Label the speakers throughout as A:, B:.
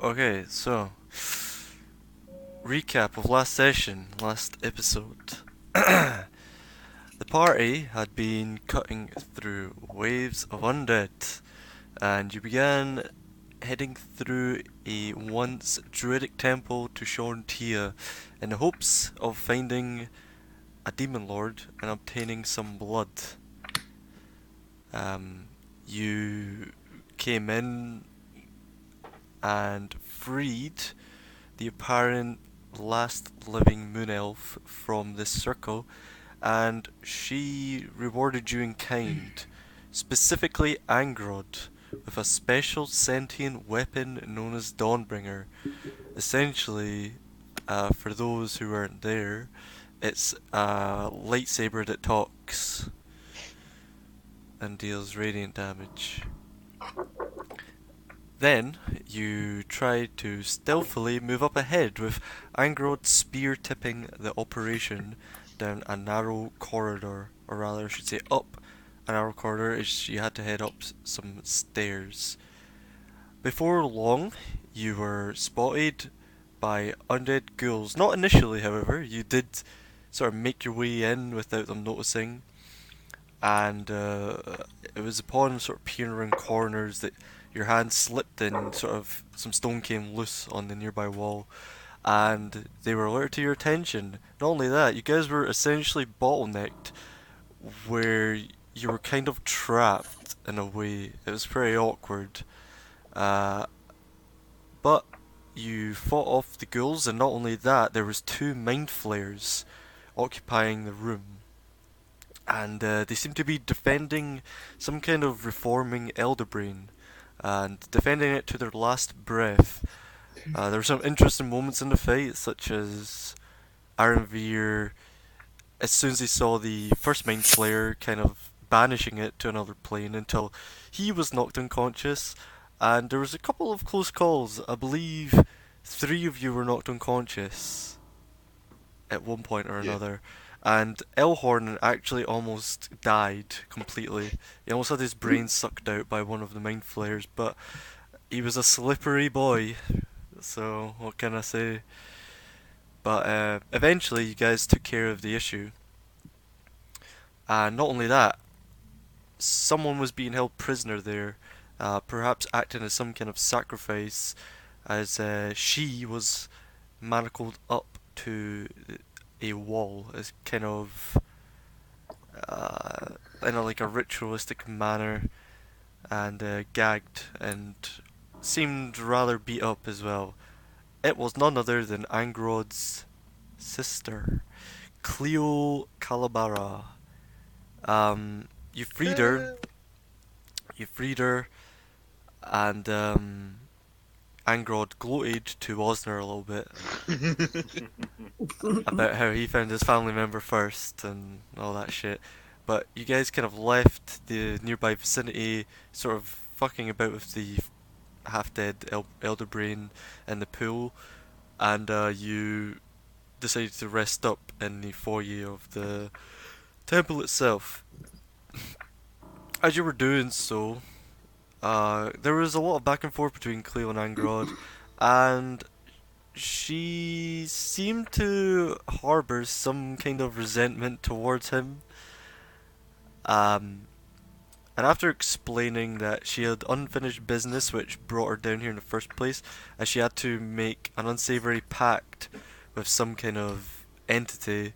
A: Okay, so recap of last session, last episode. The party had been cutting through waves of undead, and you began heading through a once druidic temple to Shorntia in the hopes of finding a demon lord and obtaining some blood. Um, you came in and freed the apparent last living moon elf from this circle, and she rewarded you in kind, specifically Angrod, with a special sentient weapon known as Dawnbringer. Essentially, for those who weren't there, it's a lightsaber that talks and deals radiant damage. Then you try to stealthily move up ahead with Angrod spear tipping the operation down a narrow corridor, or rather, I should say up a narrow corridor as you had to head up some stairs. Before long, you were spotted by undead ghouls. Not initially, however, you did sort of make your way in without them noticing, and it was upon sort of peering around corners that your hand slipped and sort of some stone came loose on the nearby wall, and they were alerted to your attention. Not only that, you guys were essentially bottlenecked, where you were kind of trapped in a way. It was pretty awkward, uh, but you fought off the ghouls, and not only that, there was two mind flayers occupying the room, and they seem to be defending some kind of reforming elder brain and defending it to their last breath. There were some interesting moments in the fight, such as Arenveer, as soon as he saw the first mind flayer, kind of banishing it to another plane until he was knocked unconscious. And there was a couple of close calls. I believe three of you were knocked unconscious at one point or
B: Yeah.
A: another. And Elhorn actually almost died completely. He almost had his brain sucked out by one of the mind flayers, but he was a slippery boy, so what can I say? But eventually, you guys took care of the issue. And not only that, someone was being held prisoner there, perhaps acting as some kind of sacrifice, as she was manacled up to a wall as kind of in a, like a ritualistic manner, and gagged and seemed rather beat up as well. It was none other than Angrod's sister, Cleo Calabara. You freed her. You freed her, and Angrod gloated to Osner a little bit about how he found his family member first and all that shit. But you guys kind of left the nearby vicinity, sort of fucking about with the half-dead elder brain in the pool, and you decided to rest up in the foyer of the temple itself. As you were doing so, there was a lot of back and forth between Cleo and Angrod, and she seemed to harbor some kind of resentment towards him. Um, and after explaining that she had unfinished business which brought her down here in the first place, as she had to make an unsavory pact with some kind of entity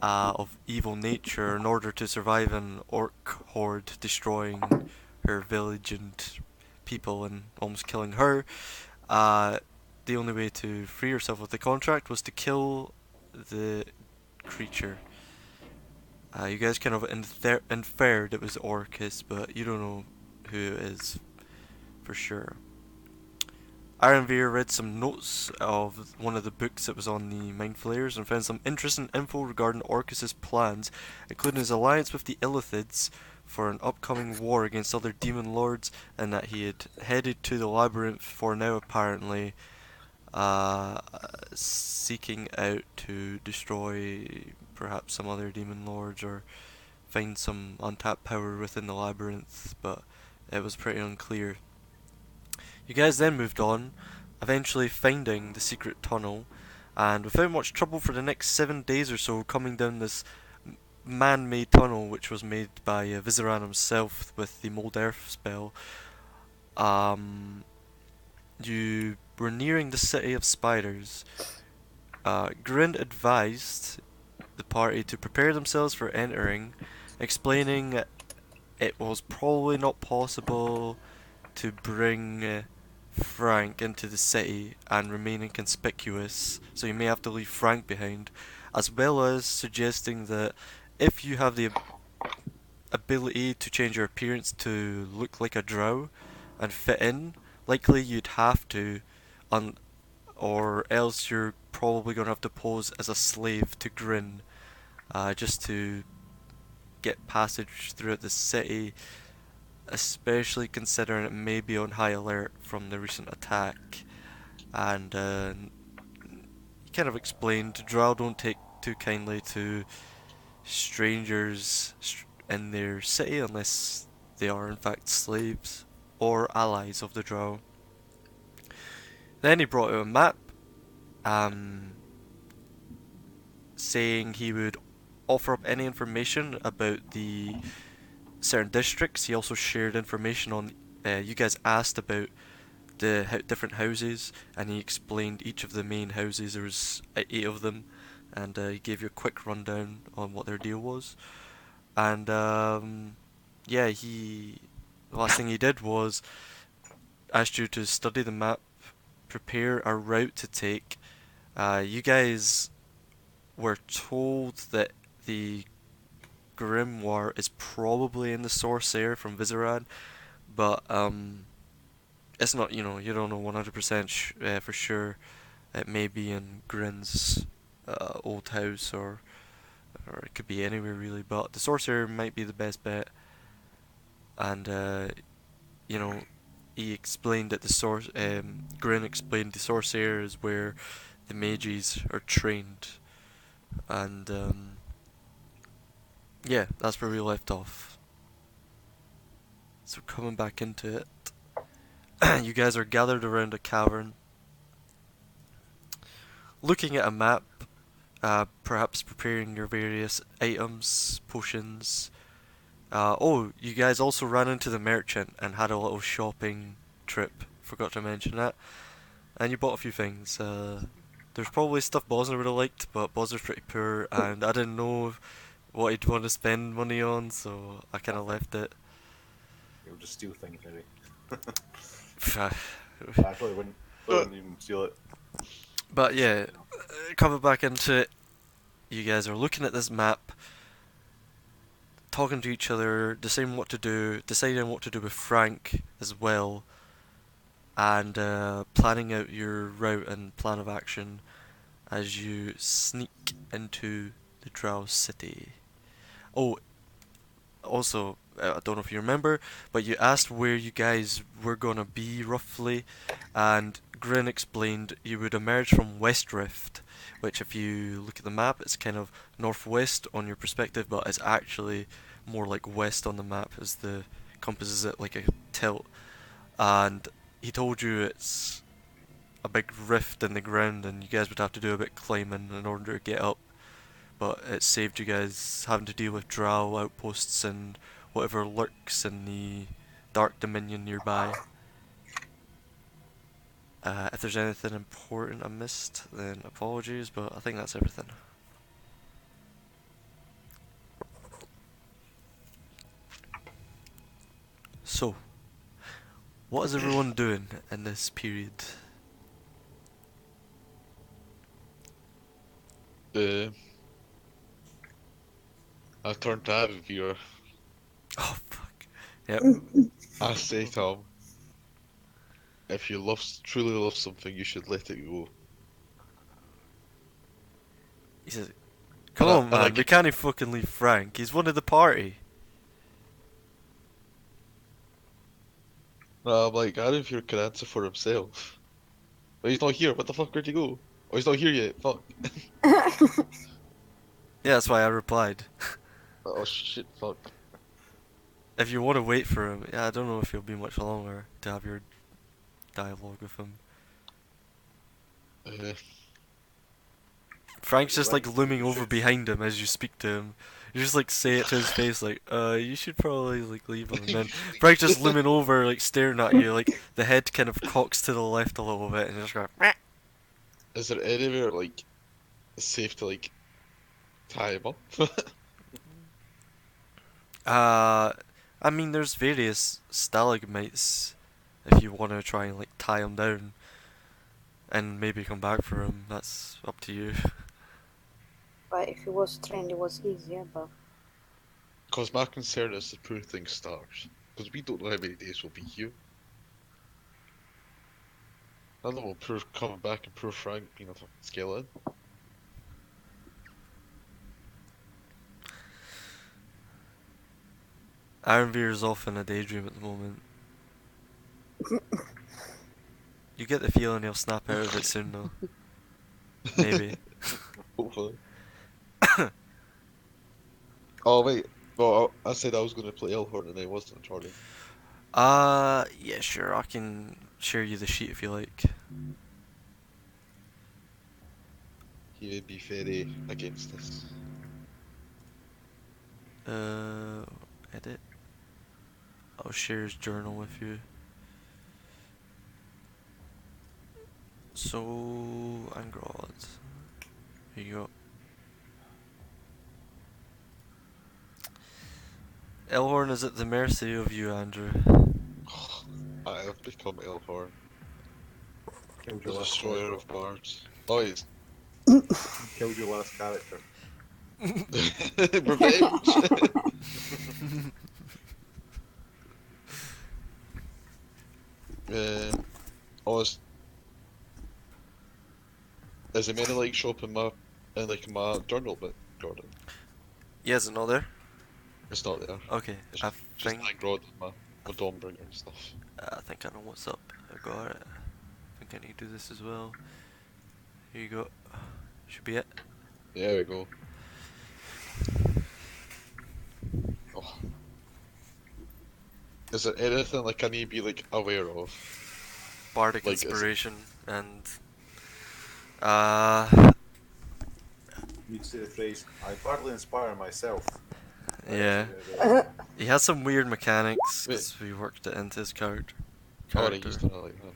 A: of evil nature in order to survive an orc horde destroying her village and people and almost killing her, uh, the only way to free herself of the contract was to kill the creature. You guys kind of inferred it was Orcus, but you don't know who it is for sure. Ironveer read some notes of one of the books that was on the Mind Flayers and found some interesting info regarding Orcus's plans, including his alliance with the Illithids for an upcoming war against other demon lords, and that he had headed to the labyrinth for now apparently, uh, seeking out to destroy perhaps some other demon lords or find some untapped power within the labyrinth, but it was pretty unclear. You guys then moved on, eventually finding the secret tunnel, and without much trouble for the next 7 days or so, coming down this man-made tunnel, which was made by Vizeran himself with the Mold Earth spell. Um, you were nearing the city of spiders. Grin advised the party to prepare themselves for entering, explaining it was probably not possible to bring Frank into the city and remain inconspicuous, so you may have to leave Frank behind, as well as suggesting that if you have the ability to change your appearance to look like a drow and fit in, likely you'd have to, un- or else you're probably going to have to pose as a slave to Grin, just to get passage throughout the city, especially considering it may be on high alert from the recent attack. And he kind of explained Drow don't take too kindly to strangers in their city unless they are in fact slaves or allies of the Drow. Then he brought out a map, um, saying he would offer up any information about the certain districts. He also shared information on. You guys asked about the different houses, and he explained each of the main houses. There was 8 of them, and he gave you a quick rundown on what their deal was. And yeah, the last thing he did was asked you to study the map, prepare a route to take. You guys were told that the grimoire is probably in the Sorcerer from Vizeran, but it's not. You don't know 100% for sure. It may be in Grin's old house, or it could be anywhere really. But the Sorcerer might be the best bet, and you know, he explained that Grin explained the Sorcerer is where the mages are trained, and yeah, that's where we left off. So coming back into it, you guys are gathered around a cavern, looking at a map, perhaps preparing your various items, potions. Oh, you guys also ran into the merchant and had a little shopping trip. Forgot to mention that. And you bought a few things. There's probably stuff Bosner would have liked, but Bosner's pretty poor, and I didn't know what he'd want to spend money on, so I kind of left it.
B: You'll just steal things, maybe.
A: But
B: I probably wouldn't even steal it.
A: yeah, coming back into it, you guys are looking at this map, talking to each other, deciding what to do, deciding what to do with Frank as well, and planning out your route and plan of action as you sneak into the Drow city. Oh, also, I don't know if you remember, but you asked where you guys were gonna be roughly, and Grin explained you would emerge from West Rift, which, if you look at the map, it's kind of northwest on your perspective, but it's actually more like west on the map as the compass is at like a tilt. And he told you it's a big rift in the ground, and you guys would have to do a bit climbing in order to get up. But it saved you guys having to deal with drow outposts and whatever lurks in the Dark Dominion nearby. If there's anything important I missed, then apologies, but I think that's everything. So, what is everyone doing in this period?
C: Uh, I turned to Avi viewer.
A: Oh, fuck. Yep.
C: I say, Tom, if you truly love something, you should let it go.
A: He says, come
C: And I,
A: on,
C: and I
A: man, we
C: get,
A: can't fucking leave Frank. He's one of the party.
C: I'm like, Avi viewer can answer for himself. But he's not here. What the fuck? Where'd he go? Oh, he's not here yet. Fuck.
A: Yeah, that's why I replied.
C: Oh shit. Fuck.
A: If you want to wait for him, yeah, I don't know if he'll be much longer to have your dialogue with him.
C: Uh,
A: Frank's just like
B: Like,
A: looming
B: you
A: over
B: should.
A: behind him as you speak to him. You just like say it to his face like, you should probably like leave him. And then Frank's just looming over, like staring at you, like the head kind of cocks to the left a little bit, and just go. "Meh."
C: Is there anywhere like safe to like tie him up?
A: Uh, I mean, there's various stalagmites if you want to try and like tie him down and maybe come back for him. That's up to you.
D: But if it was trained, it was easier. But
C: Because my concern is the poor thing starves. Because we don't know how many days we'll be here. I don't know, poor coming back and poor Frank being a fucking skeleton.
A: Ironbeard is off in a daydream at the moment. You get the feeling he'll snap out of it soon, though. Maybe.
C: Hopefully. Oh wait, well I said I was going to play Elhorn and I wasn't, Charlie.
A: Yeah, sure. I can share you the sheet if you like.
C: He would be very against this.
A: Uh, edit. I'll share his journal with you. So, Angrod. Here you go. Elhorn is at the mercy of you, Andrew.
C: I have become Elhorn,
B: Killed
C: the
B: your last
C: destroyer
B: character.
C: of bards. Oh, he's
B: Killed your last character.
C: revenge. uh, oh, is it meant to like show up in like my journal bit, Jordan?
A: Yeah, is it not there?
C: It's not there.
A: Okay,
C: It's
A: I
C: just
A: think
C: Angrod and my Dawnbringer and stuff.
A: I think I know what's up. I got it. I think I need to do this as well. Here you go. Should be it.
C: There we go. Oh. Is there anything like I need to be like aware of?
A: Bardic
C: Like,
A: inspiration and uh
B: You'd say the phrase, I partly inspire myself.
A: yeah.
B: Right.
A: He has some weird mechanics
C: Wait.
A: because we worked it into his character.
C: Oh, right, he's done it like that.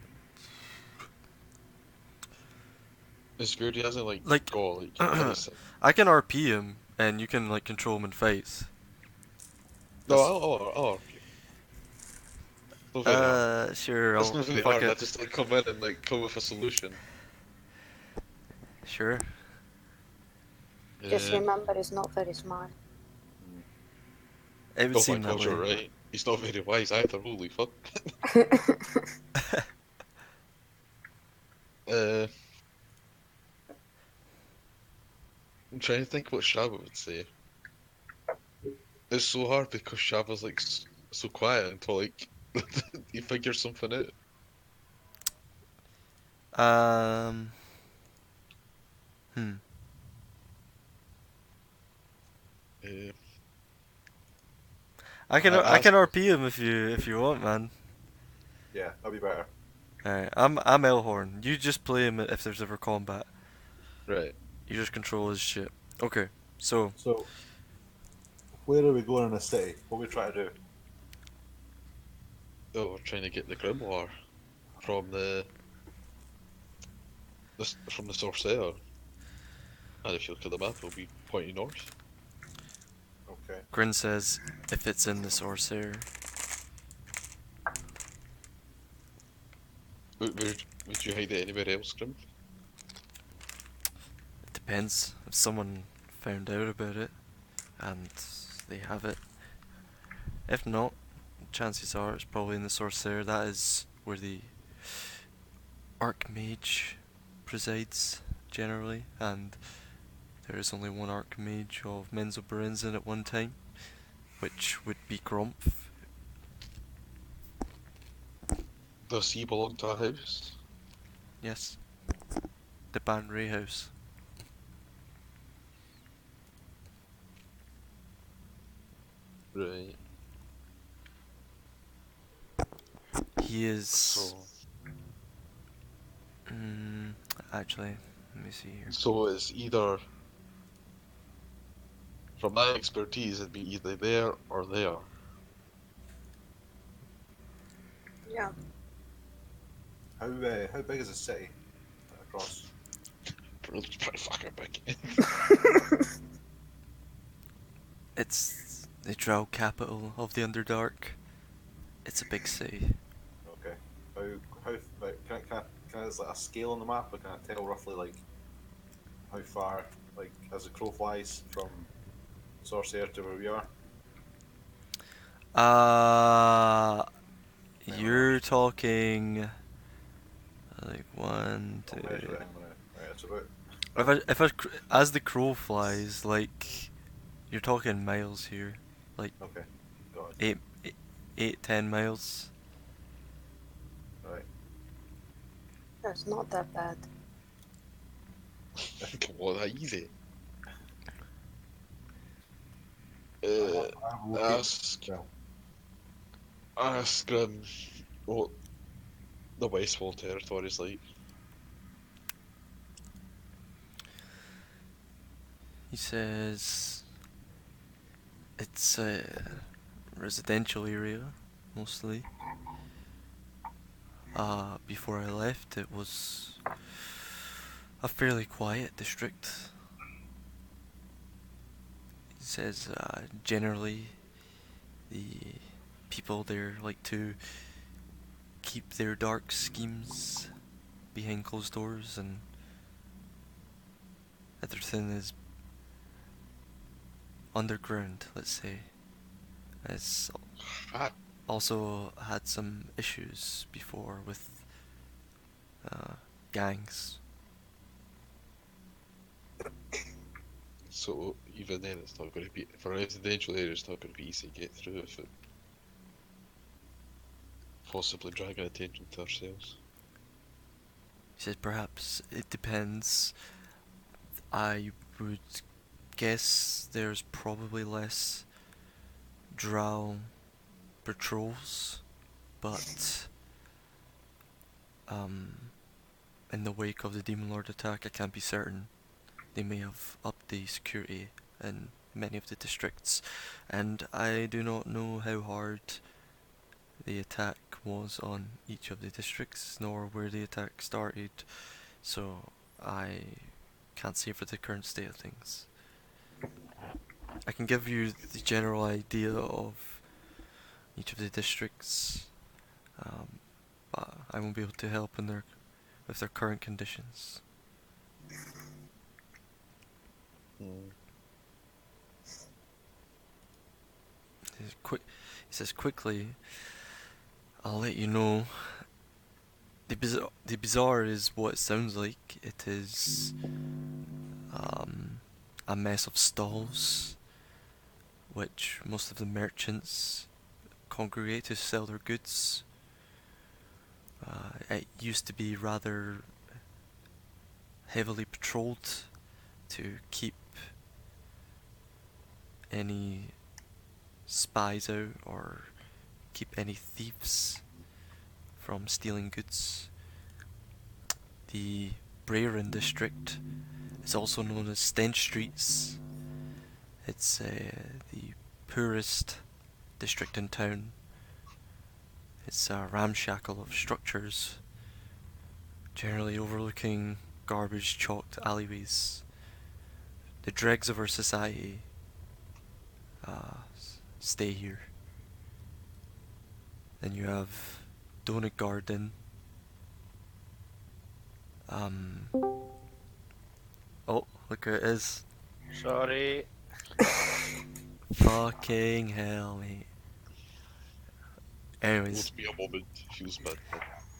C: It's weird, he hasn't
A: Like,
C: got like any
A: I can RP him and you can like control him in fights.
C: No,
A: That's-
C: oh, not very hard.
A: Sure.
C: That's
A: I'll
C: not very
A: fuck
C: hard. I
A: it.
C: just like come in and like come with a solution.
A: Sure.
D: just
C: Yeah.
D: remember, it's not very smart.
A: It would
C: Oh my
A: seem that
C: god, you're
A: way.
C: right. He's not very wise either. Holy fuck. Uh, I'm trying to think what Shaba would say. It's so hard because Shaba's like so quiet until like he figures something out.
A: Um. Hmm.
C: Uh,
A: I can
C: I
A: I can
C: asked.
A: RP him if you want, man.
B: Yeah, that'd be better.
A: Alright, I'm Elhorn. You just play him if there's ever combat.
C: Right.
A: You just control his shit. Okay, so
B: So, where are we going in the city? What are we trying to do?
C: Oh, we're trying to get the Grimoire from from the Sorcerer. And if you look at the map, it'll be pointing north.
B: Okay.
A: Grin says if it's in the Sorcerer.
C: Would you hide it anywhere else, Grim?
A: It depends. If someone found out about it and they have it. If not, chances are it's probably in the Sorcerer. That is where the Archmage presides generally, and there is only one Archmage of Menzoberrenzan at one time, which would be Grumpf.
C: Does he belong to a house?
A: Yes, the Ban Ray house.
C: Right.
A: He is.
C: So,
A: Mm, actually. Let me see here.
C: So it's either, from my expertise, it'd be either there or there.
D: Yeah.
B: How big is the city across?
C: It's pretty fucking big.
A: It's the drow capital of the Underdark. It's a big city.
B: Okay. How like can I is like a scale on the map? Or can I tell roughly like how far like as the crow flies from Sorcerer to where we are?
A: Uh, you're
B: Miles.
A: talking like one,
B: I'll
A: two.
B: measure it. I'm gonna. Right, it's about.
A: As the crow flies, like you're talking miles here, like
B: Okay. Got it.
A: eight, 10 miles.
B: Right.
D: That's not that bad.
C: Come on, that easy.
B: I have located.
C: Ask,
B: Well,
C: ask, what the Westwall territory is like.
A: He says it's a residential area mostly. Before I left, it was a fairly quiet district. He says generally the people there like to keep their dark schemes behind closed doors, and everything is underground, let's say. It's
C: Ah,
A: also had some issues before with gangs.
C: so even then, it's not going to be, for a residential area, it's not going to be easy to get through if it possibly dragging attention to ourselves.
A: He says perhaps it depends. I would guess there's probably less drow patrols, but in the wake of the Demon Lord attack, I can't be certain. They may have upped the security in many of the districts, and I do not know how hard the attack was on each of the districts, nor where the attack started, so I can't say for the current state of things. I can give you the general idea of each of the districts, but I won't be able to help with their current conditions.
C: Hmm.
A: He says quickly, I'll let you know. The bazaar is what it sounds like. It is a mess of stalls, which most of the merchants congregate to sell their goods. It used to be rather heavily patrolled to keep any spies out or keep any thieves from stealing goods. The Breran district is also known as Stench Streets. It's the poorest district in town. It's a ramshackle of structures, generally overlooking garbage chalked alleyways. The dregs of our society stay here. Then you have Donut Garden. Oh, look where it is.
E: Sorry.
A: Fucking hell, mate. Anyways,
C: Won't be a moment. Feels bad.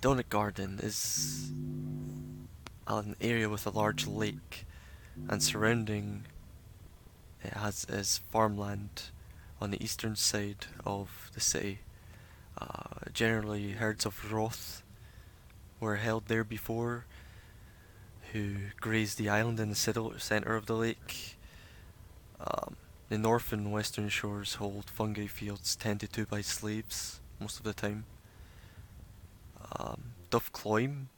A: Donut Garden is an area with a large lake, and surrounding it is farmland on the eastern side of the city. Generally, herds of Roth were held there before, who grazed the island in the center of the lake. The north and western shores hold fungi fields tended to by slaves most of the time. Duff Cloyne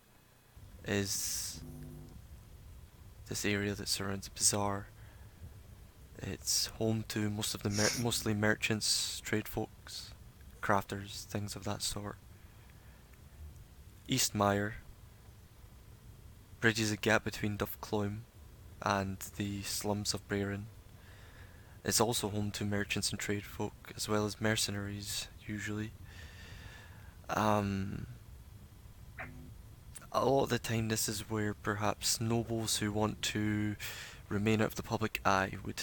A: is this area that surrounds the bazaar. It's home to most of the mostly merchants, trade folks, crafters, things of that sort. Eastmire bridges a gap between Duffcloym and the slums of Breran. It's also home to merchants and trade folk, as well as mercenaries, usually. Um, a lot of the time, this is where perhaps nobles who want to remain out of the public eye would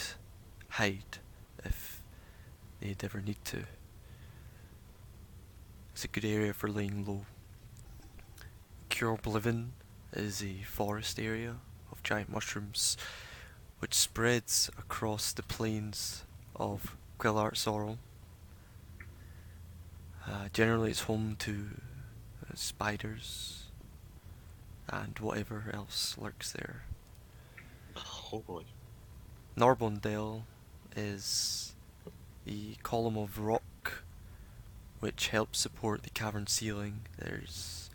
A: hide if they'd ever need to. It's a good area for laying low. Kjorblivin is a forest area of giant mushrooms which spreads across the plains of Quillart Sorrel. Generally, it's home to spiders and whatever else lurks there.
C: Oh boy.
A: Norbondale is the column of rock which helps support the cavern ceiling. There's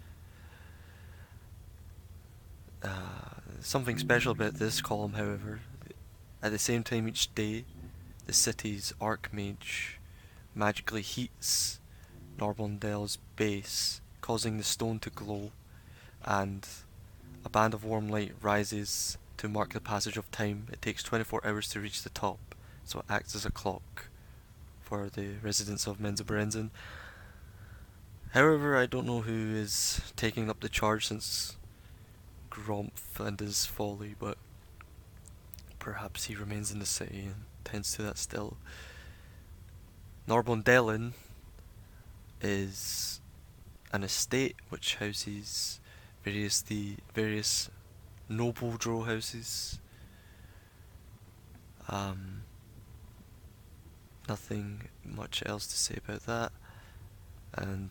A: something special about this column, however. At the same time each day, the city's archmage magically heats Norbondale's base, causing the stone to glow, and a band of warm light rises to mark the passage of time. It takes 24 hours to reach the top, so it acts as a clock for the residents of Menzoberrenzan. However, I don't know who is taking up the charge since Gromph and his folly, but perhaps he remains in the city and tends to that still. Norbondalen is an estate which houses various noble drow houses. Nothing much else to say about that. And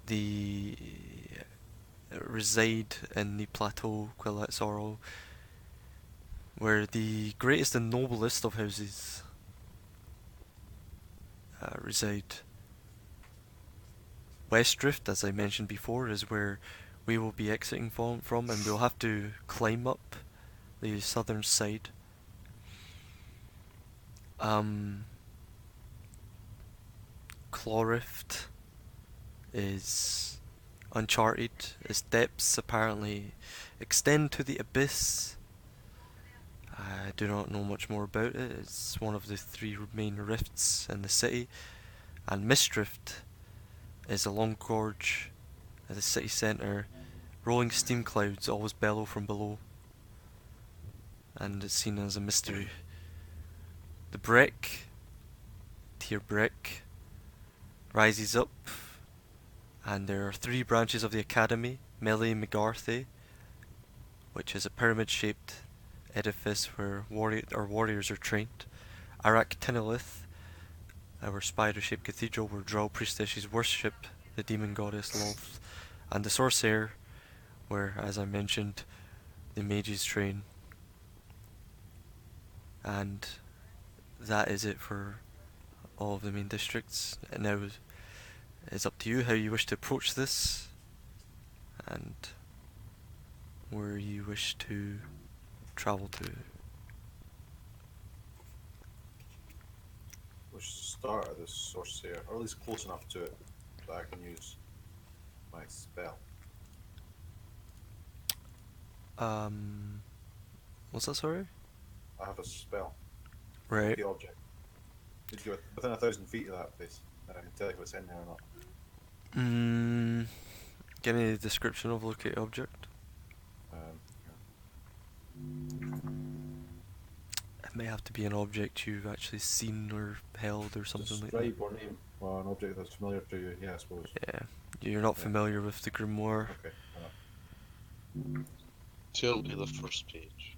A: the reside in the plateau Quillet Sorrel, where the greatest and noblest of houses reside. Westdrift, as I mentioned before, is where we will be exiting from, and we'll have to climb up the southern side. Clorift is uncharted. Its depths apparently extend to the abyss. I do not know much more about it. It's one of the three main rifts in the city. And Mistdrift is a long gorge at the city centre. Rolling steam clouds always bellow from below, and it's seen as a mystery. The Breck, Tier Breck, rises up, and there are three branches of the academy: Melee Megarthe, which is a pyramid-shaped edifice where warriors are trained; Arak Tinolith, our spider-shaped cathedral where drow priestesses worship the demon goddess Lolth; and the Sorcerer, where, as I mentioned, the mages train. And that is it for all of the main districts. And now it's up to you how you wish to approach this, and where you wish to travel to.
B: We should start at this sorcerer, or at least close enough to it that I can use my spell.
A: What's that, sorry?
B: I have a spell.
A: Right.
B: The object. Need to go within 1,000 feet of that place, and I can tell you if it's in there or not.
A: Give me the description of locate object. It may have to be an object you've actually seen or held or something like that.
B: Describe or name or an object that's familiar to you. Yeah, I suppose.
A: Yeah, you're not
B: Yeah.
A: familiar with the grimoire.
B: Okay.
C: Tell me the first page.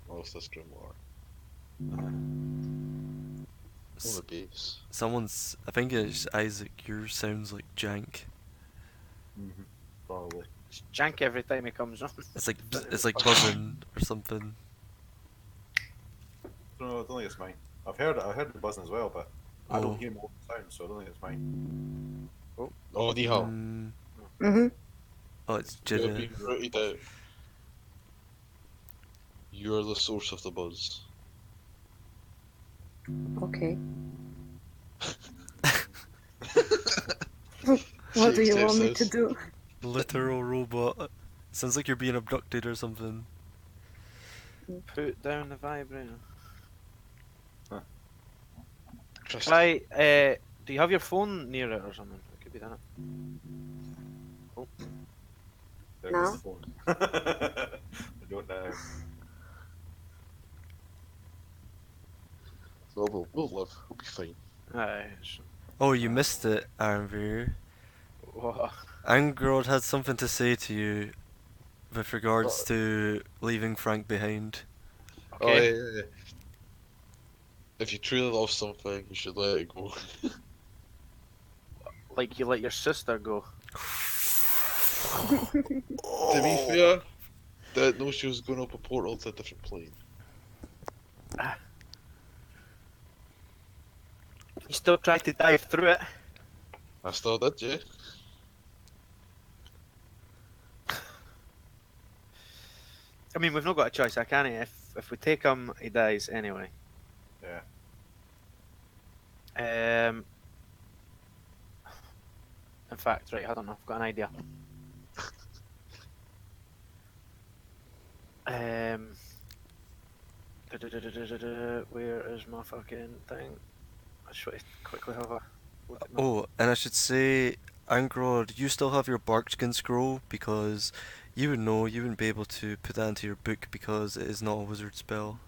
C: What's this grimoire? Oh, the base.
A: Someone's, I think it's Isaac. Yours sounds like jank.
B: Probably.
E: It's jank every time he comes on.
A: It's like buzzing or something.
B: No, I don't think it's mine. I've heard it. I heard the buzzing as well, but I
A: Oh.
B: don't hear more sound, so I don't think it's mine.
C: Oh, the hell.
A: Mm,
D: Mm-hmm.
A: oh, it's
C: You're
A: Jidda.
C: being rooted out. You're the source of the buzz.
D: Okay.
C: She
D: What do you
C: accepts
D: want me to
C: this.
D: do?
A: Literal robot. Sounds like you're being abducted or something.
E: Put down the vibrator.
C: Trust
E: Try. Do you have your phone near it or something? It could be done.
B: There goes
D: No.
B: the phone. I don't know.
C: We'll live. We'll be fine.
E: Aye.
A: Oh, you missed it, Aranvir.
E: What?
A: Angrod had something to say to you with regards
C: Oh.
A: to leaving Frank behind.
C: Oh,
E: Okay.
C: yeah. If you truly love something, you should let it go.
E: Like you let your sister go.
C: To be fair, didn't know she was going up a portal to a different plane.
E: You still try to dive through it.
C: I still did, yeah.
E: I mean, we've not got a choice. I can't. If we take him, he dies anyway.
B: Yeah.
E: In fact, right, hold on, I've got an idea. Where is my fucking thing? I should quickly have a look at my...
A: Oh, and I should say, Angrod, you still have your Barkskin scroll because you would know you wouldn't be able to put that into your book because it is not a wizard spell.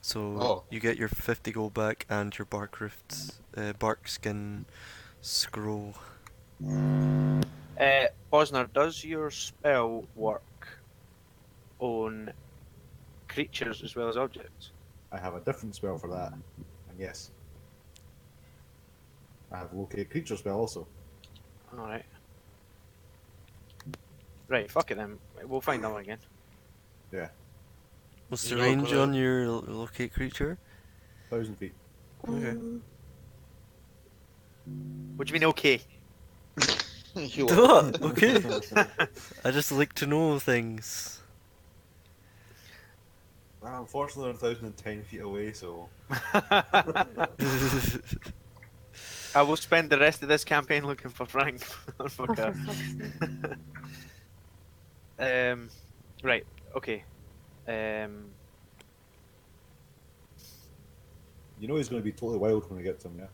A: So
C: Oh.
A: you get your 50 gold back and your Barkskin scroll.
E: Bosner, does your spell work on creatures as well as objects?
B: I have a different spell for that. And yes. I have locate creature spell also.
E: Alright. Right, fuck it then. We'll find that one again.
B: Yeah.
A: What's the
C: You're not
A: range
C: gonna-
A: on your locate creature?
B: 1,000 feet.
A: Okay.
E: What do you mean, okay?
C: You
A: What? Okay. I just like to know things.
B: Well, unfortunately, they're 1,010 feet away, so.
E: I will spend the rest of this campaign looking for Frank.
D: Oh, for
E: Fucker.
D: fuck's sake.
E: Right, okay.
B: You know he's going to be totally wild when we get to him, yeah?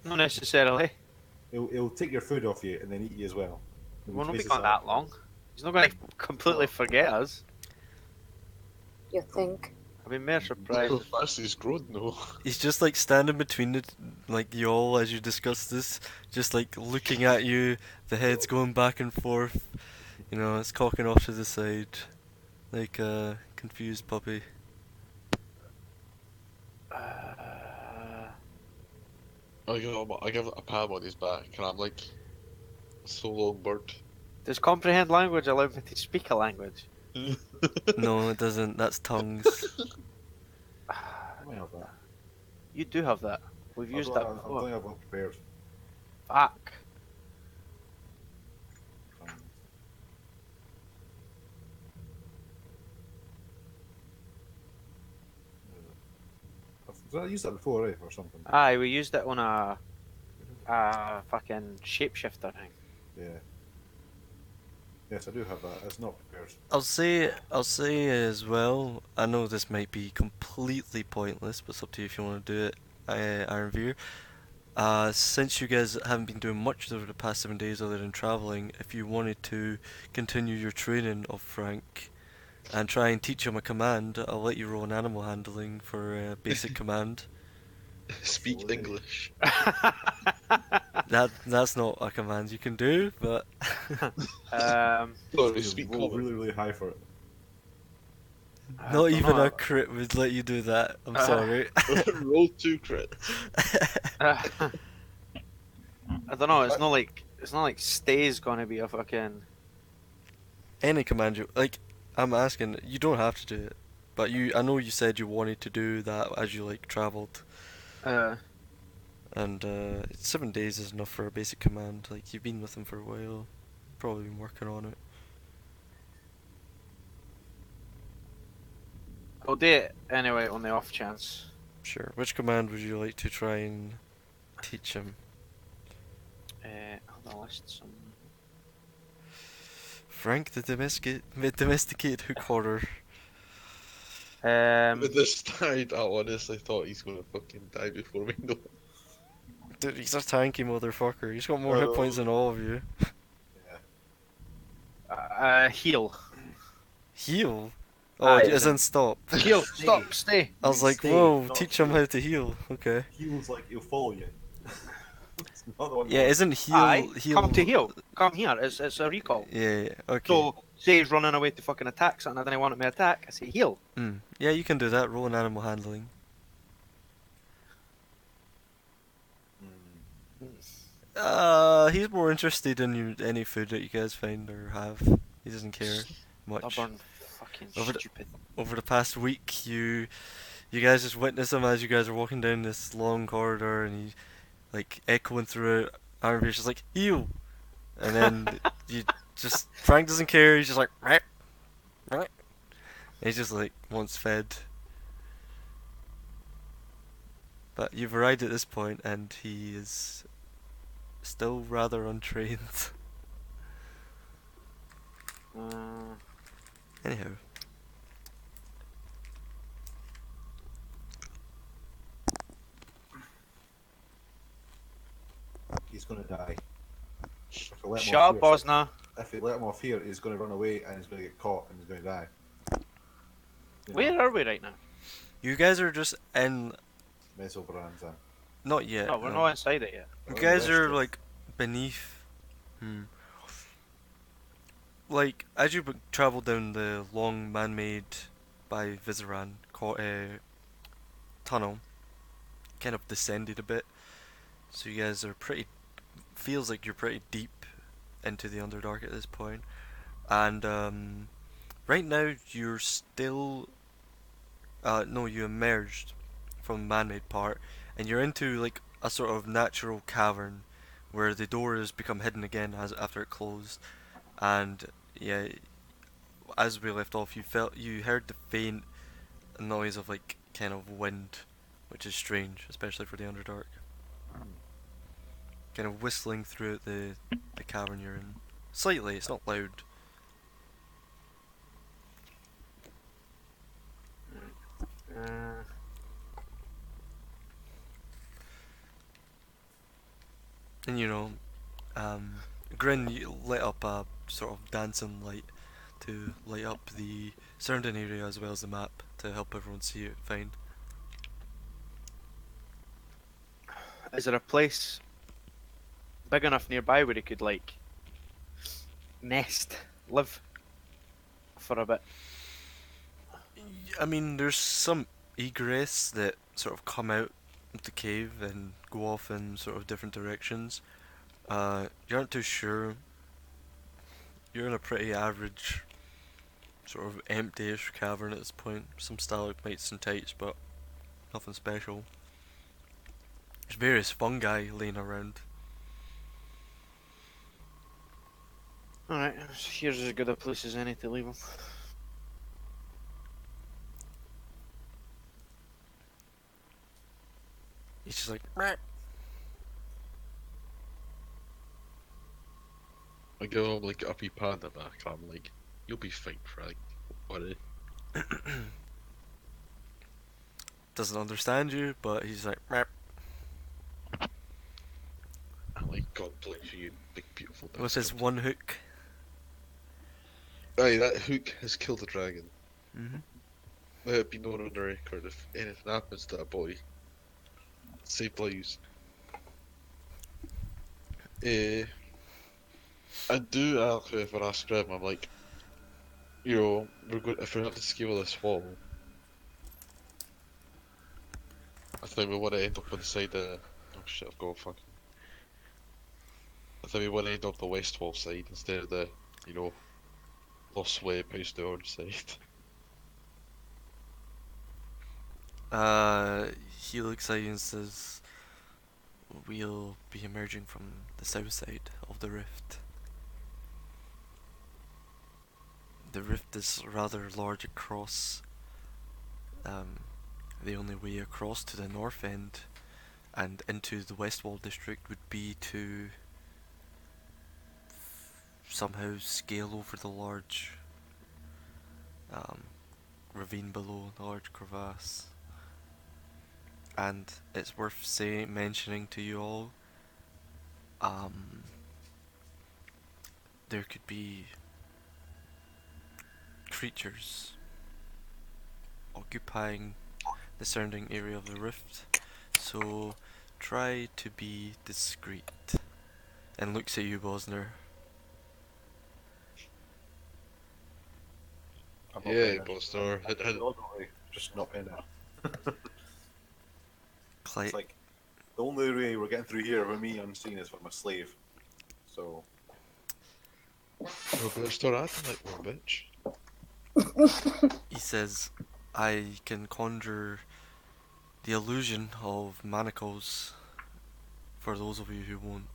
E: Not necessarily.
B: He'll take your food off you and then eat you as well.
E: We'll not be
B: Faces
E: gone that long. He's not going to completely forget us.
D: You think?
E: I'd be more surprised.
C: How fast he's grown, no.
A: He's just like standing between the, like y'all as you discuss this, just like looking at you, the head's going back and forth, you know, it's cocking off to the side, like a confused puppy.
C: I give a palm on his back, and I'm like, so long, bird.
E: Does comprehend language allow me to speak a language?
A: No, it doesn't, that's tongues.
B: I might have that.
E: You do have that. We've used that
B: I
E: before.
B: don't have one prepared.
E: Fuck.
B: Um, Did I use that before, or something?
E: Aye, we used it on a fucking shapeshifter thing.
B: Yeah. Yes, I do have that. It's not prepared.
A: I'll say as well, I know this might be completely pointless, but it's up to you if you want to do it, Ironveer. Since you guys haven't been doing much over the past 7 days other than traveling, if you wanted to continue your training of Frank and try and teach him a command, I'll let you roll an animal handling for a basic command.
C: Speak
B: Absolutely.
C: English.
A: That's not a command you can do, but
C: Sorry,
B: You
C: speak
B: roll
C: common.
B: really, really high for it.
E: I
A: not
E: don't
A: even
E: know.
A: a crit would let you do that. I'm sorry.
C: Roll 2 crits.
E: I don't know. It's not like stay's gonna be a fucking.
A: Any command you like, I'm asking. You don't have to do it, but I know you said you wanted to do that as you like traveled, and 7 days is enough for a basic command. Like you've been with him for a while, probably been working on it.
E: I'll do it anyway on the off chance.
A: Sure. Which command would you like to try and teach him?
E: Hold on, list some.
A: Frank the domesticated hook horror.
C: With this died, I honestly thought he's gonna fucking die before we know it.
A: Dude, he's a tanky motherfucker. He's got more hit points than all of you.
B: Yeah.
E: Heal.
A: Heal? Oh,
E: Aye,
A: as in stop.
E: Heal. Stop. Stay.
A: I was like,
B: Stay,
A: whoa,
B: not
A: teach him
B: heal.
A: how to heal. Okay.
B: Heal's like he'll follow you. It's not the one
A: Yeah,
B: you
A: isn't heal
E: Aye.
A: heal?
E: Come to heal. Come here. It's a recall.
A: Yeah, okay.
E: So say he's running away to fucking attack something I didn't want him to attack. I say heal.
A: Yeah, you can do that. Roll an animal handling. He's more interested in any food that you guys find or have. He doesn't care much.
E: Stubborn. Fucking
A: Over the-
E: stupid.
A: Over the past week, you guys just witness him as you guys are walking down this long corridor, and he's like echoing through it. Ironbeard's just like heal, and then you just Frank doesn't care. He's just like right, right. He's just like wants fed. But you've arrived at this point, and he is still rather untrained. Anyhow.
B: He's gonna die. If I let him
E: Shut
B: off
E: up,
B: here-
E: Bosna.
B: If we let him off here, he's gonna run away and he's gonna get caught and he's gonna die. You know,
E: Where are we right now?
A: You guys are just in.
B: Menzoberrenzan.
A: Not yet.
E: No, we're
A: no.
E: not inside it yet.
A: You
B: We're
A: guys are
B: resting.
A: like beneath. Like as you travel down the long man-made by Vizeran tunnel, kind of descended a bit. So you guys are pretty. Feels like you're pretty deep into the Underdark at this point, and right now you're still. No, you emerged from the man-made part, and you're into like a sort of natural cavern, where the door has become hidden again as after it closed, and yeah, as we left off, you heard the faint noise of like kind of wind, which is strange, especially for the Underdark. Kind of whistling through the cavern you're in. Slightly, it's not loud. And you know, Grin lit up a sort of dancing light to light up the surrounding area as well as the map to help everyone see it fine.
E: Is there a place big enough nearby where he could like nest, live for a bit?
A: I mean, there's some egress that sort of come out of the cave and go off in sort of different directions. You aren't too sure. You're in a pretty average, sort of empty-ish cavern at this point. Some stalagmites and tights, but nothing special. There's various fungi laying around.
E: Alright, here's as good a place as any to leave him.
A: He's just like, "Meh."
C: I give him like a uppy pat on the back. I'm like, you'll be fine, Frank. Don't worry.
A: Doesn't understand you, but he's like, "Meh."
C: I'm like, God bless you, big beautiful bastard.
A: With his one hook.
C: Aye, that hook has killed a dragon.
A: Mm-hmm.
C: Let it be known on the record if anything happens to that boy. Save lives. I do however ask him, I'm like, you know, if we have to scale this wall, I think we want to end up on the side of. Oh shit, I've got fucking. I think we want to end up the west wall side instead of the, you know, lost web house the orange side.
A: He looks at you and says, "We'll be emerging from the south side of the rift. The rift is rather large across um, the only way across to the north end and into the Westwall district would be to somehow scale over the large um, ravine below, the large crevasse. And it's worth mentioning to you all, um, there could be creatures occupying the surrounding area of the rift, so try to be discreet. And looks at you, Bosner.
B: I'm not
C: Yeah,
B: paying it.
C: Buster.
B: Deliberately just not paying it. It's
A: Clyde,
B: like the only way we're getting through here with me unseen is if I'm a slave. So
C: No, Buster, acting like one bitch.
A: he says, I can conjure the illusion of manacles for those of you who won't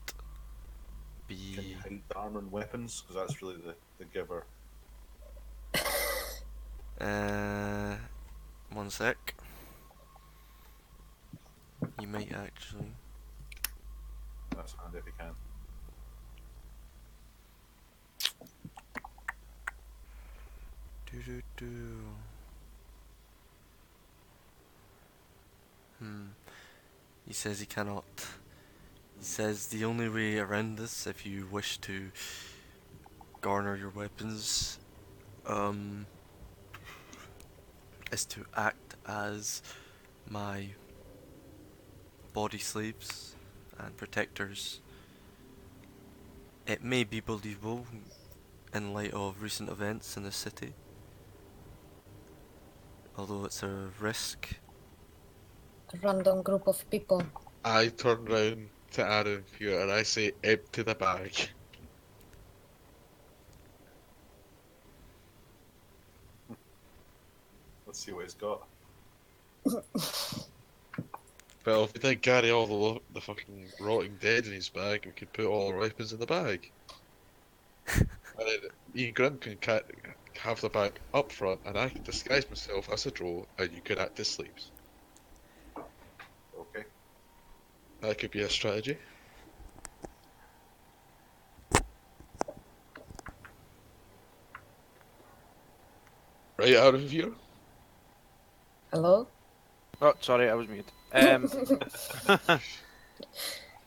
B: can you
A: be.
B: hide the armor and weapons? Because that's really the giver.
A: Uh, one sec. You might actually.
B: That's handy if you can.
A: Do do do. He says he cannot. He says the only way around this, if you wish to garner your weapons, is to act as my body slaves and protectors. It may be believable in light of recent events in the city, although it's a risk.
D: A random group of people.
C: I turn round to Aaron here and I say, empty the bag.
B: Let's see what he's got.
C: Well, if we did carry all the fucking rotting dead in his bag, we could put all our weapons in the bag. And then Ian Grim can have the bag up front, and I can disguise myself as a drow, and you can act as sleeves.
B: Okay.
C: That could be a strategy. Right out of here.
D: Hello?
E: Oh, sorry, I was muted.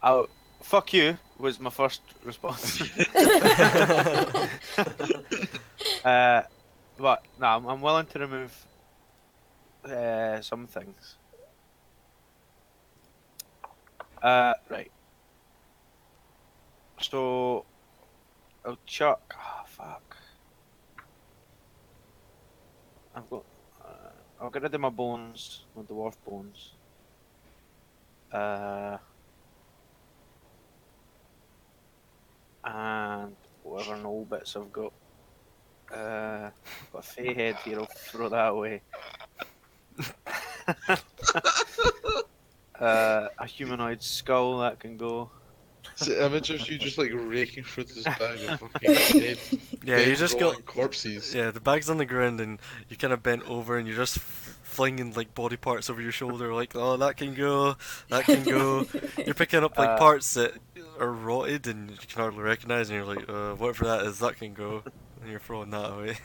E: Oh, fuck you was my first response. But no, I'm willing to remove some things. Right. So I'll chuck. Oh, fuck. I've got. I'll get rid of my bones, my dwarf bones. And whatever null bits I've got. Got a fey head here, I'll throw that away. A humanoid skull that can go.
C: So imagine you just like raking through this bag of fucking dead,
A: Yeah, you
C: dead
A: just
C: rotting
A: got.
C: corpses.
A: Yeah, the bag's on the ground and you kind of bent over and you're just flinging like body parts over your shoulder, like, oh, that can go, that can go. You're picking up like parts that are rotted and you can hardly recognize, and you're like, whatever that is, that can go. And you're throwing that away.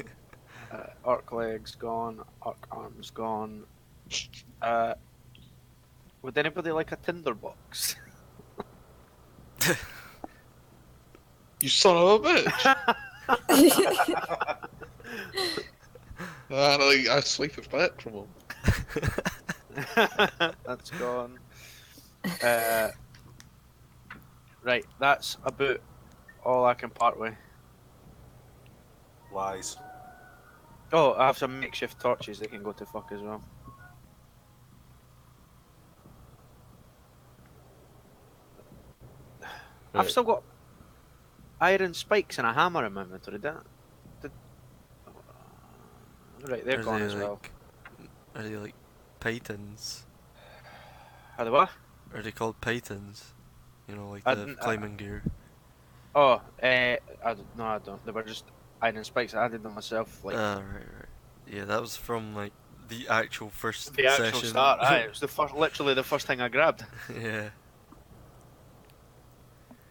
E: Arc legs gone, arc arms gone. Would anybody like a tinderbox?
C: You son of a bitch! And I swipe it back from him.
E: That's gone. Right, that's about all I can part with.
B: Lies.
E: Oh, I have some makeshift torches. They can go to fuck as well. I've
C: Right.
E: still got iron spikes and a hammer in my inventory. Right, they're
A: Are
E: gone
A: they
E: as well.
A: Are they like pythons?
E: Are they what?
A: Are they called pythons? You know, like
E: I
A: the
E: didn't-
A: climbing gear.
E: Oh, no, I don't. They were just iron spikes. I added them myself. Like,
A: Ah, right, right. Yeah, that was from like the actual first
E: The actual
A: session.
E: start, aye. It was literally the first thing I grabbed.
A: Yeah.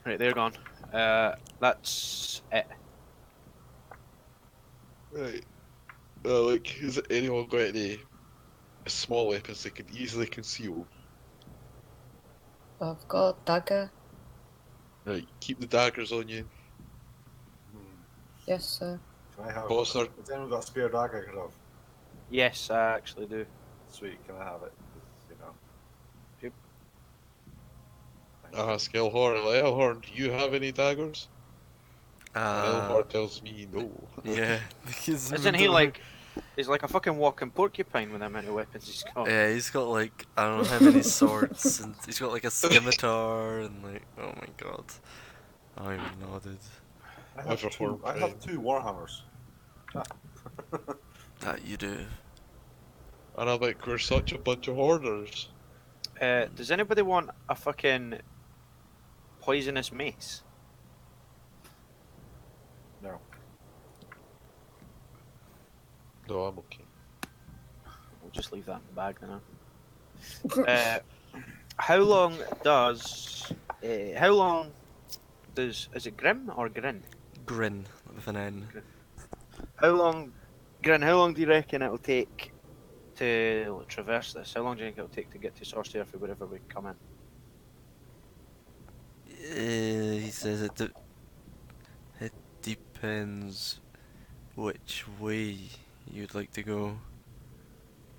E: Right, they're gone. That's it.
C: Right. Like, has anyone got any small weapons they could easily conceal?
D: I've got dagger.
C: Right, keep the daggers on you.
B: Hmm.
D: Yes, sir.
B: Can I have?
C: Foster,
B: Has anyone got a spare dagger I could have?
E: Yes, I actually do.
B: Sweet, can I have it? 'Cause, you know.
E: Yep.
B: Thank you.
C: ask Elhorn. Elhorn, do you have any daggers? And Elhorn tells me no.
A: Yeah.
E: Isn't he like? He's like a fucking walking porcupine with how many weapons he's got.
A: Yeah, he's got like I don't know how many swords, and he's got like a scimitar, and like oh my god, I don't even know, dude.
B: I have
C: Everhorn
B: two. I have
C: Prime.
B: 2 warhammers.
A: That you do.
C: And I'm like, we're such a bunch of hoarders.
E: Does anybody want a fucking poisonous mace?
B: No.
C: No, I'm okay.
E: We'll just leave that in the bag then. How long does? How long does? Is it Grim or Grin?
A: Grin with an N.
E: How long, Grin? How long do you reckon it'll take to traverse this? How long do you think it'll take to get to Sorcerer for wherever we come in?
A: He says it depends which way you'd like to go,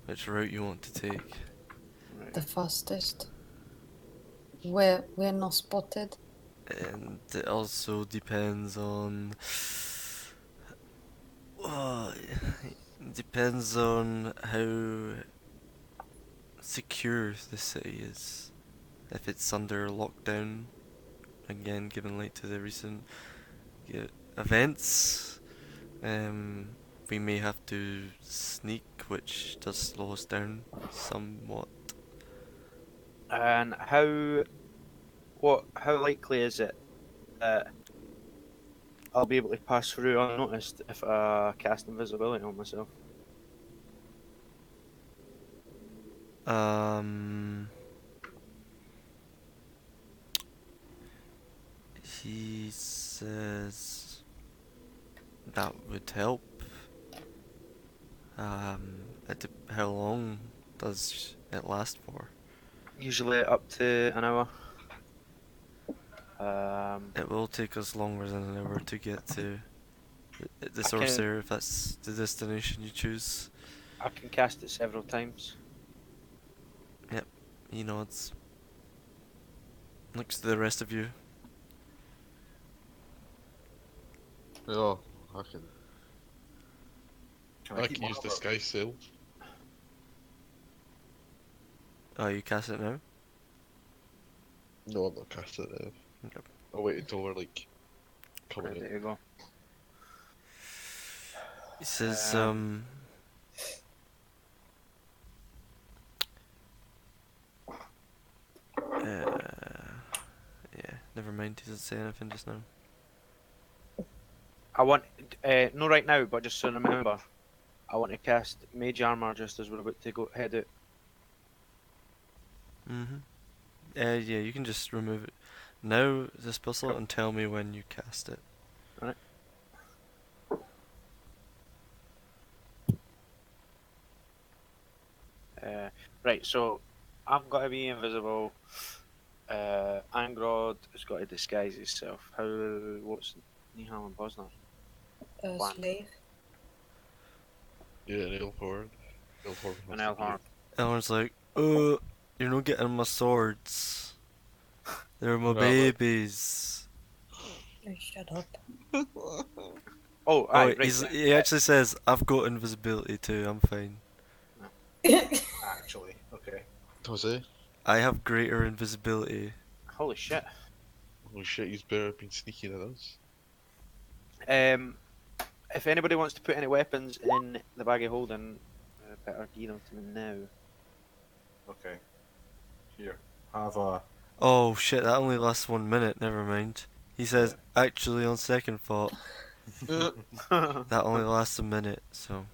A: which route you want to take.
E: Right.
D: The fastest. We're not spotted.
A: And it also depends on it depends on how secure the city is. If it's under lockdown, again given light to the recent events, we may have to sneak, which does slow us down somewhat.
E: And how likely is it that I'll be able to pass through unnoticed if I cast invisibility on myself?
A: He says that would help. How long does it last for?
E: Usually up to an hour.
A: It will take us longer than an hour to get to the
E: I
A: sorcerer if that's the destination you choose.
E: I can cast it several times.
A: He nods. Looks to the rest of you.
C: Oh, I
B: Can I keep
C: can use
B: Warhammer?
C: disguise self.
A: Oh, you cast it now?
C: No, I'm not casting it now.
A: Okay.
C: I'll wait until we're like coming
E: Right,
C: in.
E: there you go.
A: He says,
E: Um,
A: yeah, never mind, he doesn't say anything just now.
E: I want no right now, but just so remember, I want to cast Mage Armor just as we're about to go head out.
A: Mm-hmm. Yeah, you can just remove it now, the spell slot, and tell me when you cast it.
E: Right, so I'm gonna be invisible. Angrod has got to disguise himself. What's Nihal and Bosnar? One.
D: Slave.
C: Yeah, an Elhorn. Elhorn
E: An
C: has to be
E: Elhorn.
A: Ellen's like, you're not getting my swords. They're my
C: Right.
A: babies.
D: Oh, shut up.
E: Oh,
A: Oh,
E: right.
A: he actually says, I've got invisibility too, I'm fine.
B: Actually, okay.
C: Jose?
A: I have greater invisibility.
E: Holy shit.
C: Holy shit, he's better been sneaking at us.
E: If anybody wants to put any weapons in the bag of holding, better give them to me now.
B: Okay. Here. Have a.
A: Oh shit, that only lasts 1 minute, never mind. He says, actually on second thought, that only lasts a minute, so...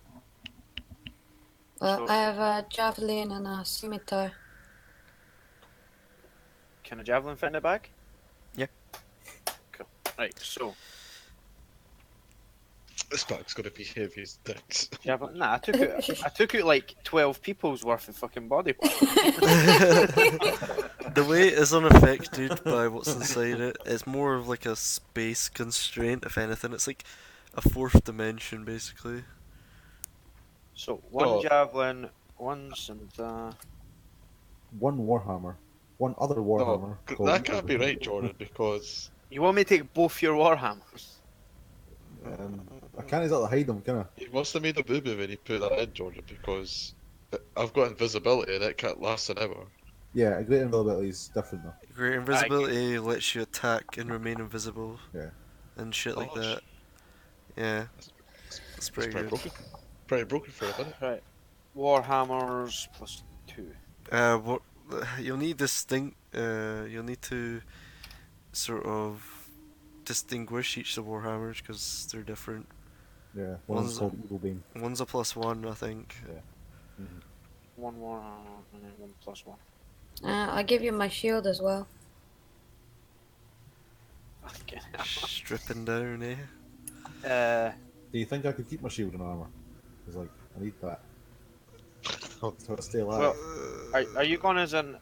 E: So-
D: I have a javelin and a scimitar.
E: Can a javelin fit in the bag?
A: Yeah.
E: Cool. Right, so
C: This bag's gonna be heavy as dicks.
E: javelin. Nah, I took out like 12 people's worth of fucking body part.
A: The weight is unaffected by what's inside it. It's more of like a space constraint, if anything. It's like a fourth dimension, basically.
E: So one
C: Oh.
E: javelin, one scimitar.
F: One Warhammer. One other Warhammer.
C: No,
F: called
C: that can't be right, Jordan, because
E: You want me to take both your warhammers?
F: I can't exactly hide them, can I?
C: he must have made a boo-boo when he put that in, Jordan, because I've got invisibility and it can't last an hour.
F: Yeah, a great invisibility is different though.
A: Great invisibility lets you attack and remain invisible.
F: Yeah.
A: And shit like
C: Oh,
A: that. Yeah,
C: That's,
A: it's
C: that's
A: pretty
C: pretty
A: good.
C: broken. Pretty broken for a minute.
E: Right. Warhammers plus 2.
A: What you'll need you'll need to sort of distinguish each of the warhammers because they're different.
F: Yeah. One's
A: One's-
F: called Evil Beam.
A: One's a +1, I think.
F: Mhm.
E: One warhammer and then one plus 1.
D: I'll give you my shield as well.
E: Okay.
A: Stripping down, eh?
F: Do you think I could keep my shield and armor? Because like I need that. To stay alive.
E: Well, are you going as a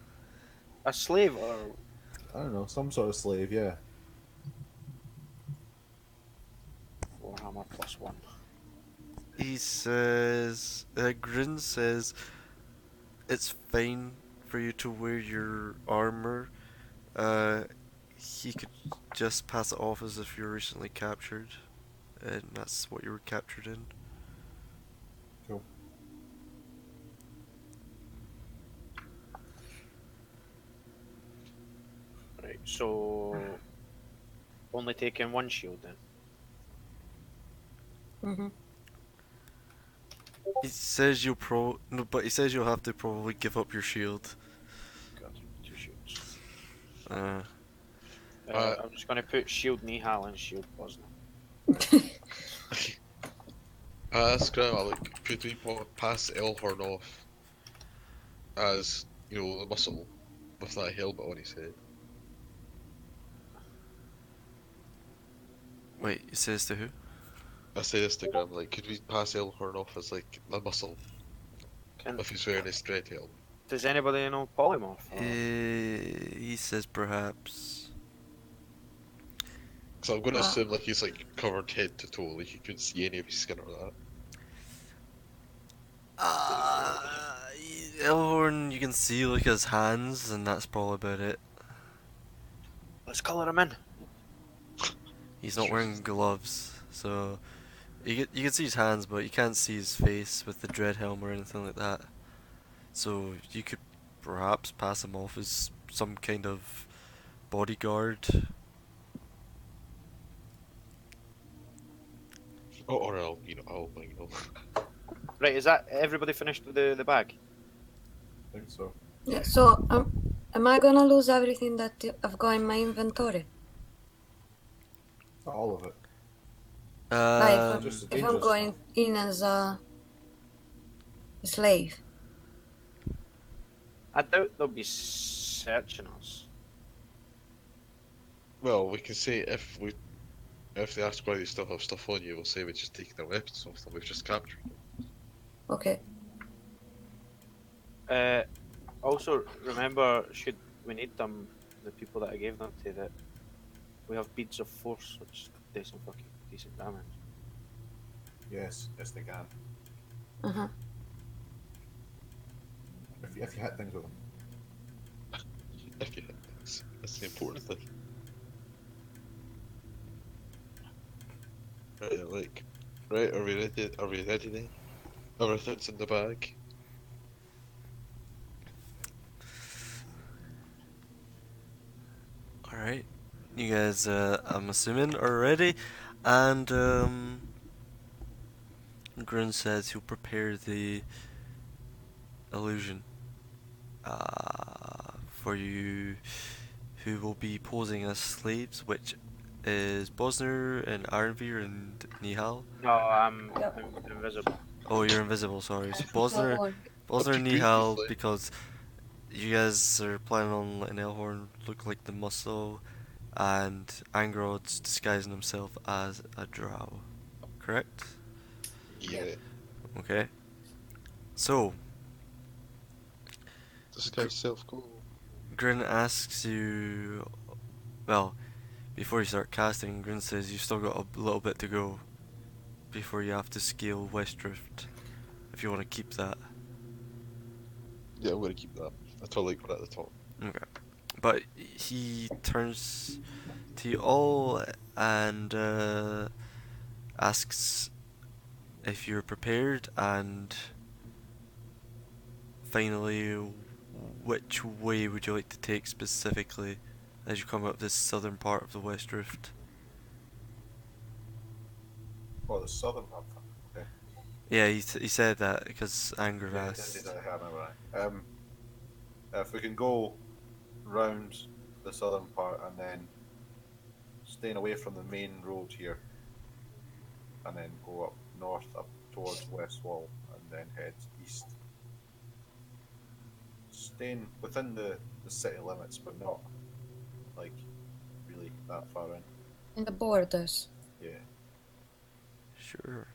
E: slave or
F: I don't know, some sort of slave. Yeah.
E: warhammer plus 1?
A: He says, Grin says, it's fine for you to wear your armor. He could just pass it off as if you were recently captured, and that's what you were captured in.
F: Cool.
E: Right, so only taking one shield then.
D: Mm-hmm.
A: He says no, but he says you'll have to probably give up your shield.
E: Got 2 shields.
A: Uh,
E: I'm just going to put shield Nihal and shield Bosnia.
C: That's great. Like, could we pass Elhorn off as, you know, the muscle with that helmet on his head?
A: wait, he says to who?
C: I say this to Graham, like, could we pass Elhorn off as, like, the muscle
E: Can,
C: if he's wearing his dread helmet?
E: does anybody know polymorph? Or-
A: He says perhaps.
C: So I'm going to
D: Ah.
C: assume, like, he's, like, covered head to toe, like, you couldn't see any of his skin or that.
A: Elhorn, you can see like his hands, and that's probably about it.
E: Let's colour him in.
A: He's not wearing gloves, so you can see his hands, but you can't see his face with the dread helm or anything like that. So you could perhaps pass him off as some kind of bodyguard.
C: Or I'll, you know,
E: Right, is that everybody finished with the bag?
F: I think so.
D: Yeah, so am I gonna lose everything that I've got in my inventory?
F: Not all of it.
A: Um,
F: Just the
D: If I'm
F: dangerous
D: going
F: stuff.
D: in as a slave.
E: I doubt they'll be searching us.
C: well, we can say if they ask why they still have stuff on you, we'll say we've just taken their weapons off them, we've just captured them.
D: Okay.
E: Also, remember, should we need them, the people that I gave them to, that we have beads of force, which do some fucking decent damage.
B: Yes, yes they can.
D: Uh-huh.
F: If you hit things with them.
C: If you hit things, that's the important thing. Right, like, right, are we ready? Are we ready then? Everything's in the bag.
A: Alright. You guys, I'm assuming, are ready. And, Grin says he'll prepare the illusion for you who will be posing as slaves, which is Bosner and Arnvir and Nihal.
E: No, I'm
D: Yep.
E: invisible.
A: Oh, you're invisible. Sorry. So
D: Don't
A: Bosner,
D: worry.
A: Bosner and Nihal,
C: Previously.
A: because you guys are planning on letting Elhorn look like the muscle, and Angrod's disguising himself as a drow. Correct?
C: Yeah.
A: Okay. So,
C: This
A: Gr
C: guy's self goal.
A: Grin asks you. Well, before you start casting, Grin says you've still got a little bit to go before you have to scale Westdrift, if you want to keep that.
C: Yeah, I'm gonna keep that. I totally got it at the top.
A: Okay. But he turns to you all and asks if you're prepared, and finally, which way would you like to take specifically as you come up this southern part of the West Rift?
B: Oh, the southern one. Okay.
A: Yeah, he said that because Anger
B: Yeah, he did say
A: asked.
B: that. I remember that. If we can go round the southern part and then staying away from the main road here, and then go up north up towards West Wall, and then head east, staying within the city limits, but not like really that far in.
D: In the borders.
B: Yeah.
A: Sure.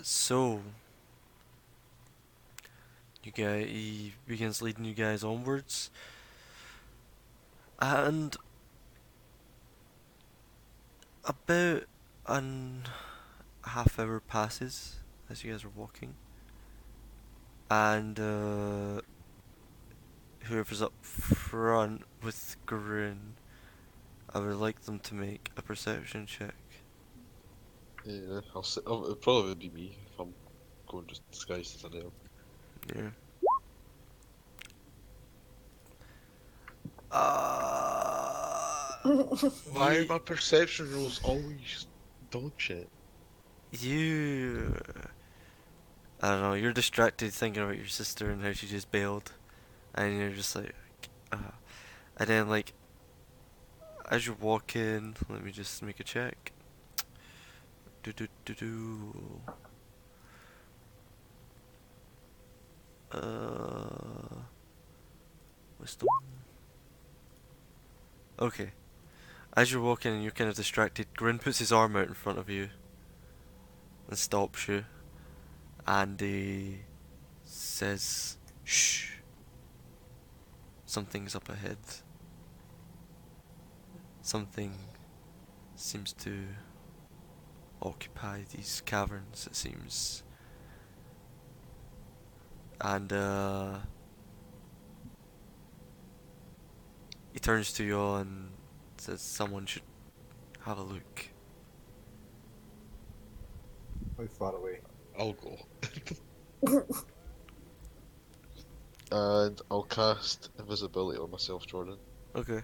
A: So he begins leading you guys onwards, and about an half hour passes as you guys are walking, and whoever's up front with Grin, I would like them to make a perception check.
C: Yeah, it'll probably be me if I'm going just disguised as an elf.
A: Yeah.
C: Why are
A: Ye
C: my perception rules always dog shit?
A: you. I don't know. You're distracted thinking about your sister and how she just bailed, and you're just like, uh, and then like as you're walking, let me just make a check. Do do do do. Wisdom. Okay. As you're walking and you're kind of distracted, Grin puts his arm out in front of you and stops you, and he says, "Shh. Something's up ahead. Something seems to occupy these caverns, it seems." And he turns to you and says, "Someone should have a look."
B: How far away?
C: I'll go. And I'll cast invisibility on myself, Jordan.
A: Okay.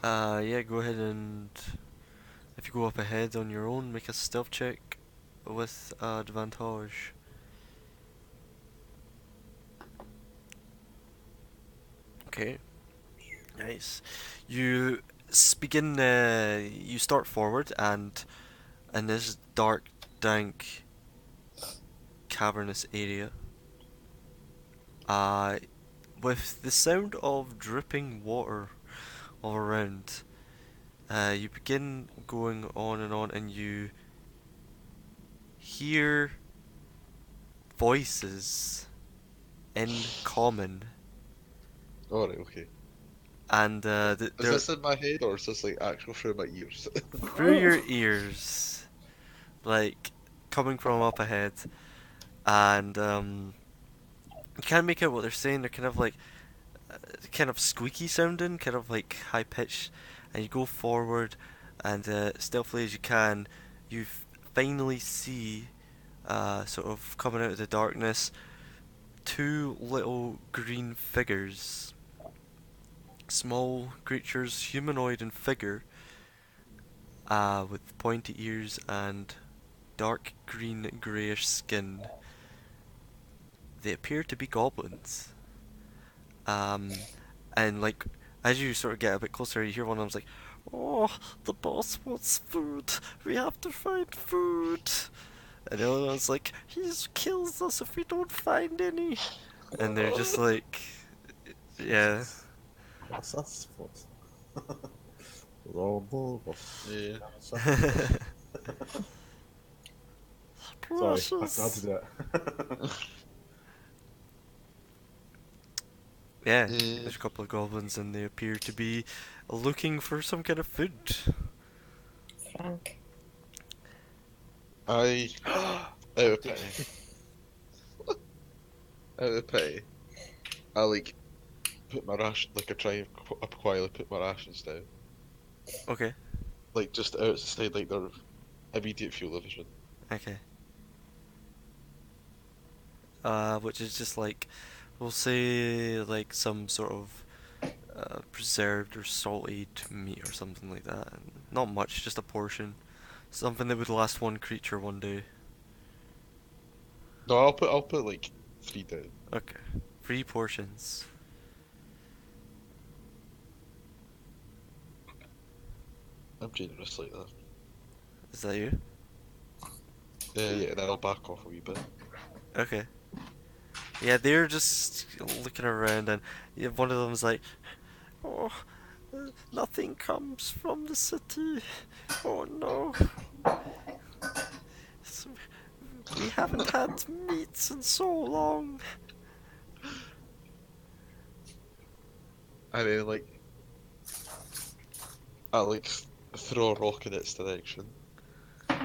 A: Yeah, go ahead and if you go up ahead on your own, make a stealth check with advantage. Okay. Nice. You begin. You start forward, and in this dark, dank, cavernous area, uh, with the sound of dripping water all around, you begin going on, and you hear voices in common,
C: Alright, okay.
A: and
C: Is
A: they're
C: this in my head or is this like actual through my ears?
A: through your ears, like coming from up ahead, and you can't make out what they're saying. They're kind of squeaky sounding, kind of like high pitched, and you go forward, and stealthily as you can, you finally see, sort of coming out of the darkness, two little green figures, small creatures, humanoid in figure, with pointy ears and dark green greyish skin. They appear to be goblins. Um, and like as you sort of get a bit closer, you hear one of them's like, oh, the boss wants food. We have to find food. And the other one's like, he kills us if we don't find any. And they're just like, yeah.
F: Was das? Was? Was?
C: Yeah.
F: Sorry, I had to
A: Precious.
F: do that.
A: Yeah,
C: Yeah.
A: there's a couple of goblins and they appear to be looking for some kind of food.
D: Frank.
C: I out of pity. Out of pity. I like put my ration like I try and quietly put my rations down.
A: Okay,
C: Like just outside like their immediate field of vision.
A: okay. Which is just like, we'll say like some sort of preserved or salted meat or something like that. Not much, just a portion. Something that would last one creature one day.
C: No, I'll put like 3 down.
A: Okay. 3 portions.
C: I'm generous like that.
A: Is that you?
C: Yeah, then I'll back off a wee bit.
A: Okay. Yeah, they're just looking around and one of them's like, oh, nothing comes from the city. Oh no. So, we haven't had meat in so long.
C: And then like I like throw a rock in its direction.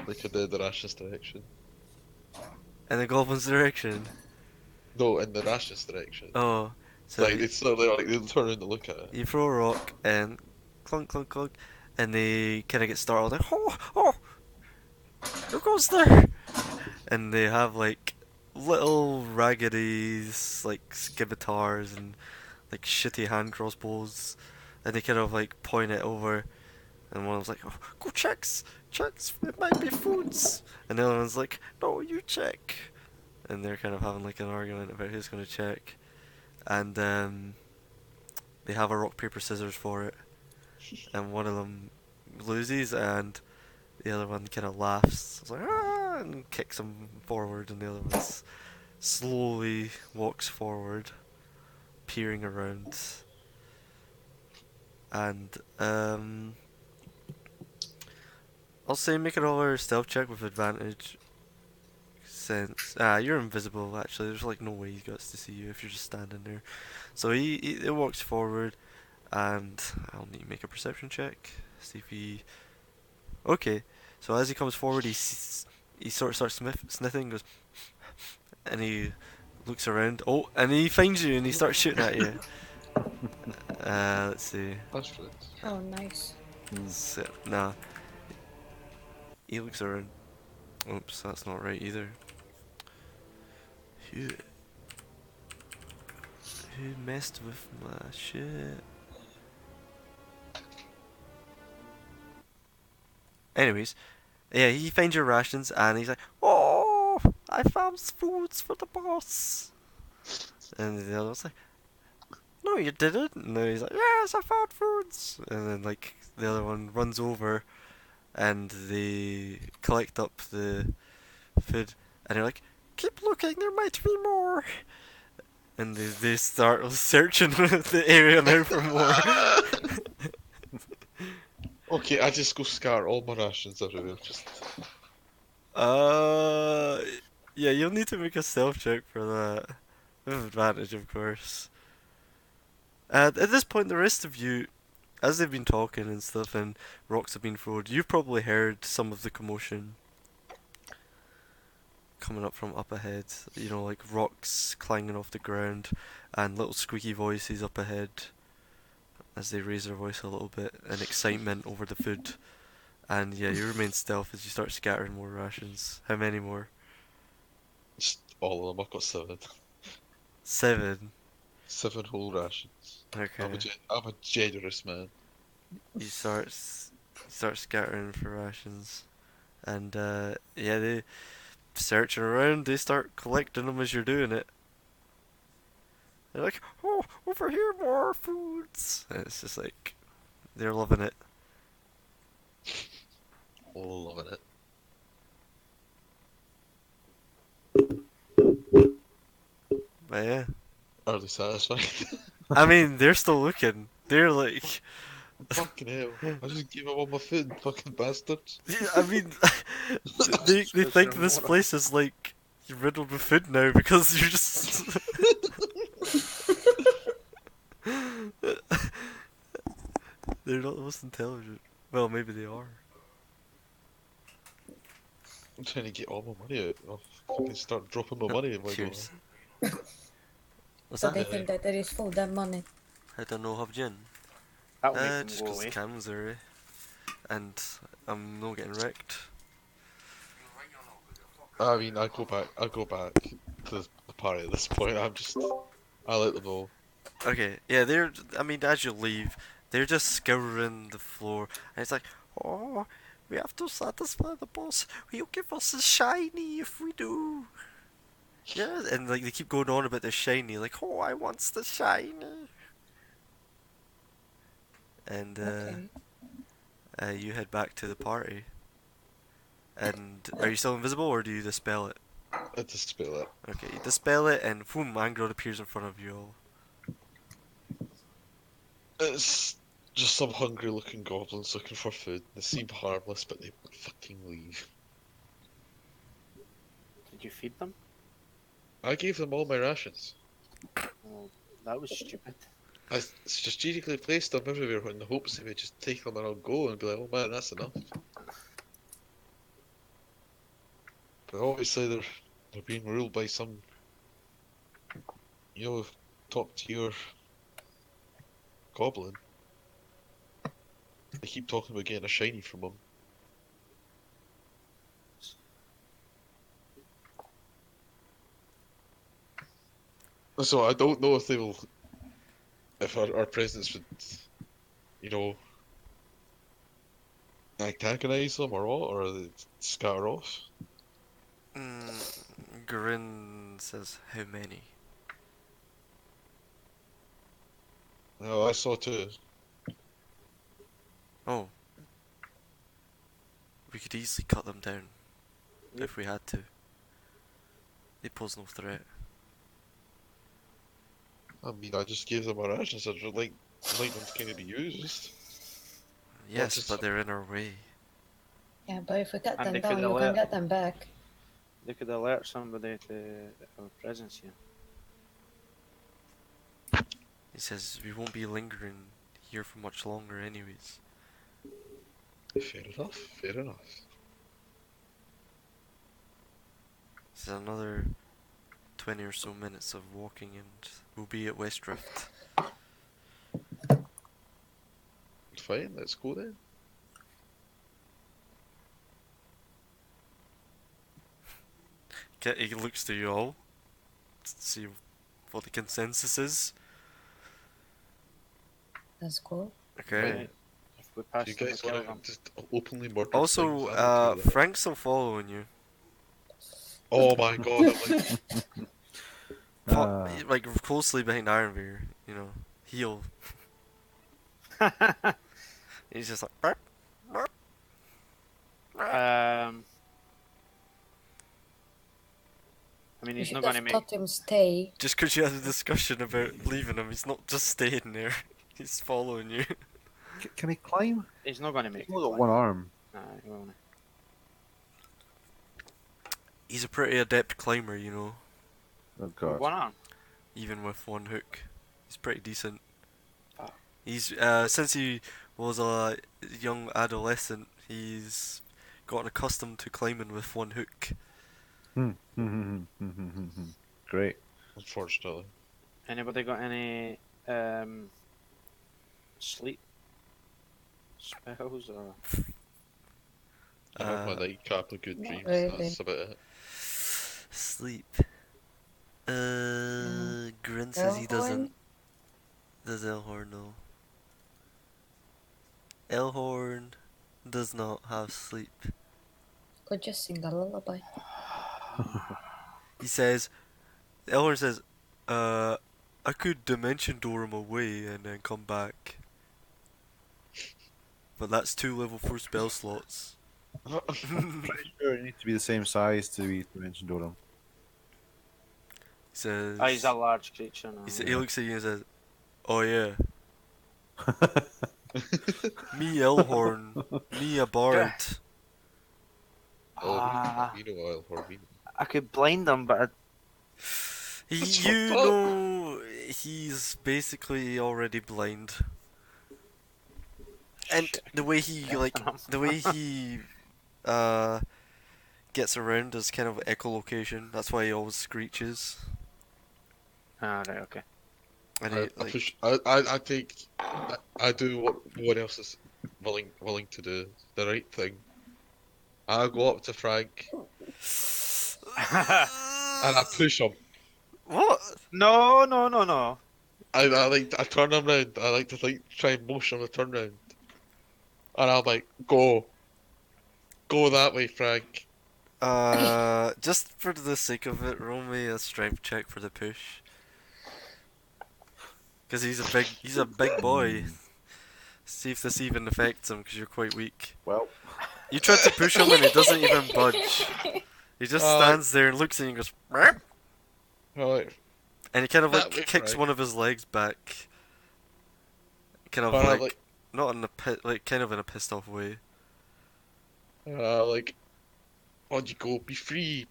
C: Like in the rations direction.
A: In the goblin's direction.
C: No, in the rations direction.
A: Oh, so
C: Like it's not like they turn around to look at it.
A: you throw a rock and clunk, clunk, clunk, and they kind of get startled. Like, oh, oh, who goes there? And they have like little raggedy like scimitars and like shitty hand crossbows, and they kind of like point it over. And one of them's like, oh, go checks, checks, it might be foods. And the other one's like, no, you check. And they're kind of having like an argument about who's going to check. And they have a rock, paper, scissors for it. And one of them loses, and the other one kind of laughs. It's like, ah, and kicks him forward, and the other one slowly walks forward, peering around. And I'll say make another stealth check with advantage. Since you're invisible actually, there's like no way he gets to see you if you're just standing there. So he walks forward, and I'll need to make a perception check. See if he. Okay, so as he comes forward, he sort of starts sniffing, goes, and he looks around. Oh, and he finds you, and he starts shooting at you. Let's see.
C: That's right.
D: Oh, nice.
A: So, nah, he looks around. Oops, that's not right either. Who messed with my shit? Anyways, yeah, he finds your rations and he's like, "Oh, I found foods for the boss." And the other one's like, "No, you didn't." And then he's like, "Yes, I found foods." And then like the other one runs over and they collect up the food and they're like, "Keep looking, there might be more." And they start searching the area now for more.
C: Okay, I just go scatter all my rations everywhere. Just
A: Uh, yeah, you'll need to make a stealth check for that. With advantage, of course. And at this point, the rest of you, as they've been talking and stuff, and rocks have been thrown, you've probably heard some of the commotion coming up from up ahead. You know, like rocks clanging off the ground, and little squeaky voices up ahead as they raise their voice a little bit in excitement over the food. And yeah, you remain stealth as you start scattering more rations. How many more?
C: just all of them. I've got 7.
A: 7.
C: 7 whole rations.
A: Okay.
C: I'm a generous man.
A: You start scattering for rations, and yeah, they searching around. They start collecting them as you're doing it. They're like, "Oh, over here, more foods." And it's just like they're loving it.
C: loving it.
A: But yeah.
C: Are they satisfied?
A: I mean, they're still looking. They're like,
C: Fucking hell. I just gave them all my food, fucking bastards.
A: yeah, I mean, they
E: Those
A: think
E: are
A: this
E: moron.
A: place is like riddled with food now because you're just. They're not the most intelligent. Well, maybe they are.
C: I'm trying to get all my money out. I'll fucking start dropping my money if I go.
A: Cheers. What's
D: So
A: that?
D: they think that there is food and money.
A: I don't know, have gin.
E: That'll make them
A: Just
E: go
A: because the
E: away.
A: cams are and I'm not getting wrecked.
C: I mean, I go back to the party at this point. I let them know.
A: Okay, yeah, I mean, as you leave, they're just scouring the floor, and it's like, oh, we have to satisfy the boss. He'll give us a shiny if we do. Yeah, and like they keep going on about the shiny, like, oh, I want the shiny. And
D: Okay.
A: you head back to the party. And are you still invisible, or do you dispel it?
C: I dispel it.
A: Okay, you dispel it, and boom, Mangrod appears in front of you all.
C: It's just some hungry looking goblins looking for food. They seem harmless, but they fucking leave.
E: Did you feed them?
C: I gave them all my rations.
E: Well, that was stupid.
C: I strategically placed them everywhere in the hopes they would just take them and I'll go and be like, oh man, that's enough. But obviously they're being ruled by some, top tier goblin. They keep talking about getting a shiny from them. So I don't know if if our presence would, you know, antagonize them or what, or they scatter off.
A: Grin says, how many?
C: No, I saw two.
A: Oh. We could easily cut them down if we had to. They pose no threat.
C: I mean, I just gave them my rations. I'd like them to kind of be used.
A: Yes,
C: just-
A: but they're in our way.
D: Yeah, but if we cut
E: And
D: them
E: they
D: down,
E: could
D: you can
E: alert-
D: get them back.
E: They could alert somebody to our presence here.
A: He says we won't be lingering here for much longer anyways.
C: Fair enough. Fair enough.
A: This is another 20 or so minutes of walking and we'll be at West Rift.
C: Fine, let's go then.
A: He looks to you all to see what the consensus is.
D: That's cool.
A: Okay.
C: Right.
E: If we
C: If
E: pass
C: you
E: them,
C: guys
E: we kill
C: want
E: them.
C: to just openly murder
A: Also,
C: things, I'm okay with it.
A: Frank's still following you.
C: Oh my god, I'm like,
A: Like closely behind Ironbeard, you know. Heel. He's just like, "Burp, burp, burp."
E: I mean,
D: You
E: he's
D: should
E: not going to
D: have
E: make.
D: taught him stay.
A: Just because you had a discussion about leaving him, he's not just staying there. He's following you.
F: Can he climb?
E: He's not going to make.
F: He's only got one arm.
E: Nah, he won't.
A: He's a pretty adept climber, you know.
F: Oh god.
E: One arm.
A: Even with one hook. He's pretty decent.
E: Ah.
A: He's, since he was a young adolescent, he's gotten accustomed to climbing with one hook.
F: Great.
C: unfortunately.
E: Anybody got any sleep spells or?
C: I have my
A: Uh,
C: nightcap of good
D: not
C: dreams,
D: really.
C: that's about it.
A: Sleep. Grin says he doesn't. Does Elhorn know? Elhorn does not have sleep.
D: Could just sing a lullaby.
A: He says, Elhorn says, I could dimension door him away and then come back. But that's 2 level 4 spell slots.
B: Pretty sure it needs to be the same size to be dimension door him.
A: He says,
E: Oh, he's a large creature now.
A: he looks at you and says, "Oh yeah, me Elhorn, me a bard."
C: Oh,
E: Ah,
C: we know I'll for me.
E: I could blind him, but
C: That's
A: You
C: fucked up.
A: know, he's basically already blind. And
E: shit,
A: the way he the way he uh gets around is kind of echolocation. That's why he always screeches.
E: Ah, right, okay.
A: And
C: I,
A: he
C: I push. I take. I do what no one else is willing to do. The right thing. I go up to Frank and I push him.
A: What?
E: No, no, no, no.
C: I turn him round. I like to try and motion him to turn round. And I'm like, go that way, Frank.
A: Just for the sake of it, roll me a strength check for the push. Cause he's a big boy. See if this even affects him, cause you're quite weak.
B: Well,
A: You try to push him and he doesn't even budge. He just
C: Uh,
A: stands there and looks at you and goes, "Meow."
C: Right.
A: And he kind of
C: That
A: like
C: way,
A: kicks
C: Frank.
A: one of his legs back. Kind of
C: But I'm
A: like, not in a like kind of in a pissed off way.
C: like, on you go, be free.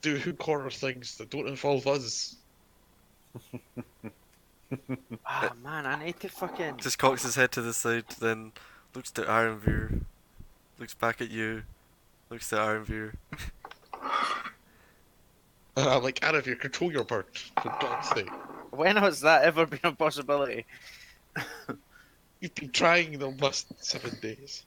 C: Do hook corner things that don't involve us.
E: Ah, man, I need to fucking.
A: Just cocks his head to the side, then looks to Ironveer, looks back at you, looks to Ironveer.
C: And I'm like, out of here, control your bird, for God's sake.
E: When has that ever been a possibility?
C: You've been trying the last 7 days.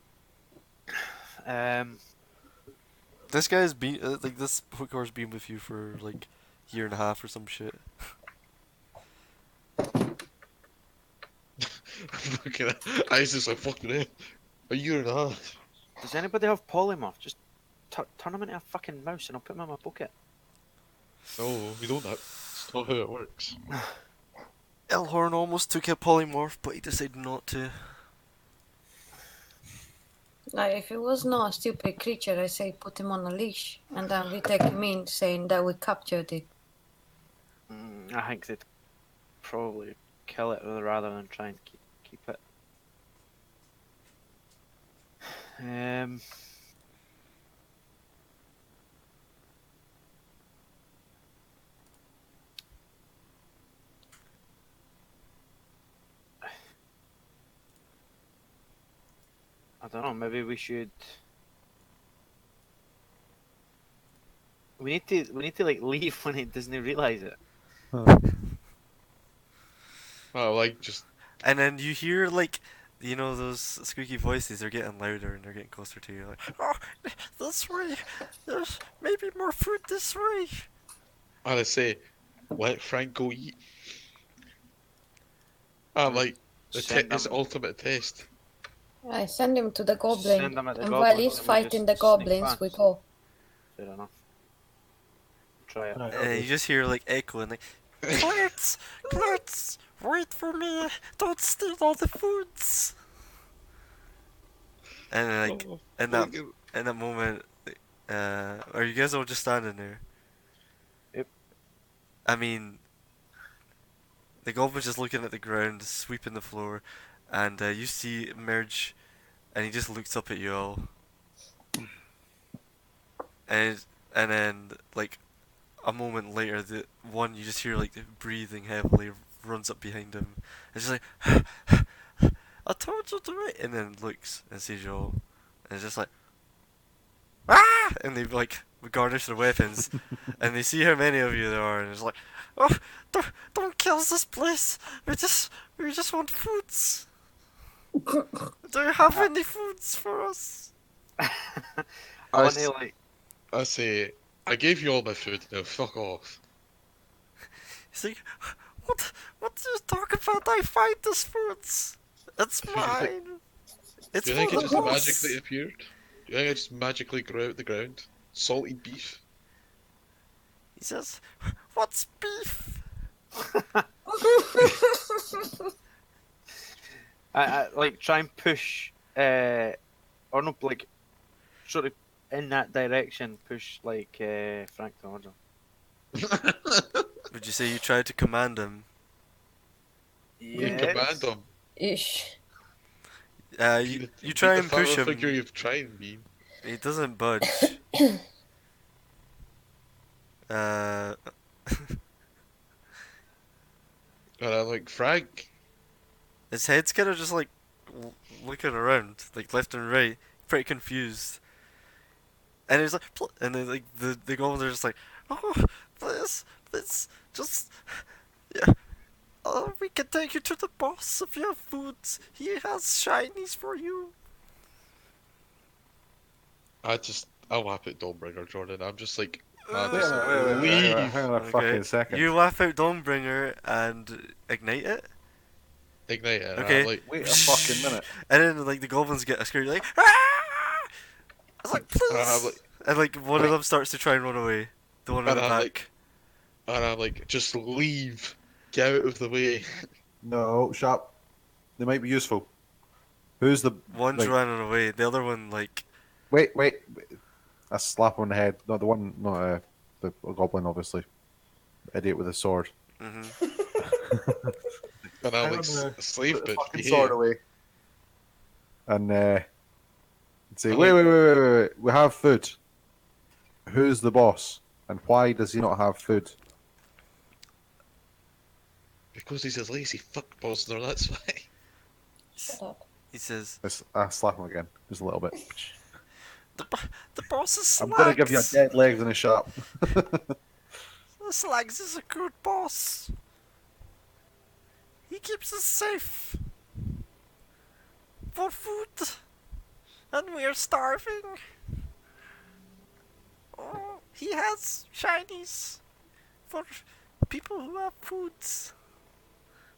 A: This guy's been like this hooker's been with you for like a year and a half or some shit.
C: Fucking, I was just like, fucking hell. A year and a half.
E: Does anybody have polymorph? Just turn him into a fucking mouse and I'll put him in my bucket.
C: No, we don't. That's not how it works.
A: Elhorn almost took a polymorph, but he decided not to.
D: Like, if it was not a stupid creature, I say put him on a leash, and then we take him in, saying that we captured it.
E: I think they'd probably kill it rather than try and keep it. I don't know. Maybe we should. We need to like leave when he doesn't realize it.
C: Oh, like, just.
A: And then you hear like, you know, those squeaky voices. They're getting louder and they're getting closer to you. Like, oh, this way. There's maybe more food this way.
C: And I say, let Frank go eat. I'm like,
E: Send
C: his
E: him-
C: ultimate test.
D: I send him to the goblin,
E: Send him at the
D: and
E: goblins
D: while he's
E: and we
D: fighting
E: just
D: the
E: sneak
D: goblins, we
E: past.
D: go.
E: Fair enough. Try it.
F: Right,
A: And you just hear like echoing like, Clarence, Clarence, wait for me. Don't steal all the foods. And like,
C: Oh,
A: in that
C: fucking-
A: in that moment, are you guys all just standing there?
E: Yep.
A: I mean, the goblin's just looking at the ground, sweeping the floor, and you see it emerge, and he just looks up at you all. And then like a moment later, the one you just hear like breathing heavily runs up behind him. It's just like, I told you to wait, and then looks and sees you all, and it's just like, ah! And they like garnish their weapons, and they see how many of you there are, and it's like, oh, don't kill this place. We just want foods. Do you have any foods for us?
E: I
C: I
E: want
C: s-
E: to like.
C: I say, I gave you all my food, now fuck off.
A: He's like, what do you talk about? I find this foods. It's mine. It's
C: Do you think
A: for
C: it
A: the
C: just
A: boss.
C: magically appeared? Do you think it just magically grew out the ground? Salted beef?
A: He says, what's beef?
E: I like try and push. Or no, like sort of in that direction, push like Frank to order.
A: Would you say you tried to command him?
C: You command him.
D: Ish.
A: You try
C: the
A: and push
C: father figure
A: him.
C: you've tried, mean.
A: He doesn't budge. Uh,
C: And I'm like, Frank.
A: his head's kind of just like looking around, like left and right, pretty confused. And he's like, and then like the goblins are just like, oh, please, just yeah. Oh, we can take you to the boss if you have food. He has shinies for you.
C: I laugh at Dawnbringer, Jordan. I'm just like, man,
F: Wait
C: just
F: a minute, wait,
C: leave.
F: hang on a fucking second.
A: You laugh out Dawnbringer and ignite it.
C: Ignite it. And
A: Okay.
C: I'm like,
F: Wait a fucking minute.
A: And then like the goblins get scared, like ah! I was like,
C: and I'm
A: please.
C: like,
A: And like one of them starts to try and run away. The one in
C: And
A: the
C: I'm
A: back.
C: like- and I'm like, just leave. Get out of the way.
F: No, sharp. They might be useful. Who's the
A: One's
F: like,
A: running away. The other one like
F: Wait. A slap on the head. Not the one. Not the goblin, obviously. Idiot with a sword.
A: mhm.
C: And I'm
F: Hang
C: like,
F: on,
C: slave
F: Put the
C: bitch,
F: fucking
C: be
F: sword
C: here.
F: away. And say,
C: I
F: wait,
C: like-
F: wait. We have food. Who's the boss? And why does he not have food?
C: Because he's a lazy fuck Bosner, that's why.
D: Shut up.
A: He says
F: I slap him again, just a little bit.
A: the boss is Slags.
F: I'm gonna give you a dead legs and a sharp.
A: Slags is a good boss. He keeps us safe. For food. And we're starving. Oh, he has shinies. For people who have foods.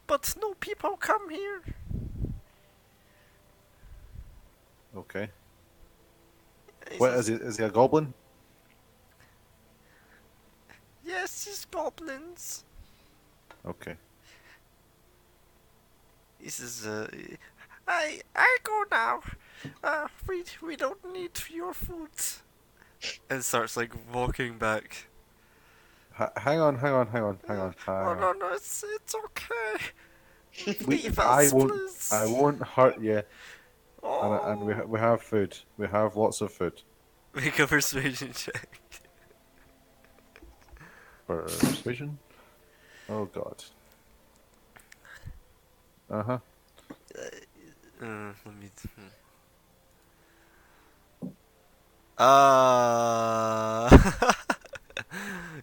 A: But no people come here.
F: Okay.
A: He
F: What
A: says,
F: is he? Is he a goblin?
A: yes, he's goblins.
F: Okay.
A: He says, I go now. We don't need your food. And starts like walking back.
F: Hang on.
A: Oh no, it's okay. Leave
F: I
A: us,
F: won't.
A: please.
F: I won't hurt you.
A: Oh.
F: And we have food. We have lots of food.
A: Make a persuasion check.
F: Persuasion. Oh God. Uh-huh.
A: Let me. Uh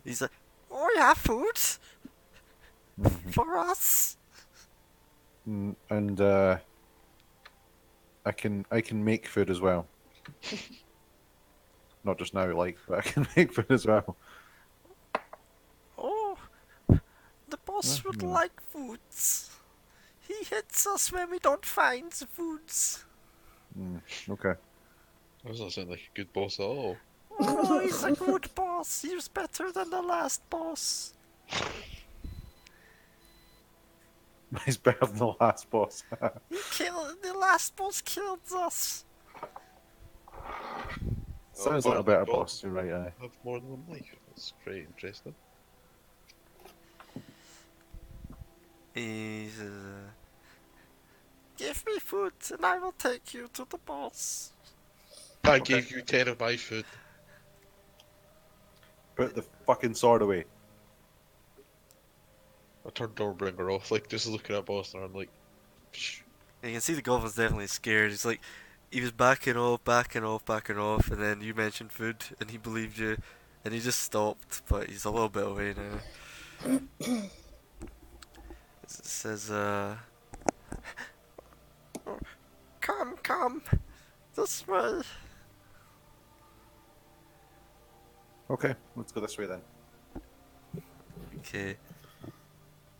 A: He's like, oh, you have food for us.
F: And I can make food as well. Not just now, like, but I can make food as well.
A: Oh, the boss would
F: Mhm.
A: like foods. He hits us when we don't find the foods.
F: Okay.
C: That doesn't sound like a good boss at all.
A: Oh, he's a good boss. He was better than the last boss.
F: He's better than the last boss.
A: The last boss killed us.
F: Sounds
C: Oh,
F: like a better
C: God.
F: boss. You're right. Aye.
C: Have more than one life. That's very interesting.
A: He says, give me food and I will take you to the boss.
C: I gave you 10 of my food.
F: Put the fucking sword away.
C: I turned Dawnbringer off, like, just looking at Bosner, I'm like, psh.
A: And you can see the goblin's definitely scared. He's like, he was backing off, and then you mentioned food, and he believed you, and he just stopped, but he's a little bit away now. It says, come, this way.
F: Okay, let's go this way then.
A: Okay.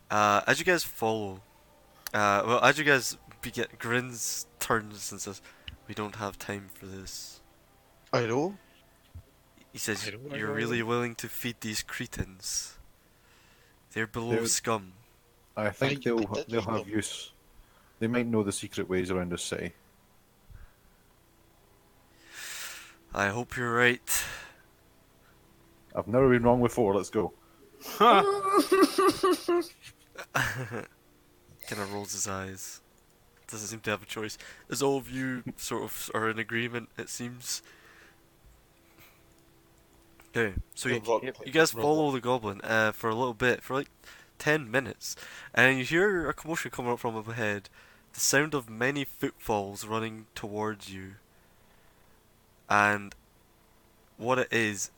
A: As you guys follow, as you guys begin, Grin's turns and says, we don't have time for this.
C: I know.
A: He says,
C: I know, I
A: you're
C: know.
A: really willing to feed these cretins. They're below
F: They're-
A: scum.
F: I think
C: I
F: they'll
C: did
F: they'll
C: read
F: have
C: them.
F: use. They might know the secret ways around this city.
A: I hope you're right.
F: I've never been wrong before. Let's go.
A: Kind of rolls his eyes. Doesn't seem to have a choice. As all of you sort of are in agreement, it seems. Okay, so
C: Run, run,
A: you guys
C: run,
A: follow the goblin for a little bit, for like 10 minutes, and you hear a commotion coming up from up ahead. The sound of many footfalls running towards you, and what it is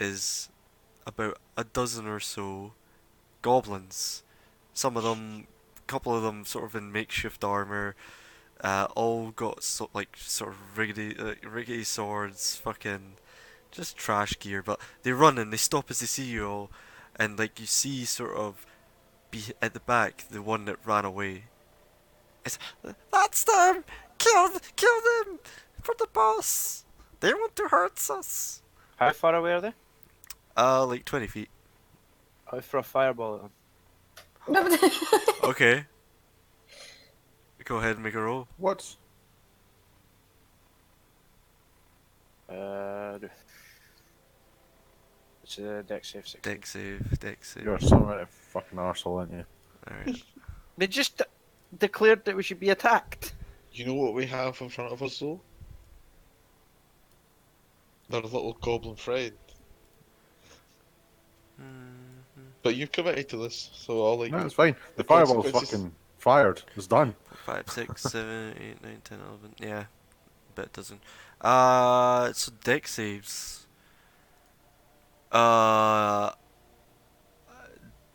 A: about a dozen or so goblins. Some of them, a couple of them, sort of in makeshift armor. All got sort of rickety swords, fucking just trash gear. But they run and they stop as they see you all, and like you see sort of be at the back the one that ran away. It's that's them. Kill them for the boss. They want to hurt us.
E: How far away are they?
A: Like 20 feet.
E: I'll throw a fireball at them.
A: Okay. Go ahead and make a roll.
B: What?
E: It's a deck save 16.
A: Deck save, deck save.
F: You're some right fucking arsehole, aren't you?
A: Alright.
E: They just declared that we should be attacked.
C: You know what we have in front of us though? Their little goblin friend. But you've committed to this, so I'll let
F: No,
C: you.
F: it's fine. The
C: The
F: fireball's
C: consequences.
F: fucking fired. It's done.
A: 5, 6, 7, 8, 9, 10, 11. Yeah. Bet doesn't. So deck saves.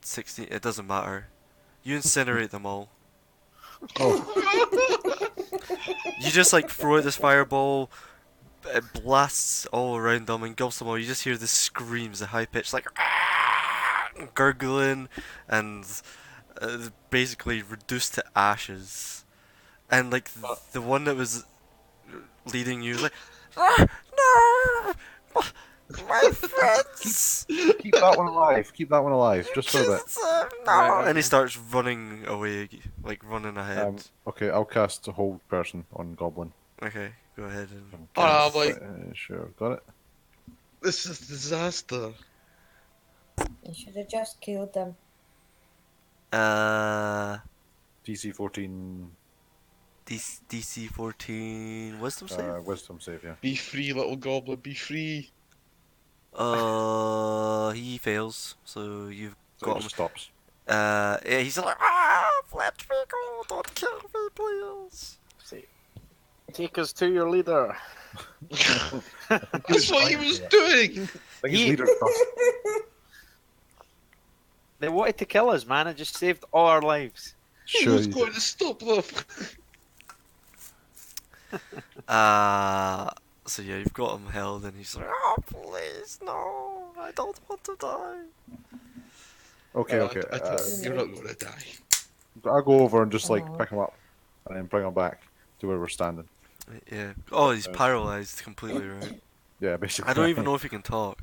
A: 16. It doesn't matter. You incinerate them all.
F: Oh,
A: You just like throw out this fireball. It blasts all around them, engulfs them all. You just hear the screams, the high pitched like gurgling, and basically reduced to ashes. And like the one that was leading you was like, no, my friends.
F: keep that one alive. Keep that one alive, just for a bit.
A: No.
E: Right,
A: And he
E: okay.
A: starts running away, like running ahead.
F: Okay, I'll cast a hold person on Goblin.
A: Okay, go ahead and.
C: Oh, I'm like,
F: Sure, got it.
C: this is disaster.
D: You should have just killed them.
F: DC 14
A: DC 14 wisdom save?
F: wisdom save, yeah.
C: Be free, little goblin, be free.
A: He fails, so you've
F: So
A: got
F: it
A: him.
F: just stops.
A: Yeah, he's like, let me go, don't kill me, please.
E: See, take us to your leader.
C: That's what he was doing!
F: I think his
E: He-
F: leader stops.
E: They wanted to kill us, man. It just saved all our lives.
C: He
F: Sure,
C: was
F: you
C: going to stop them!
A: So yeah, you've got him held, and he's like, oh, please, no, I don't want to die.
F: Okay, okay.
C: I tell you, you're not going to die.
F: I'll go over and just like
D: Aw.
F: pick him up and then bring him back to where we're standing.
A: Yeah. Oh, he's paralyzed completely, right?
F: Yeah, basically.
A: I don't even know if he can talk.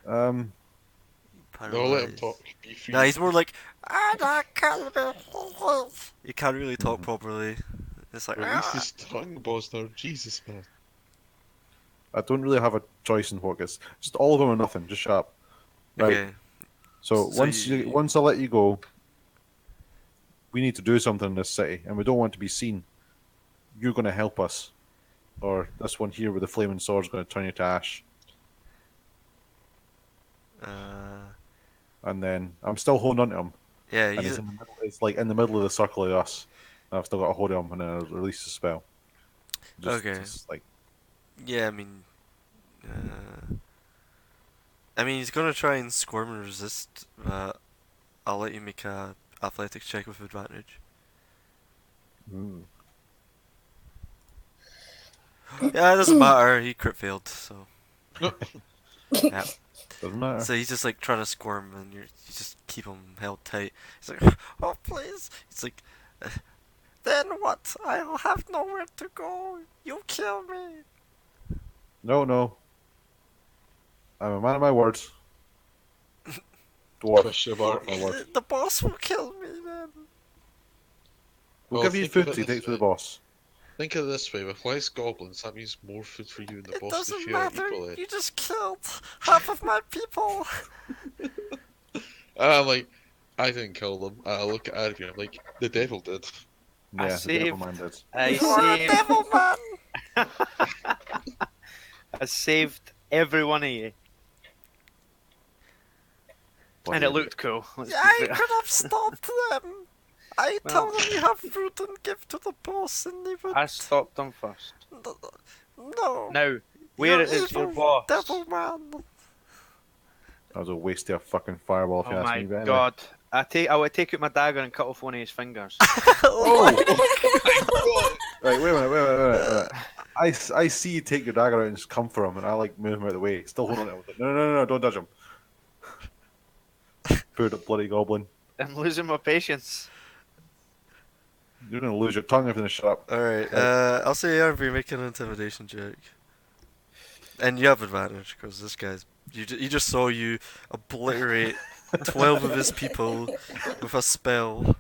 F: Um,
C: No, let him
A: Paralyzed.
C: talk. Be free.
A: Nah, he's more like, he can't really talk properly. It's like,
C: Release his tongue, Bosner. Jesus, man.
F: I don't really have a choice in what gets. Just all of them or nothing. Just shut up. Right.
A: okay.
F: So,
A: So
F: once
A: you-
F: once I let you go, we need to do something in this city, and we don't want to be seen. You're going to help us, or this one here with the flaming sword is going to turn you to ash. And then I'm still holding on to him,
A: Yeah,
F: and
A: he's
F: it's, in the middle, it's like in the middle of the circle of us. And I've still got to hold him, and then I'll release the spell.
A: Okay.
F: Just like
A: yeah. I mean, he's gonna try and squirm and resist. I'll let you make a athletics check with advantage. Yeah, it doesn't matter. He crit failed, so yeah.
F: doesn't matter.
A: So he's just like trying to squirm, and you just keep him held tight. He's like, oh please. It's like, then what? I'll have nowhere to go. You kill me.
F: No. I'm a man of my words. Dwarf.
C: Question mark.
F: My word.
A: The boss will kill me then.
F: We'll
C: Well,
F: give you
C: think
F: food
C: about
F: to
C: this
F: take to the
C: way.
F: boss.
C: Think of it this way: with less goblins, that means more food for you and the
A: It
C: boss to
A: doesn't
C: share
A: matter.
C: equally.
A: You just killed half of my people.
C: And I'm like, I didn't kill them. I look at Araby, I'm like, the devil did.
F: Yeah, the devil
E: saved-
F: man did.
E: I
A: You are a
E: saved.
A: devil man.
E: I saved every one of you,
F: Bloody
E: and it
F: idiot.
E: looked cool. Let's be
A: I
E: fair.
A: could have stopped them. I
E: Well-
A: tell them you have fruit and give to the boss, and they would.
E: I stopped them first.
A: No.
E: Now, where
A: You're
E: is your
A: evil,
E: boss?
A: devil man.
F: That was a waste of a fucking fireball if you
E: Oh
F: ask
E: my
F: me. But anyway.
E: god! I would take out my dagger and cut off one of his fingers.
F: Oh! Right, wait a minute. I see you take your dagger out and just come for him, and I like move him out of the way. Still holding it. I was like, no, don't touch him. Poor bloody goblin.
E: I'm losing my patience.
F: You're gonna lose your tongue if you don't shut up.
A: Alright, I'll say Arby, make an intimidation check. And you have advantage, because this guy's. He just saw you obliterate 12 of his people with a spell.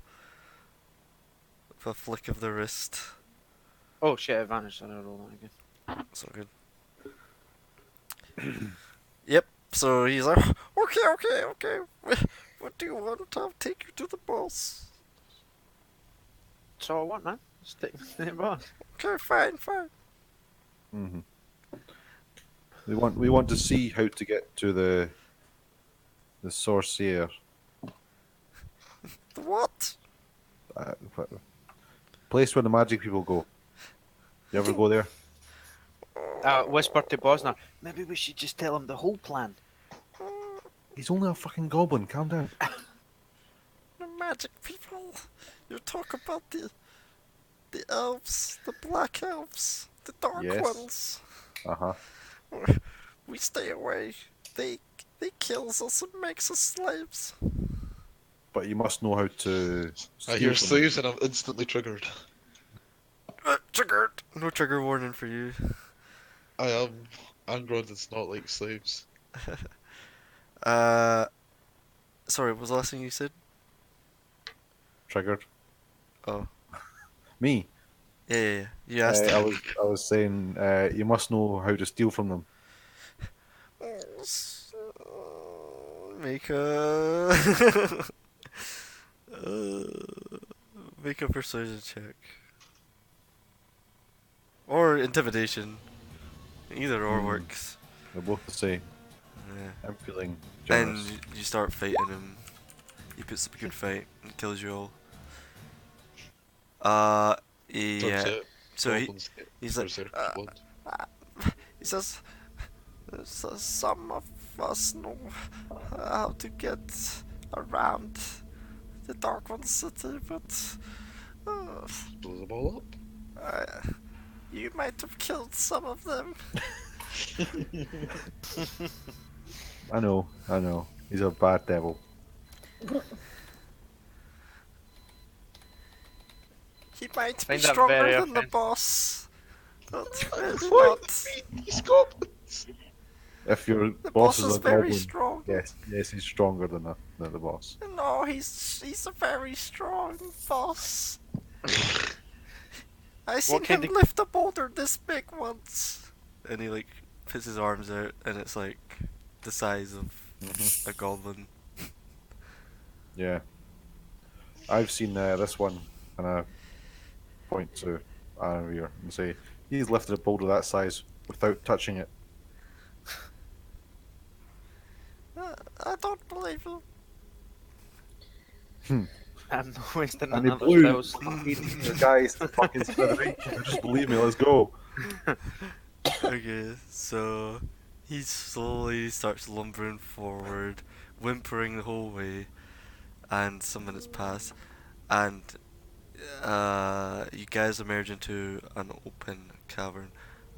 A: With a flick of the wrist.
E: Oh shit! Advantage. I don't roll that again.
A: So good. Yep, so he's like, okay. What do you want? I'll take you to the boss.
E: That's all I want, man. Stick me to the boss.
A: Okay, fine.
F: Mm-hmm. We want to see how to get to the sorcerer.
A: The what?
F: Place where the magic people go. You ever go there?
E: Whisper to Bosner. Maybe we should just tell him the whole plan.
F: He's only a fucking goblin. Calm down.
A: The magic people. You talk about the elves, the black elves, the dark
F: Yes.
A: ones.
F: Uh-huh.
A: We stay away. They kills us and makes us slaves.
F: But you must know how to
C: I
F: steal
C: hear
F: from them.
C: slaves and I'm instantly triggered.
A: Triggered. No trigger warning for you.
C: I am. Angrod is not like slaves.
A: Sorry, what was the last thing you said?
F: Triggered.
A: Oh,
F: Me.
A: yeah. You asked.
F: I was saying you must know how to steal from them.
A: Make a make a persuasion check or intimidation. Either or works.
F: They're both the same.
A: Yeah.
F: I'm feeling
A: And
F: generous.
A: you start fighting him. He puts up a good fight and kills you all.
C: Turns
A: Yeah.
C: out
A: So
C: goblins get
A: he's like,
C: berserker blood.
A: he says, some of us know how to get around the Dark One City, but
C: Blow them all up.
A: you might have killed some of them.
F: I know. He's a bad devil.
A: He might be
E: Find that
A: stronger
E: very
A: than the
E: offensive.
A: boss. But maybe
C: What?
A: not.
C: These goblins!
F: If your
A: The
F: boss
A: boss
F: is
A: is
F: a
A: very
F: goblin,
A: strong.
F: yes, he's stronger than the boss.
A: No, he's a very strong boss. I seen him
E: kind of-
A: lift a boulder this big once. And he like puts his arms out, and it's like the size of a goblin.
F: Yeah, I've seen this one, and I point to Aravir and say he's lifted a boulder that size without touching it.
A: I don't believe you.
E: I'm not wasting
F: And he
E: another
F: blew
E: spell.
F: the guys to fucking smithereens. Just believe me, let's go.
A: Okay, so he slowly starts lumbering forward, whimpering the whole way, and some minutes pass, and you guys emerge into an open cavern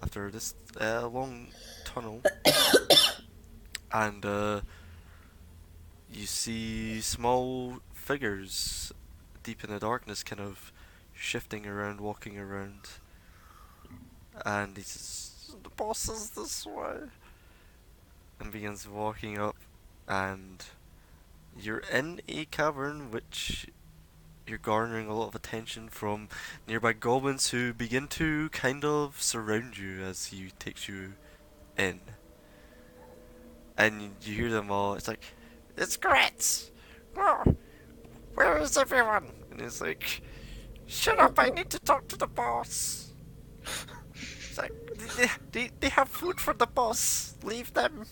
A: after this long tunnel, and you see small figures deep in the darkness kind of shifting around, walking around, and he says, "The boss is this way," and begins walking up, and you're in a cavern which you're garnering a lot of attention from nearby goblins who begin to kind of surround you as he takes you in. And you hear them all, it's like, it's Gretz! Oh, where is everyone? And it's like, shut up, I need to talk to the boss. It's like, they have food for the boss, leave them.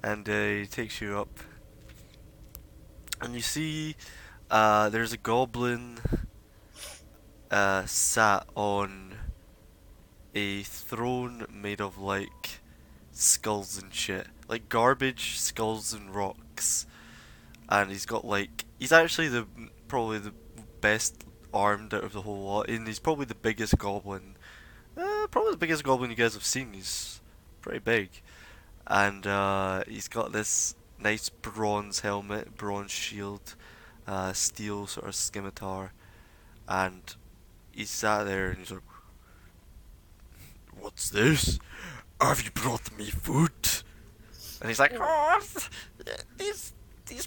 A: And he takes you up. And you see, there's a goblin sat on a throne made of like skulls and shit, like garbage, skulls and rocks. And he's got like, he's actually probably the best armed out of the whole lot, and he's probably the biggest goblin. Probably the biggest goblin you guys have seen. He's pretty big, and he's got this nice bronze helmet, bronze shield, steel sort of scimitar, and he sat there and he's like, "What's this? Have you brought me food?" And he's like, "Oh, these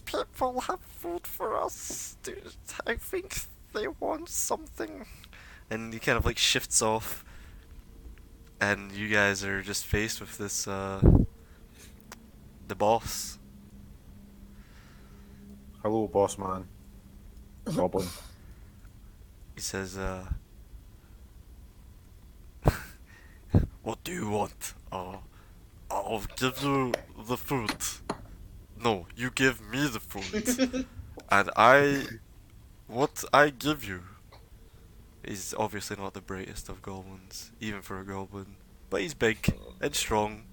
A: people have food for us. I think they want something." And he kind of like shifts off, and you guys are just faced with this the boss.
F: Hello, boss man. Goblin.
A: He says, "What do you want? I'll give you the food. No, you give me the food, and what I give you is obviously not the brightest of goblins, even for a goblin, but he's big and strong."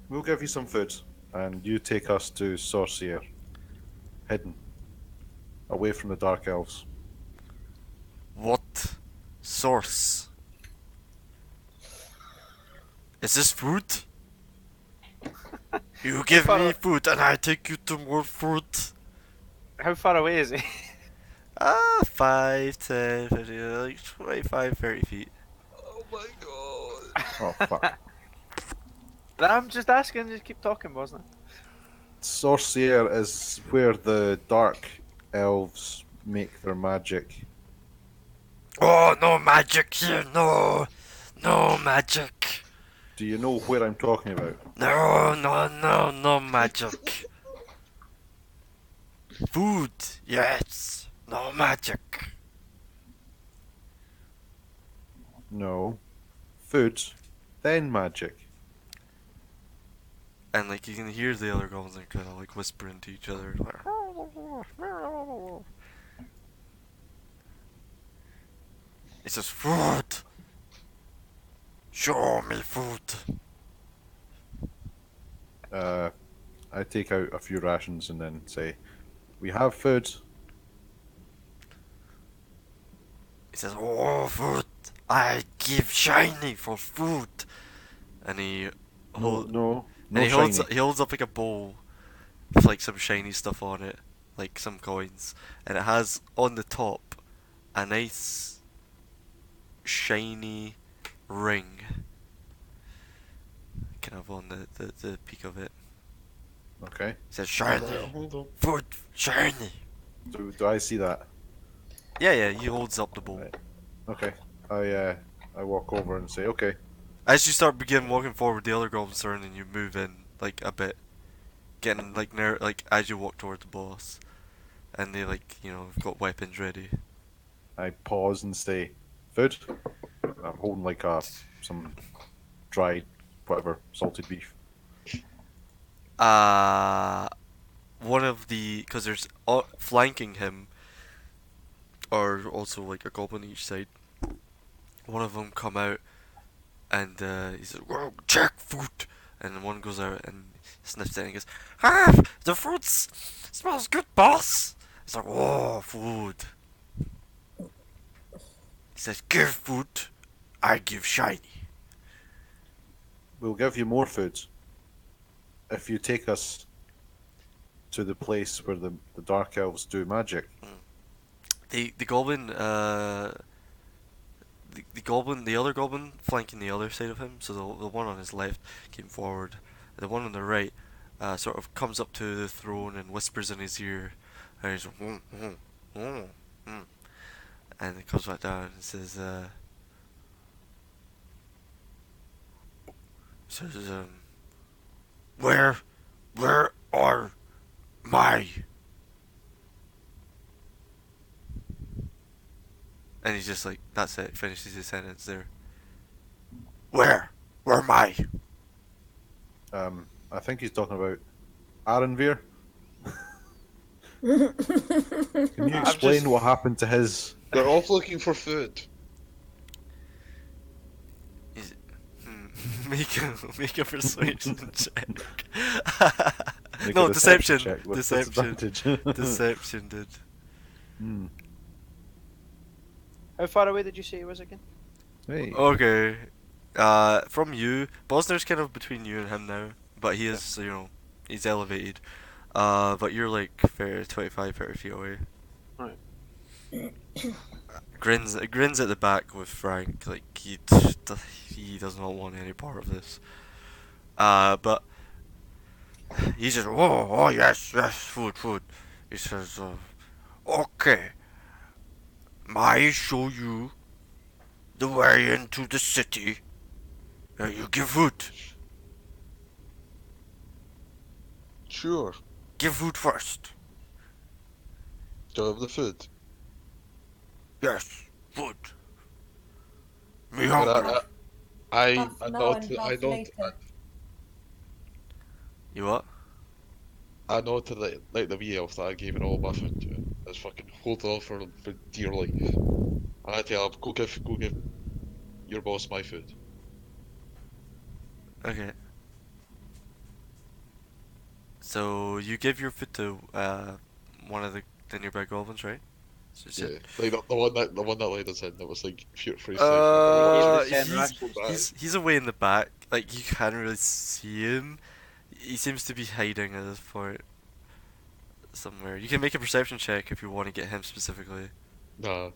F: We'll give you some food, and you take us to Sorcier, hidden, away from the Dark Elves.
A: What source? Is this food? You give
E: far
A: me
E: a-
A: food and I take you to more food.
E: How far away is he?
A: 5, 10, 15, like 25, 30 feet.
C: Oh my god.
F: Oh, fuck.
E: I'm just asking. Just keep talking, wasn't it?
F: Sorcier is where the Dark Elves make their magic.
A: Oh, no magic here, no. No magic.
F: Do you know where I'm talking about?
A: No magic. Food, yes. No magic.
F: No. Food, then magic.
A: And like you can hear the other goblins are kind of like whispering to each other. Like, it says food. Show me food.
F: I take out a few rations and then say, "We have food."
A: He says, "Oh, food! I give shiny for food." And he
F: No, no, no
A: and
F: shiny.
A: he holds up like a bowl with like some shiny stuff on it, like some coins, and it has on the top a nice shiny ring, kind of on the peak of it.
F: Okay.
A: It says shiny
C: Hold on.
A: food, shiny.
F: Do I see that?
A: Yeah, he holds up the bowl.
F: Right. Okay. I walk over and say, "Okay."
A: As you begin walking forward, the other goblins turn and you move in like a bit, getting like near like as you walk toward the boss, and they like have got weapons ready.
F: I pause and say, "Food." I'm holding like some dried, whatever, salted beef.
A: One of because there's flanking him, or also like a goblin each side. One of them come out, and he says, "Whoa, check food," and then one goes out and sniffs it and goes, "Ah, the food smells good, boss." It's like, "Whoa, food." He says, "Give food, I give shiny."
F: We'll give you more food if you take us to the place where the Dark Elves do magic.
A: The goblin, the other goblin flanking the other side of him, so the one on his left came forward. The one on the right sort of comes up to the throne and whispers in his ear And he's like, mm. And it comes back down and says, where are my? And he's just like, that's it, finishes his sentence there. Where are my?
F: I think he's talking about Arenveer. Can you explain
E: just-
F: what happened to his?
C: They're off looking for food.
A: Make a persuasion check.
F: Make
A: No,
F: a
A: deception.
F: check with
A: Deception.
F: disadvantage.
A: Deception, dude.
F: Hmm.
E: How far away did you say he was again?
F: Hey.
A: Okay. From you, Bosner's kind of between you and him now, but he is, he's elevated. But you're like 25, 30 feet away.
E: Right.
A: Grins at the back with Frank, like he does not want any part of this. But he says, oh yes, food. He says, okay, I show you the way into the city. You give food.
C: Sure.
A: Give food first.
C: Do I have the food?
A: Yes, food. Me
C: But
A: hungry.
G: Half
C: I
G: now
C: know
G: and
C: to, I
G: half
C: know
G: later.
A: You what?
C: I know to the wee elf that I gave it all my food to. Is fucking hold on for dear life. And I tell him, go give your boss my food.
A: Okay. So you give your food to one of the nearby goblins, right? So it's
C: Yeah, like the one that led us in. That was like free
A: Uh,
E: Gave the 10
A: he's,
E: rations.
A: he's away in the back. Like you can't really see him. He seems to be hiding at this point somewhere. You can make a perception check if you want to get him specifically.
C: Nah,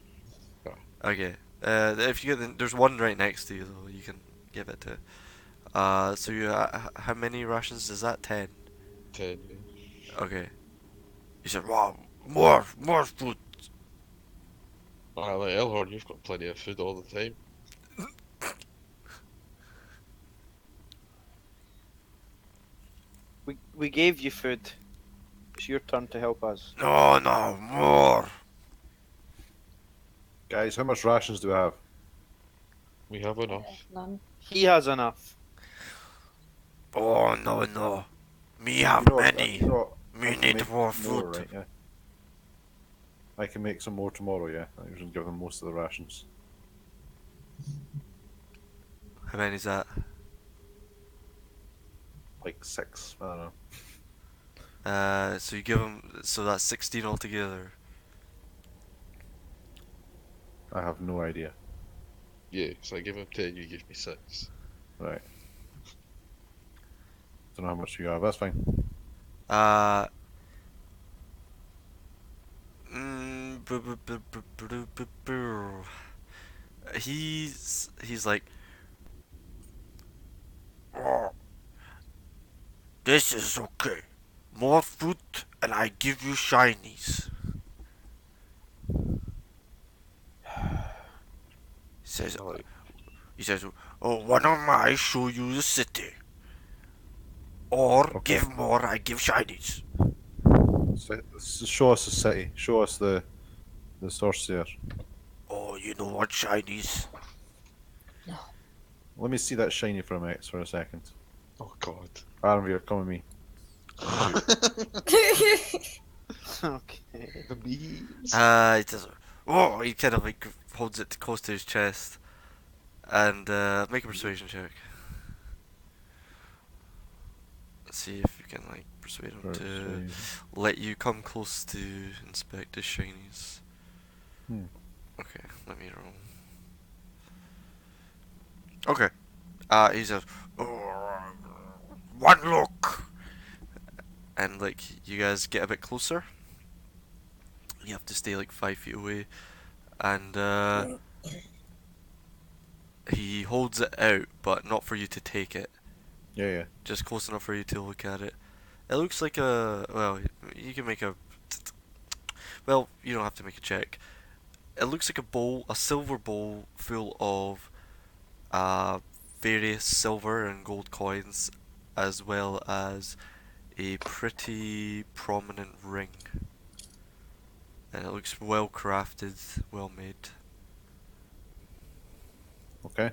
A: Okay. If you get there's one right next to you though. You can give it to. So you how many rations is that? 10.
C: 10.
A: Okay. He said, "Wow, more food."
C: Like Elhorn, you've got plenty of food all the time.
E: We gave you food. It's your turn to help us.
A: No, more.
F: Guys, how much rations do we have?
C: We have enough.
G: None.
E: He has enough.
A: Oh no. Me have
F: You know what,
A: many.
F: you know what, I
A: Me
F: can
A: need
F: make
A: more
F: tomorrow,
A: food.
F: right, yeah. I can make some more tomorrow, yeah. I usually give them most of the rations.
A: How many is that?
F: Like 6, I don't know.
A: So you give him. So that's 16 altogether.
F: I have no idea.
C: Yeah, so I give him 10, you give me 6.
F: Right. Don't know how much you have, that's fine.
A: Uh. He's like, oh, this is okay. More food, and I give you shinies. Says,
C: Like,
A: he says, oh, why don't I show you the city? Or
F: Okay.
A: give more, I give shinies.
F: Show us the city. Show us the sorcerer.
A: Oh, you know what shinies?
F: Let me see that shiny for a second.
C: oh god.
F: Aramvir, come with me.
E: Okay.
C: The memes.
A: He says, oh, he kind of like holds it close to his chest. And make a persuasion check. Let's see if you can like persuade him to
F: Persuasion.
A: let you come close to inspect his shinies.
F: Hmm.
A: Okay, let me roll. Okay. He says, oh, one look, and like you guys get a bit closer. You have to stay like 5 feet away, and he holds it out, but not for you to take it.
F: Yeah.
A: Just close enough for you to look at it. It looks like a well. You can make a Well, you don't have to make a check. It looks like a silver bowl full of uh, various silver and gold coins, as well as a pretty prominent ring. And it looks well crafted, well made.
F: Okay.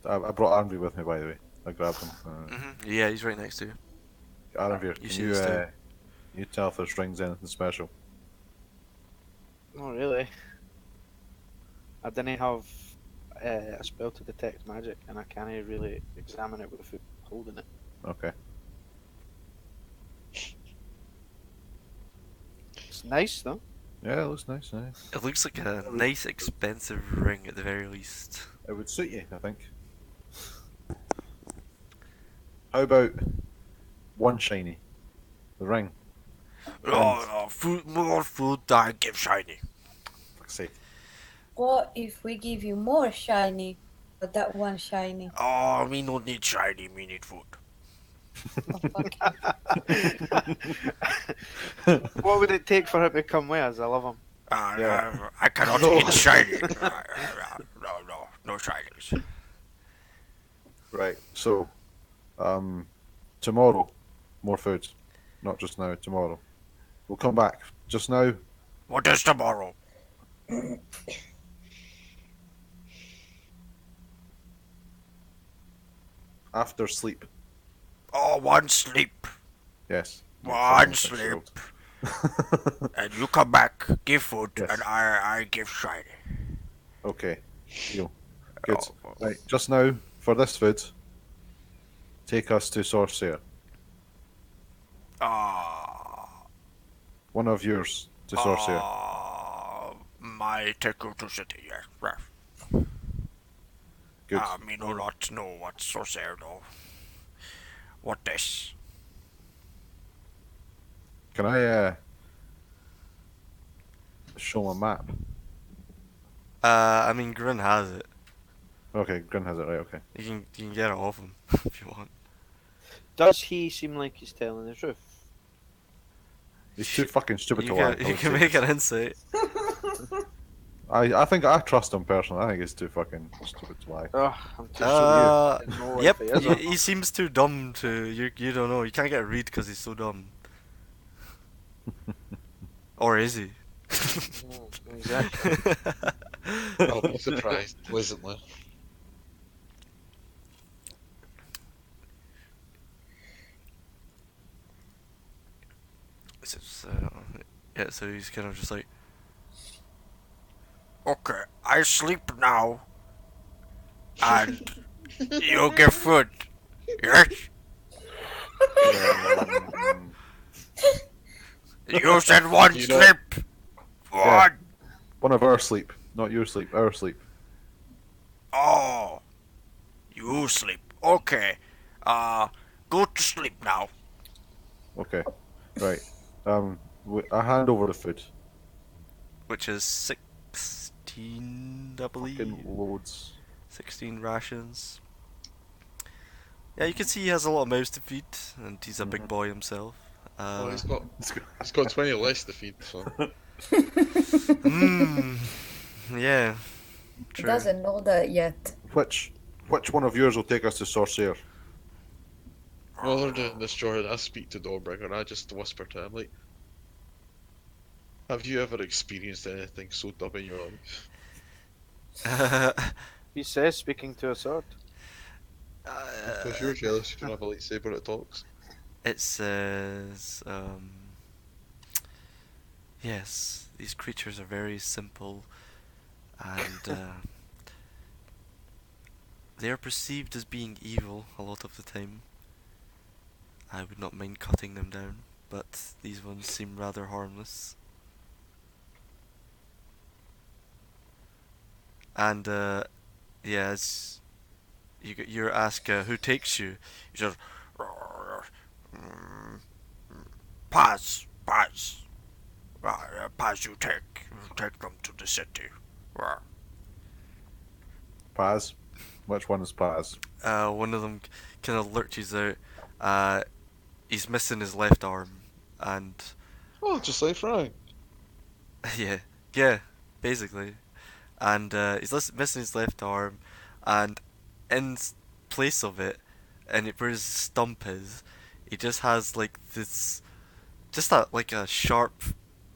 F: I brought Arnvi with me, by the way. I grabbed him.
A: Yeah, he's right next to you.
F: Arnvi,
A: You
F: can
A: see
F: you
A: this too?
F: you tell if this ring's anything special?
E: Not really. I didn't have a spell to detect magic, and I can't really examine it without holding it.
F: Okay.
E: It's nice though.
F: Yeah, it looks nice. Nice.
A: It looks like a nice, expensive ring at the very least.
F: It would suit you, I think. How about one shiny? The ring.
A: Food, more food, I give shiny.
F: Fuck's sake.
D: What if we give you more shiny, but that one shiny?
A: Oh, me no need shiny, me need food.
D: Oh, fuck.
E: What would it take for him to come with us? I love him.
F: Yeah.
A: I cannot eat shiny. No shinies.
F: Right. So, tomorrow, more food. Not just now. Tomorrow, we'll come back. Just now,
A: What is tomorrow?
F: after sleep.
A: Oh, one sleep.
F: Yes.
A: One sleep. And you come back, give food,
F: Yes.
A: and I give shiny.
F: Okay. Deal. Good.
A: Oh.
F: Right. Just now, for this food, take us to Sorcerer. One of yours to Sorcerer.
A: My take you to city, yes.
F: Good.
A: Me no not know what sorcerer know. What this?
F: Can I show a map?
A: I mean, Grin has it.
F: Okay, Grin has it right. Okay.
A: You can get it off him if you want.
E: Does he seem like he's telling the truth?
F: He's too fucking stupid
A: You
F: to lie.
A: can, you can make an insight.
F: I think I trust him personally. I think he's too fucking stupid to lie.
E: Oh, I'm too sure.
A: Yep. He seems too dumb to. You don't know. You can't get a read because he's so dumb. Or is he?
E: Exactly.
C: I'll be surprised pleasantly.
A: Yeah, so he's kind of just like, okay, I sleep now, and you get food. Yes,
F: Um,
A: you said one
C: You know-
A: sleep.
F: Yeah.
A: One.
F: one of our sleep, not your sleep. Our sleep.
A: Oh, you sleep. Okay. Go to sleep now.
F: Okay. Right. I hand over the food.
A: Which is 16, I believe.
F: Fucking loads.
A: 16 rations. Yeah, you can see he has a lot of mouths to feed, and he's a big boy himself.
C: Well, he's got 20 less to feed, so.
A: Yeah.
D: He
A: True.
D: doesn't know that yet.
F: Which one of yours will take us to Sorcerer?
C: While they're doing this, Jordan, I speak to Dawnbreaker, I just whisper to him, like, have you ever experienced anything so dumb in your life?
E: He says, speaking to a sword.
C: If you're jealous, you can have a lightsaber that talks.
A: It says, yes, these creatures are very simple, and they are perceived as being evil a lot of the time. I would not mind cutting them down, but these ones seem rather harmless. And yeah, as you ask who takes you, he says, pass, pass, pass. You take them to the city.
F: Paz. Which one is Paz?
A: One of them kind of lurches out. He's missing his left arm, and
C: Oh, just like Frank.
A: Yeah, yeah, basically. And he's missing his left arm, and in place of it, and where his stump is, he just has like this, just like a sharp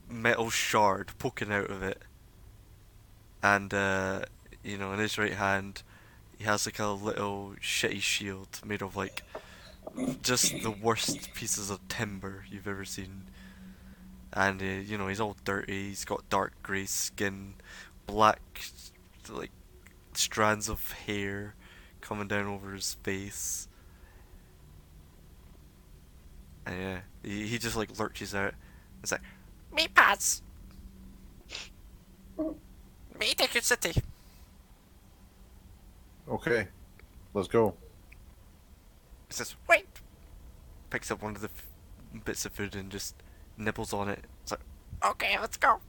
A: metal shard poking out of it, and in his right hand, he has like a little shitty shield made of like just the worst pieces of timber you've ever seen. And he's all dirty. He's got dark grey skin, black like strands of hair coming down over his face. And yeah, he just like lurches out. It's like, me pass, me take your city.
F: Okay, let's go.
A: He says, wait. Picks up one of the bits of food and just nibbles on it. It's like, okay, let's go.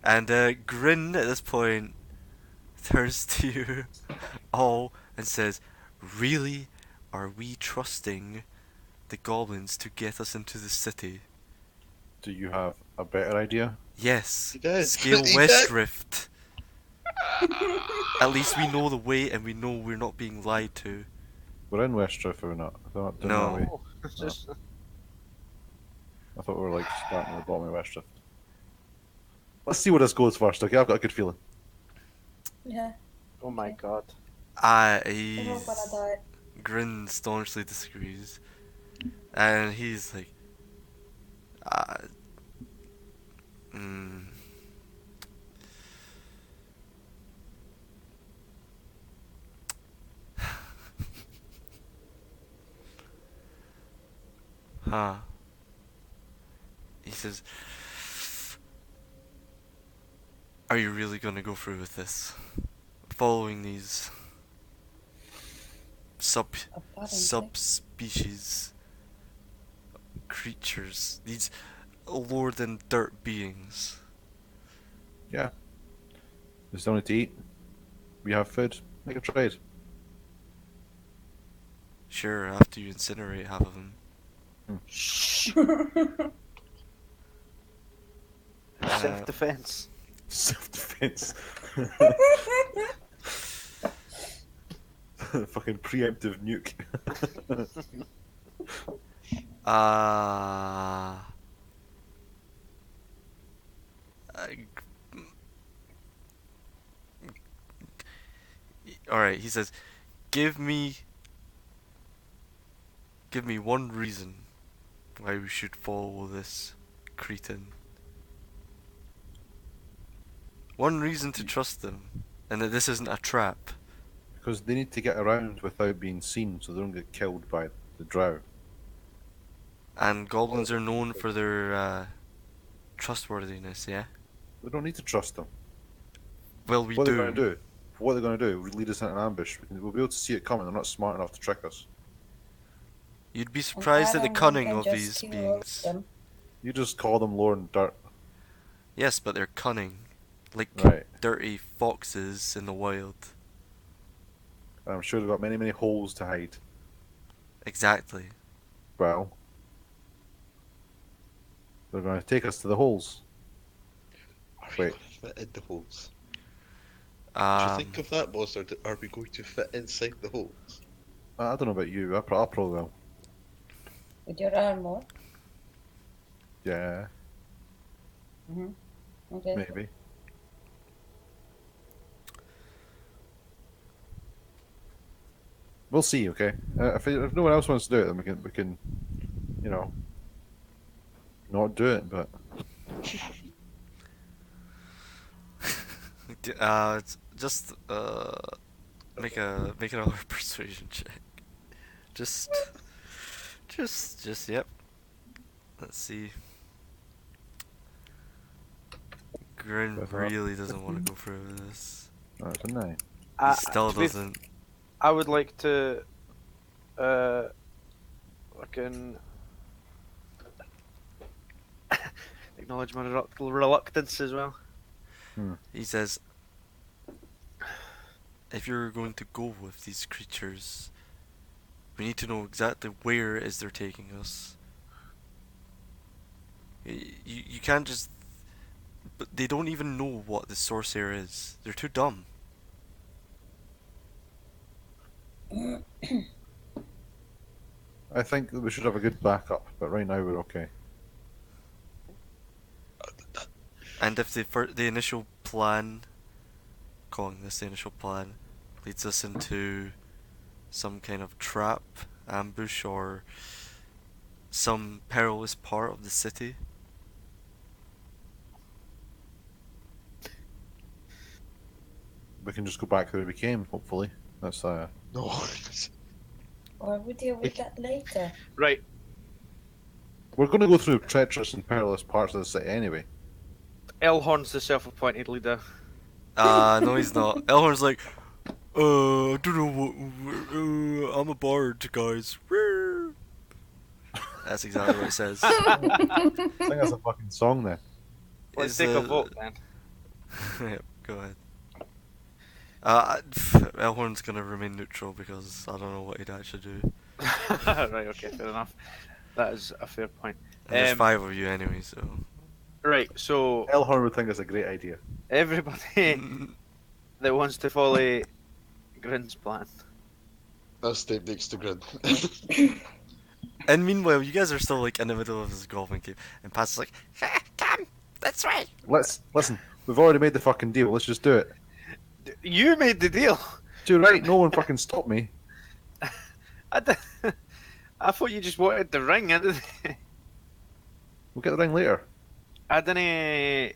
A: And Grin at this point turns to you all and says, really, are we trusting the goblins to get us into the city?
F: Do you have a better idea?
A: Yes,
C: He did.
A: scale
C: He
A: West
C: did.
A: Rift. At least we know the way and we know we're not being lied to.
F: We're in Westcliff, are we not? They're not doing
A: No.
F: that way.
E: Oh, it's just
F: I thought we were like starting at the bottom of Westcliff. Let's see where this goes first, okay? I've got a good feeling.
G: Yeah.
E: oh my
G: Okay.
E: god.
G: I
A: He's...
G: hope I die.
A: Grin staunchly disagrees. And he's like, uh, mm, huh. He says, are you really gonna go through with this? Following these
G: Apparently.
A: subspecies creatures, these lower than dirt beings.
F: Yeah. There's still need to eat. We have food. Make a trade.
A: Sure, after you incinerate half of them.
E: Self-defense.
F: Self-defense. Fucking preemptive nuke.
A: Uh, Alright, he says, give me one reason why we should follow this cretin. One reason to trust them, and that this isn't a trap.
F: Because they need to get around without being seen so they don't get killed by the drow.
A: And goblins are known for their trustworthiness, yeah?
F: We don't need to trust them.
A: Well, we
F: What
A: do.
F: they're going to do? What they're going to do? Lead us into an ambush. We'll be able to see it coming. They're not smart enough to trick us.
A: You'd be surprised at the
G: And
A: cunning
G: can
A: of
G: just
A: these
G: kill
A: beings.
G: them.
F: You just call them lore and dirt.
A: Yes, but they're cunning. Like
F: Right.
A: dirty foxes in the wild.
F: I'm sure they've got many, many holes to hide.
A: Exactly.
F: Well, they're going to take us to the holes.
C: Are we
F: Wait.
C: going to fit in the holes? Did you
A: Um,
C: think of that, boss, or are we going to fit inside the holes?
F: I don't know about you. I probably will.
G: With your armor.
F: Yeah,
G: Okay.
F: maybe. We'll see. Okay. If no one else wants to do it, then we can, not do it. But
A: just make another persuasion check. Just yep. Let's see. Grin
F: That's all.
A: really doesn't want to go through with this.
F: that's a 9.
A: He still
E: to be
A: doesn't.
E: I would like to, fucking acknowledge my reluctance as well.
A: He says, if you're going to go with these creatures, we need to know exactly where it is they're taking us. You can't just. But they don't even know what the Sorcerer is. They're too dumb.
F: I think that we should have a good backup, but right now we're okay.
A: And if the initial plan, calling this the initial plan, leads us into some kind of trap, ambush, or some perilous part of the city.
F: We can just go back the way we came, hopefully. That's
C: No.
G: Or we deal with that later.
E: Right.
F: we're gonna go through treacherous and perilous parts of the city anyway.
E: Elhorn's the self-appointed leader.
A: No, he's not. Elhorn's like, I don't know what. I'm a bard, guys. That's exactly what it says.
F: I think that's a fucking song then.
E: Let's
A: Is,
E: take a vote then.
A: Yep, go ahead. Elhorn's gonna remain neutral because I don't know what he'd actually do.
E: Right, okay, fair enough. That is a fair point.
A: And there's
E: Um,
A: 5 of you anyway, so.
E: Right, so
F: Elhorn would think it's a great idea.
E: everybody that wants to follow Grin's plan.
C: That's stayed next to Grin.
A: And meanwhile, you guys are still like in the middle of this golfing game, and Pat's like, "Come, that's right."
F: Listen. We've already made the fucking deal. Let's just do it.
E: You made the deal.
F: Do right. No one fucking stopped me.
E: I thought you just wanted the ring.
F: We'll get the ring later.
E: I didn't.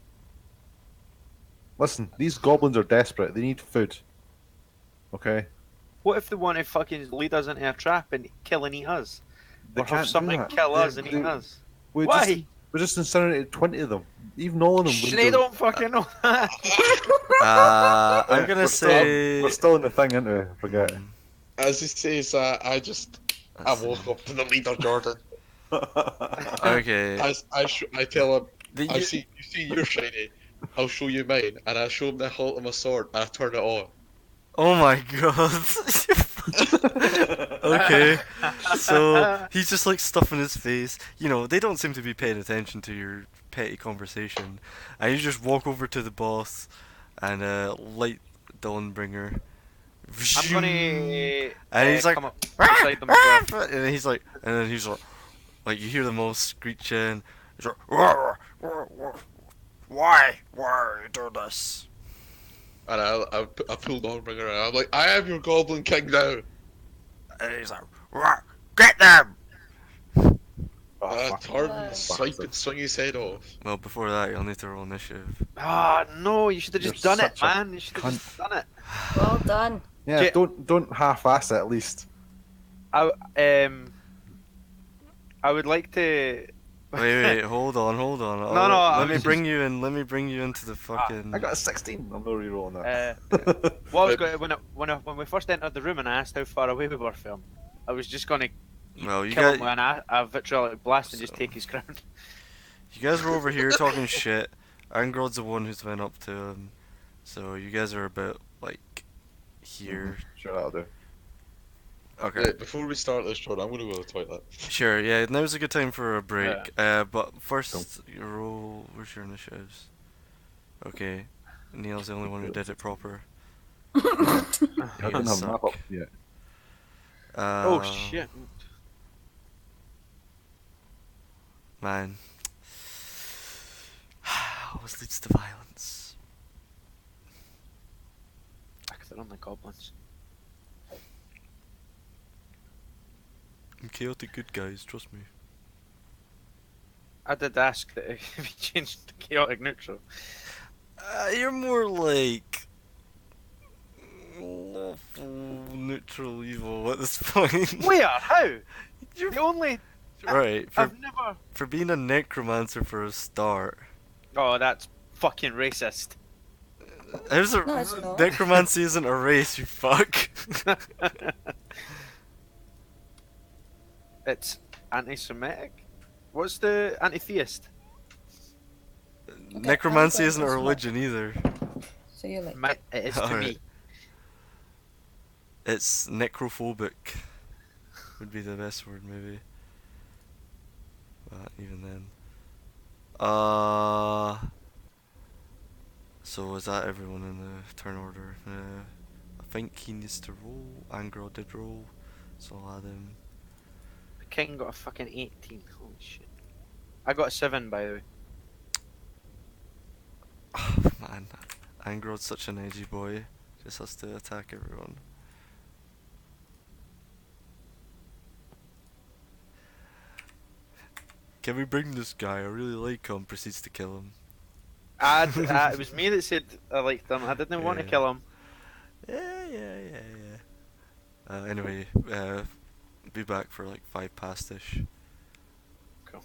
F: Listen, these goblins are desperate. They need food. Okay.
E: What if they want to fucking lead us into a trap and kill and eat us?
F: They
E: Or have
F: can't do
E: something
F: that.
E: kill us and
F: They-
E: eat us?
F: We
E: Why?
F: We just incinerated 20 of them. Even all of them. wouldn't
E: They
F: do-
E: don't fucking know that.
A: I'm gonna
F: We're
A: say.
F: still in the thing, aren't we? Forget it.
C: As he says, I walk up to the leader, Jordan.
A: Okay.
C: I tell him,
A: The,
C: you
A: you,
C: see your shiny, I'll show you mine, and I show him the hilt of my sword, and I turn it on.
A: oh my god. Okay. So he's just like stuffing his face. You know, they don't seem to be paying attention to your petty conversation. And you just walk over to the boss and light Dawnbringer.
E: I'm gonna.
A: And he's like,
E: come up beside them as well.
A: and he's like, like you hear them all screeching. He's like, why you do this?
C: And I pulled on bringer, and I'm like, I am your goblin king now.
A: And he's like, get them!
C: And I
F: fuck.
C: turn and swipe and swing his head off.
A: Well, before that, you'll need to roll initiative.
E: Ah, no, you should have just
F: You're
E: done it,
F: such a
E: man. You should have just done it.
G: Well done.
F: Yeah,
E: J-
F: don't half-ass it at least.
E: I would like to.
A: Wait, hold on.
E: No, I
A: Let me
E: was
A: bring you in. Let me bring you into the fucking.
F: I got a 16. I'm not re-rolling that.
E: Well, I was going when we first entered the room and I asked how far away we were from, I was just going to
A: Well, you
E: kill him
A: guys,
E: with a vitriolic blast and just
A: So-
E: take his crown.
A: you guys were over here talking shit. Angrod's the one who's went up to him, so you guys are about like here.
F: Sure, that'll do.
A: Okay.
C: Right, before we start this, Jordan, I'm gonna go to the toilet.
A: Sure. Yeah. Now's a good time for a break. But first, you roll. Where's your initiatives? Okay. Neil's the only one who did it proper.
F: I
A: You
F: didn't have
A: guys
F: a map
A: suck.
F: up yet.
E: Oh shit!
A: Man. Always leads to violence.
E: They're on the goblins.
A: I'm chaotic good guys, trust me.
E: I did ask that if he changed to chaotic neutral.
A: You're more like lawful neutral evil at this point.
E: Where? How?
A: You're
E: The only
A: right
E: I've never.
A: for being a necromancer for a start.
E: Oh, that's fucking racist.
A: How's a
G: No, it's not.
A: necromancy isn't a race, you fuck.
E: It's anti-Semitic. What's the anti-theist?
A: Necromancy
G: I'm
A: isn't a
G: going to
A: religion either.
G: So you're like,
E: It is to me.
A: Alright. It's necrophobic. Would be the best word maybe. But even then. Uh, so is that everyone in the turn order? I think he needs to roll. Angro did roll, so I'll add him.
E: The king got a fucking 18. Holy shit. I got a 7, by the way.
A: Man, Angro's such an edgy boy. Just has to attack everyone. Can we bring this guy? I really like him. Proceeds to kill him.
E: It was me that said I liked him. I didn't want to
A: Yeah.
E: kill him.
A: Yeah. Anyway, be back for like 5 past-ish.
E: Cool.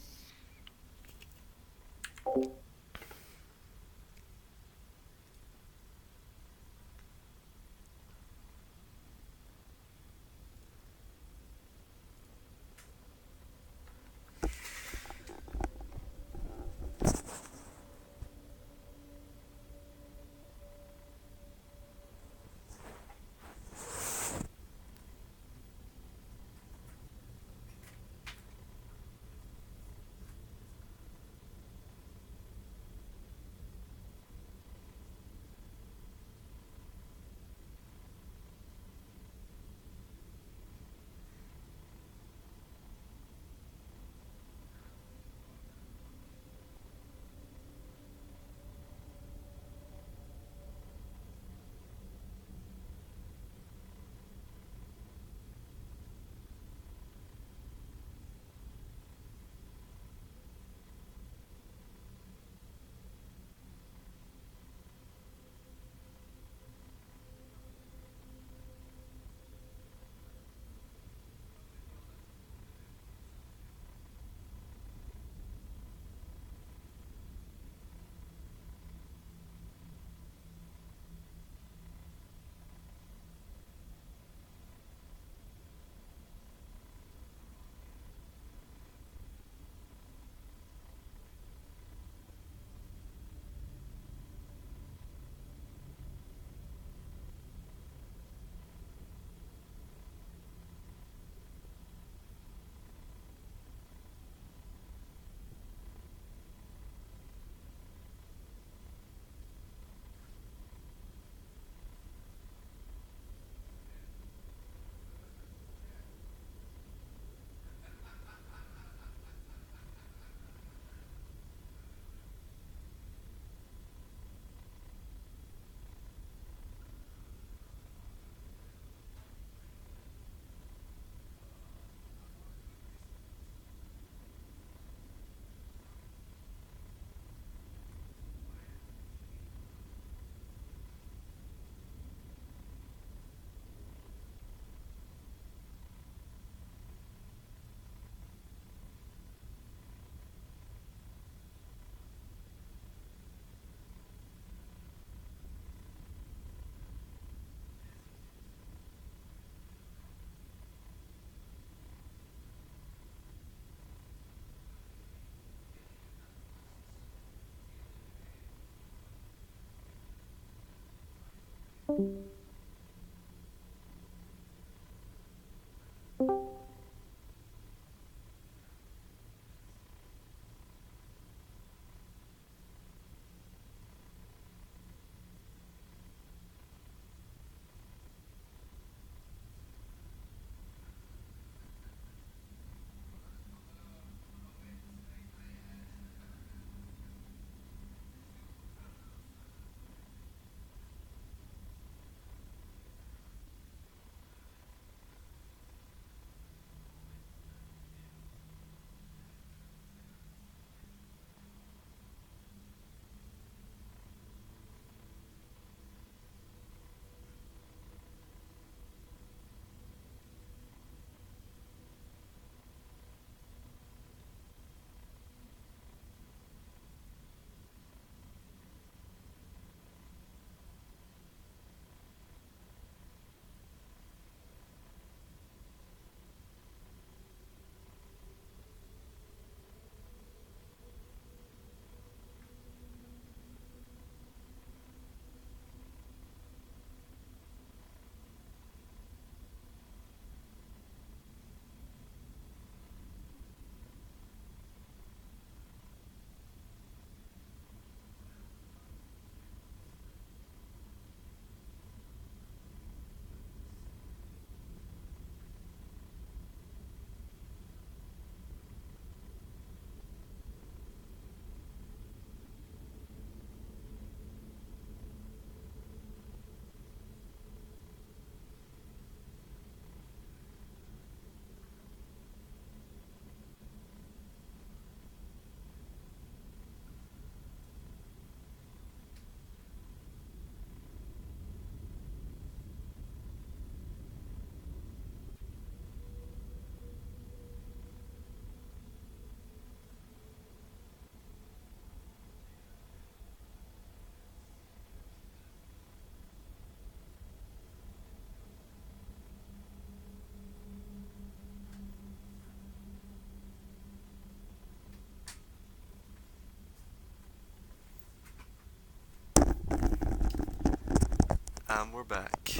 A: And we're back.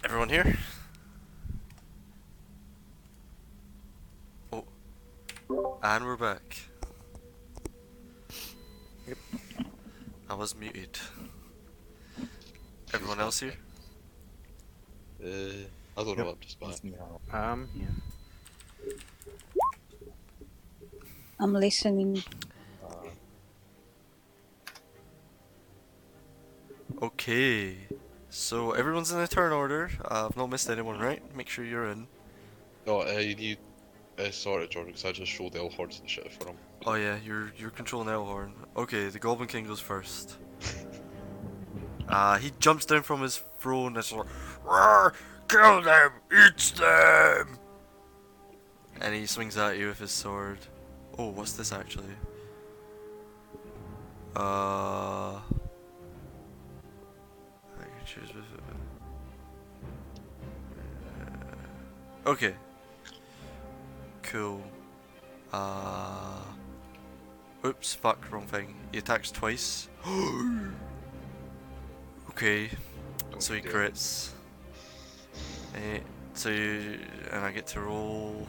A: Everyone here? Oh, and we're back.
E: Yep.
A: I was muted.
C: She's
A: Everyone else here?
C: back. I don't know. I'm just back.
E: Yeah.
H: I'm listening.
A: Okay. So everyone's in a turn order. I've not missed anyone, right? Make sure you're in.
C: No, you need. Sorry, Jordan, because I just showed the Elhorns the shit for him.
A: Oh yeah, you're controlling Elhorn. Okay, the Goblin King goes first. He jumps down from his throne and is like, "Roar! Kill them! Eat them!" And he swings at you with his sword. Oh, what's this actually? I can choose. Okay. Cool. Oops, fuck, wrong thing. He attacks twice. Okay,
C: Don't
A: so he
C: dare.
A: crits. And I get to roll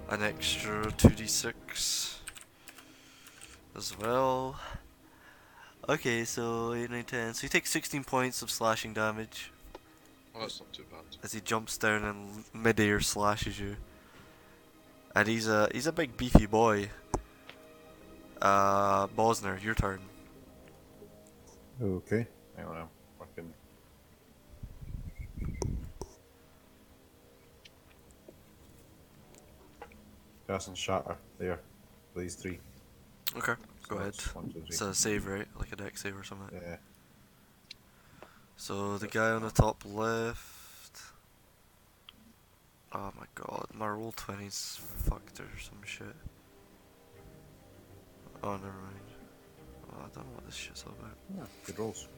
A: an extra 2d6 as well. Okay, so 8, 9, 10. So he takes 16 points of slashing damage
C: Oh, that's not too bad.
A: as he jumps down and mid-air slashes you. And he's a big beefy boy. Bosner, your turn.
F: Okay. Hang on, I'm working. Cast and shatter there. For these three.
A: Okay, go
F: So
A: ahead.
F: that's 1, 2, 3.
A: It's a save, right? Like a deck save or something.
F: Yeah.
A: So the guy on the top left. Oh my god, my roll 20's fucked or some shit. Oh, never mind. Oh, I don't know what this shit's all about.
F: Yeah, good rolls.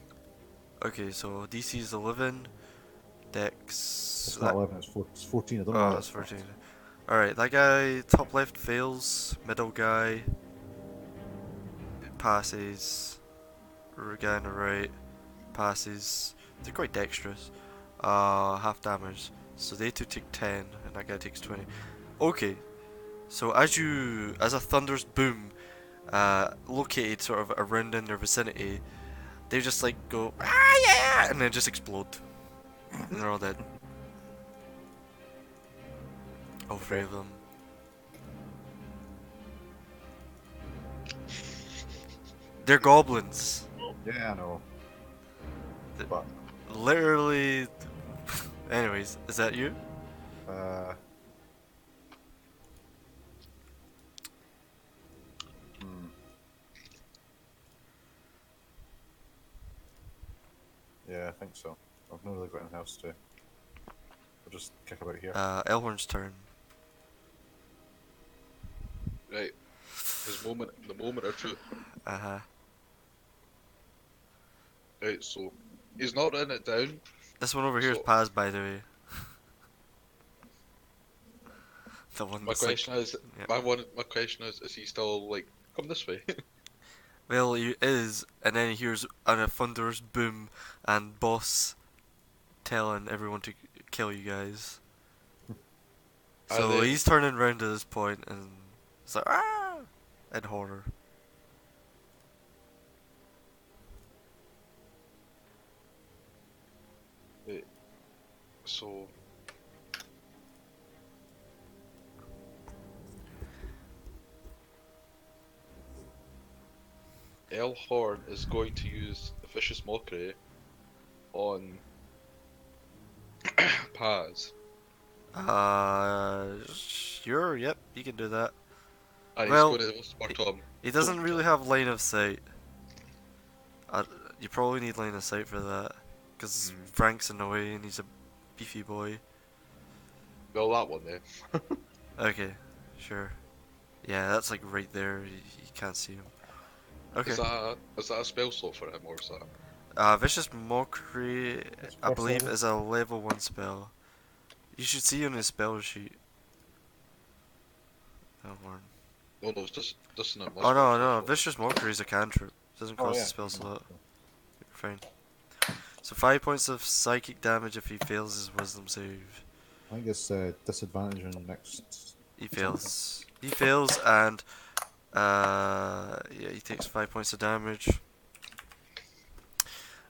A: Okay, so DC is 11. Dex.
F: It's not 11, it's 14. I don't know
A: Oh,
F: why
A: that's
F: that's
A: 14. Alright, that guy, top left fails. Middle guy passes. Guy on the right passes. They're quite dexterous. Half damage. So they two take 10, and that guy takes 20. Okay, so as a thunderous boom, located sort of around in their vicinity, they just like go, ah yeah, and then just explode. And they're all dead. All three of them. They're goblins.
F: Yeah, I know.
A: The-
F: But,
A: Literally. Anyways, is that you?
F: uh... Hmm. Yeah, I think so. I've not really got anything else to... I'll just kick about here.
A: Elhorn's turn.
C: Right. The moment of truth.
A: Uh huh.
C: Right, so he's not written it down.
A: This one over here is
C: So-
A: Paz, by the way. The one
C: My
A: that's like,
C: question is,
A: yeah.
C: my question is he still like come this way?
A: well, he is, and then he hears a thunderous boom, and boss telling everyone to kill you guys.
C: Are
A: So
C: they-
A: he's turning around at this point, and it's like ah, in horror.
C: So Elhorn is going to use the vicious mockery on Paz.
A: Sure, yep, you can do that.
C: And
A: Well,
C: he's going to whisper to him.
A: He doesn't
C: "Don't
A: really
C: kill
A: have line of sight. You probably need line of sight for that, because Frank's in the way and he's a beefy boy.
C: Well, that one then.
A: Okay, sure. Yeah, that's like right there. You can't see him. Okay.
C: Is that a spell slot for him or is that?
A: Vicious Mockery, I
F: first
A: believe,
F: level.
A: is a level 1 spell. You should see on his spell sheet. Elhorn.
C: No, it's just an
A: Oh no, no, Vicious Mockery is a cantrip. Doesn't
F: Oh,
A: cost
F: yeah.
A: a spell slot. You're fine. So 5 points of psychic damage if he fails his wisdom save.
F: I think it's disadvantage on next.
A: He fails. He fails and yeah, he takes 5 points of damage.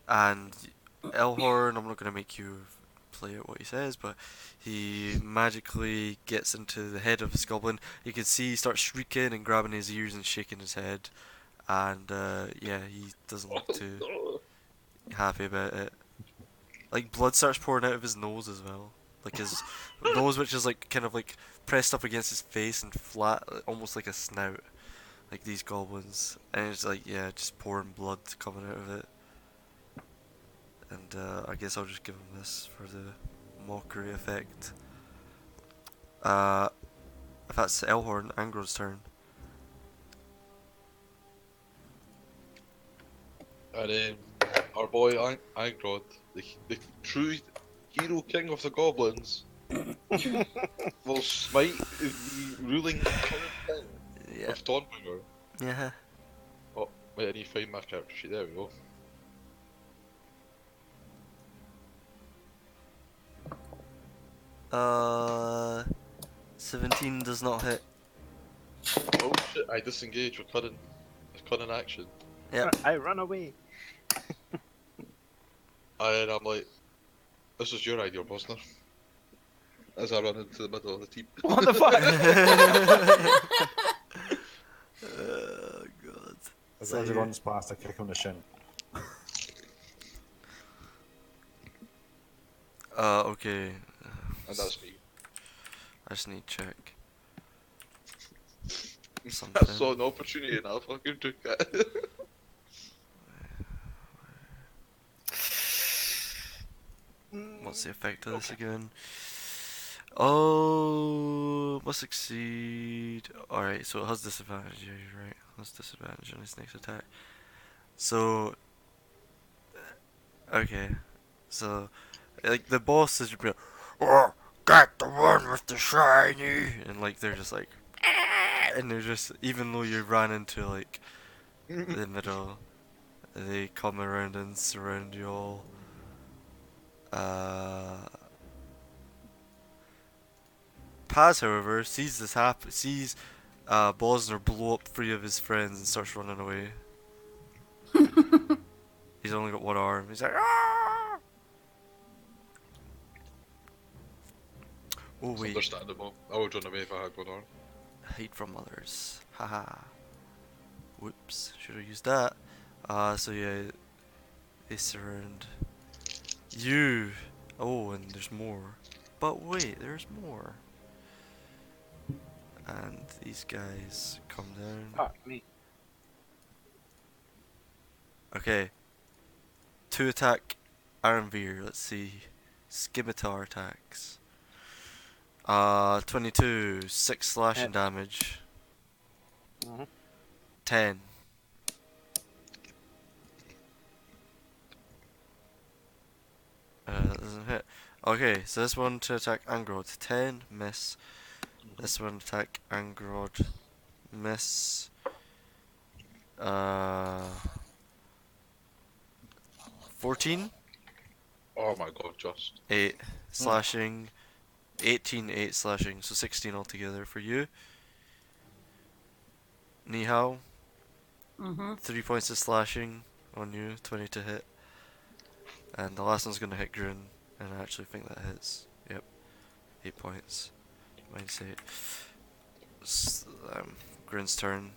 A: And Elhorn, I'm not gonna make you play out what he says, but he magically gets into the head of this goblin. You can see he starts shrieking and grabbing his ears and shaking his head. And yeah, he doesn't look too happy about it. Like blood starts pouring out of his nose as well. Like his nose, which is like kind of like pressed up against his face and flat, almost like a snout, like these goblins. And it's like, yeah, just pouring blood coming out of it. And I guess I'll just give him this for the mockery effect. If that's Elhorn, Angrod's turn.
C: And our boy Angrod, the true hero king of the goblins, will smite the ruling current king
A: Yeah.
C: of Dawnbringer.
A: Yeah.
C: Oh, wait, I need to find my character sheet. There we go.
A: Uh, 17 does not hit.
C: Oh shit, I disengage with cunning action.
A: Yeah.
E: I run away.
C: And I'm like, this was your idea, wasn't it? As I run into the middle of the team.
E: What the fuck?
A: Oh god.
F: As
A: So
F: he
A: you-
F: runs past, I kick him in the shin.
A: Okay.
C: And that's me.
A: I just need to check
C: I
A: something.
C: saw an opportunity and I fucking took it.
A: What's the effect of this again? Oh, must succeed. Alright, so it has disadvantage. Yeah, you're right. It has disadvantage on his next attack. So, okay. So, like, the boss is just be like, oh, get the one with the shiny! And, like, they're just like, "Ah!" And they're just, even though you ran into, like, the middle, they come around and surround you all. Paz, however, sees this happen, sees Bosner blow up 3 of his friends and starts running away. He's only got 1 arm. He's like, ah! Oh
C: It's
A: wait,
C: understandable. I would run away if I had one arm.
A: hate from others. Haha. Whoops, should have used that. So yeah, they surround you. Oh, and there's more. But wait, there's more. And these guys come down.
E: Fuck me.
A: Okay. 2 attack Aranvir, let's see. Scimitar attacks. 22, 6 slashing damage.
E: Mhm.
A: 10. That doesn't hit. Okay, so this one to attack Angrod. 10, miss. This one attack Angrod, miss. 14,
C: Oh my god, just.
A: 8 slashing, 18, 8 slashing, so 16 altogether for you. Nihao,
H: Mm-hmm.
A: 3 points of slashing on you, 20 to hit. And the last one's gonna hit Grun, and I actually think that hits. Yep, 8 points. Mine's 8. Grun's turn.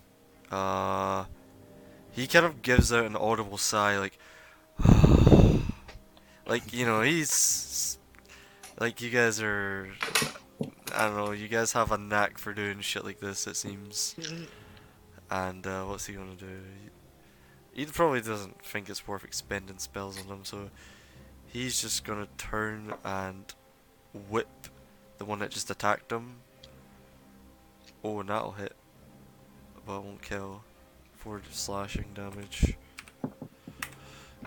A: He kind of gives out an audible sigh, like, like, you know, he's like, you guys are, I don't know, you guys have a knack for doing shit like this, it seems. And what's he gonna do? He probably doesn't think it's worth expending spells on him, so he's just gonna turn and whip the one that just attacked him. Oh, and that'll hit, but it won't kill. 4 slashing damage.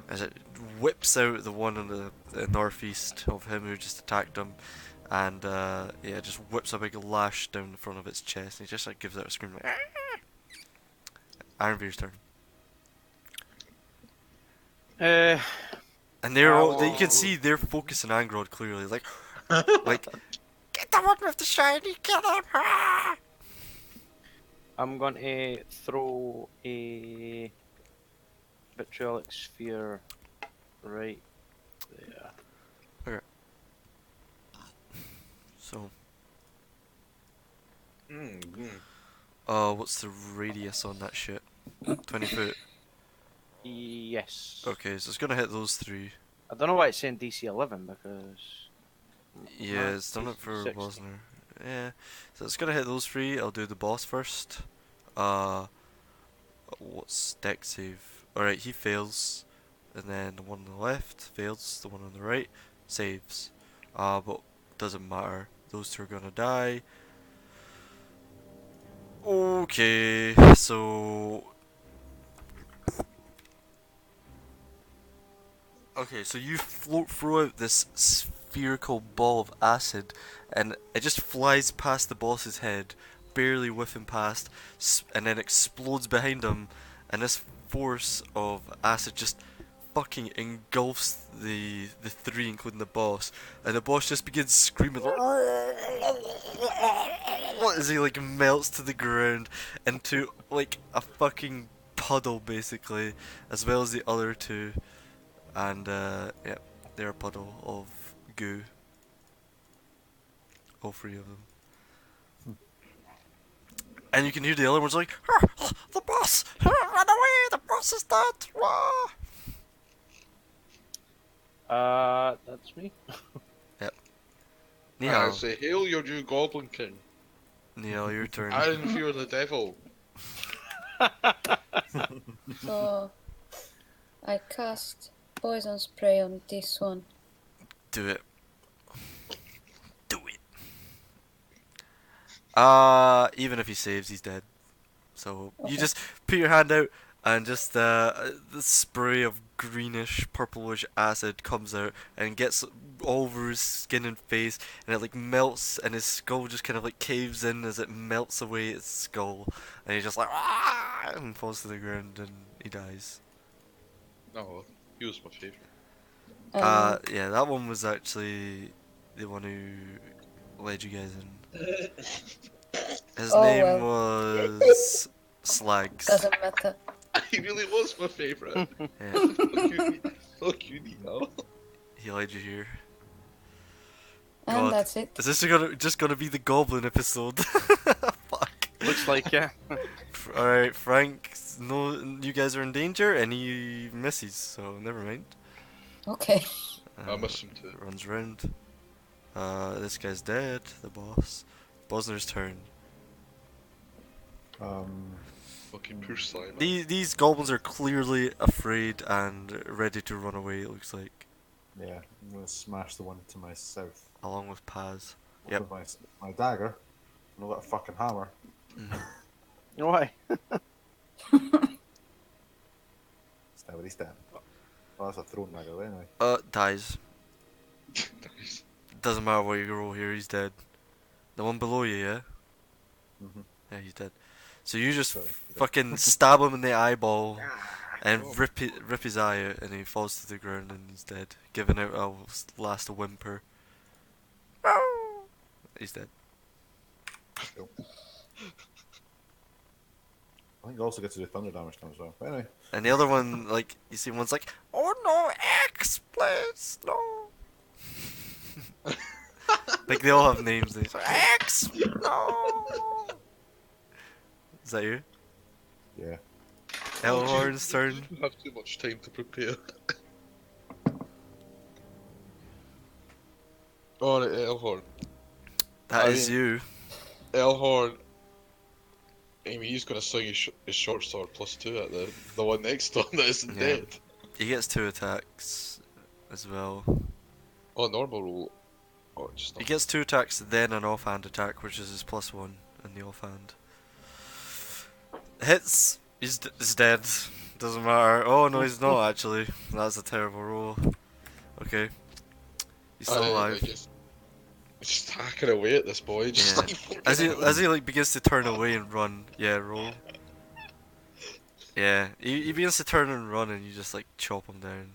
A: As it whips out the one in the northeast of him who just attacked him, and yeah, just whips a big lash down the front of its chest, and he just like gives out a scream like, "Ah!" Ironbeard's turn. And they're all, you can
E: Well,
A: see they're focusing Angrod clearly, like, get the one with the shiny, kill him! Ah!
E: I'm going to throw a vitriolic sphere right there.
A: So,
C: Mm.
A: what's the radius on that shit? 20 foot.
E: Yes.
A: Okay, so it's gonna hit those three.
E: I don't know why it's saying DC 11 because.
A: Yeah, it's done it for
E: 60.
A: Bosner. Yeah, so it's gonna hit those three. I'll do the boss first. What's deck save? Alright, he fails. And then the one on the left fails, the one on the right saves. But doesn't matter. Those two are gonna die. Okay, so... Okay, so you throw out this spherical ball of acid, and it just flies past the boss's head, barely whiffing past, and then explodes behind him, and this force of acid just fucking engulfs the three, including the boss, and the boss just begins screaming as he like melts to the ground into like a fucking puddle basically, as well as the other two. And yeah, they're a puddle of goo. All three of them. And you can hear the other ones like, "Ah, the boss! Ah, run away! The boss is dead! Ah!"
E: That's me.
A: Yep.
C: I
A: Nihao.
C: say, hail your new Goblin King.
A: Nihao, your turn.
C: I didn't fear the devil.
G: So I cast poison spray on this one.
A: Do it. Do it. Even if he saves, he's dead. So you
G: Okay.
A: just put your hand out, and just the spray of greenish, purplish acid comes out and gets all over his skin and face, and it like melts, and his skull just kind of like caves in as it melts away his skull, and he just like and falls to the ground and he dies.
C: No, he was my favourite.
A: Yeah, that one was actually the one who led you guys in. His
G: Oh,
A: name
G: well.
A: was Slags.
G: Doesn't matter.
C: He really was my favourite.
A: Yeah,
C: Fuck you, Nino.
A: he led you here.
G: And
A: God.
G: that's it.
A: Is this just gonna be the Goblin episode? Fuck.
E: Looks like, yeah.
A: Alright, Frank, no, you guys are in danger, and he misses, so never mind.
G: Okay.
C: I miss him too.
A: Runs round. This guy's dead, the boss. Bosner's turn.
C: Fucking push slime.
A: These goblins are clearly afraid and ready to run away, it looks like.
F: Yeah, I'm gonna smash the one to my south.
A: Along with Paz. Yep.
F: With my dagger. And I've got a fucking hammer.
E: Why?
F: Stabby stab. Oh, that's a thrown dagger anyway.
A: Dies.
C: Nice.
A: Doesn't matter what you roll here, he's dead. The one below you, yeah?
F: Mhm.
A: Yeah, he's dead. So you just
F: Sorry,
A: fucking stab him in the eyeball and
C: Oh.
A: rip his eye out, and he falls to the ground and he's dead, giving out a last whimper. He's dead.
F: Cool. I think I also get to do thunder damage now as well. But anyway,
A: And the other one, like, you see one's like, "Oh no, X, please, no." Like they all have names. They say, X, no. Is that you?
F: yeah.
A: Elhorn's turn.
C: You have too much time to prepare. Alright, Elhorn.
A: That
C: I
A: is
C: mean-
A: you.
C: Elhorn. I mean, he's gonna swing his short sword +2 at the one next to him that isn't
A: Yeah.
C: dead.
A: He gets 2 attacks as well.
C: Oh, normal roll. Oh, just
A: He
C: not.
A: gets 2 attacks, then an offhand attack, which is his +1 in the offhand. Hits. He's dead. Doesn't matter. Oh no, he's not actually. That's a terrible roll. Okay. He's still alive.
C: Just hacking away at this boy. Just
A: Yeah.
C: like
A: As he like begins to turn away and run, yeah, roll. Yeah, he begins to turn and run, and you just like chop him down.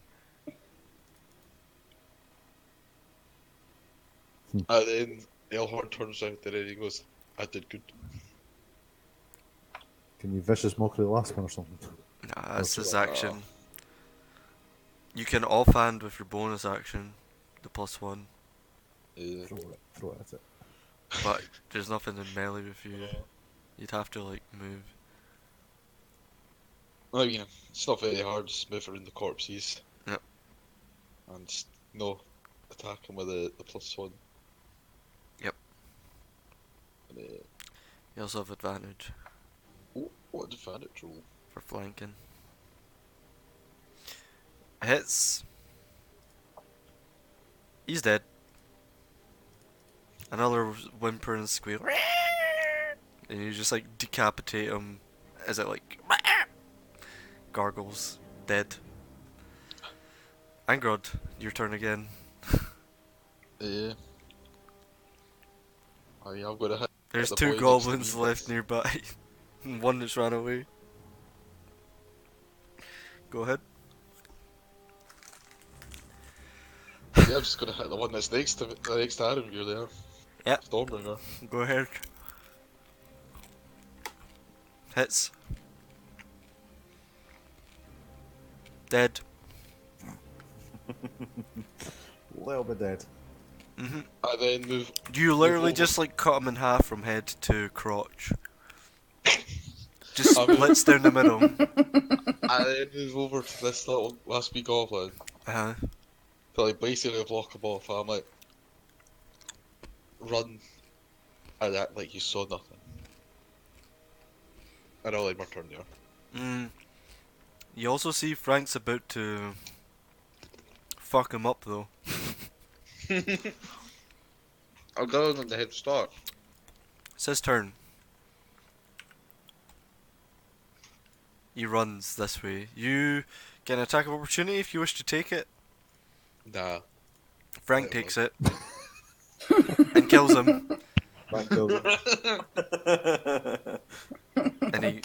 C: And then Elhorn turns out there and he goes, I did good.
F: Can you vicious mockery the last one or something?
A: Nah, that's
F: so
A: his
F: that-
A: action. You can offhand with your bonus action, the +1,
F: Throw it at it.
A: but there's nothing in melee with you. You'd have to like move.
C: Well, you know, it's not very hard, just move around the corpses.
A: Yep.
C: And no, attack him with the +1.
A: Yep.
C: And,
A: You also have advantage
C: what advantage roll?
A: for flanking. Hits. He's dead. Another whimper and squeal. And you just like decapitate him as it like gargles. Dead. Angrod, your turn again.
C: Yeah. I mean, I'm gonna hit.
A: There's
C: the
A: two
C: boy next to
A: goblins
C: me,
A: left
C: but-
A: nearby. One that's ran away. Go ahead.
C: Yeah, I'm just gonna hit the one that's next to Adam. You're there.
A: Yep.
C: Stormbringer.
A: Go ahead. Hits. Dead.
F: Little bit dead.
C: I then move.
A: You literally
C: over.
A: just like cut him in half from head to crotch. Just
C: I mean-
A: splits down the middle.
C: I then move over to this little last wee goblin
A: Uh-huh.
C: to like basically block him off. I'm like, run, and act like you saw nothing. And I'll like my turn there.
A: You also see Frank's about to fuck him up though.
C: I'll go on the head start.
A: It's his turn. He runs this way. You get an attack of opportunity if you wish to take it.
C: Nah.
A: Frank
C: Right,
A: takes it and kills him,
F: Frank kills him.
A: and he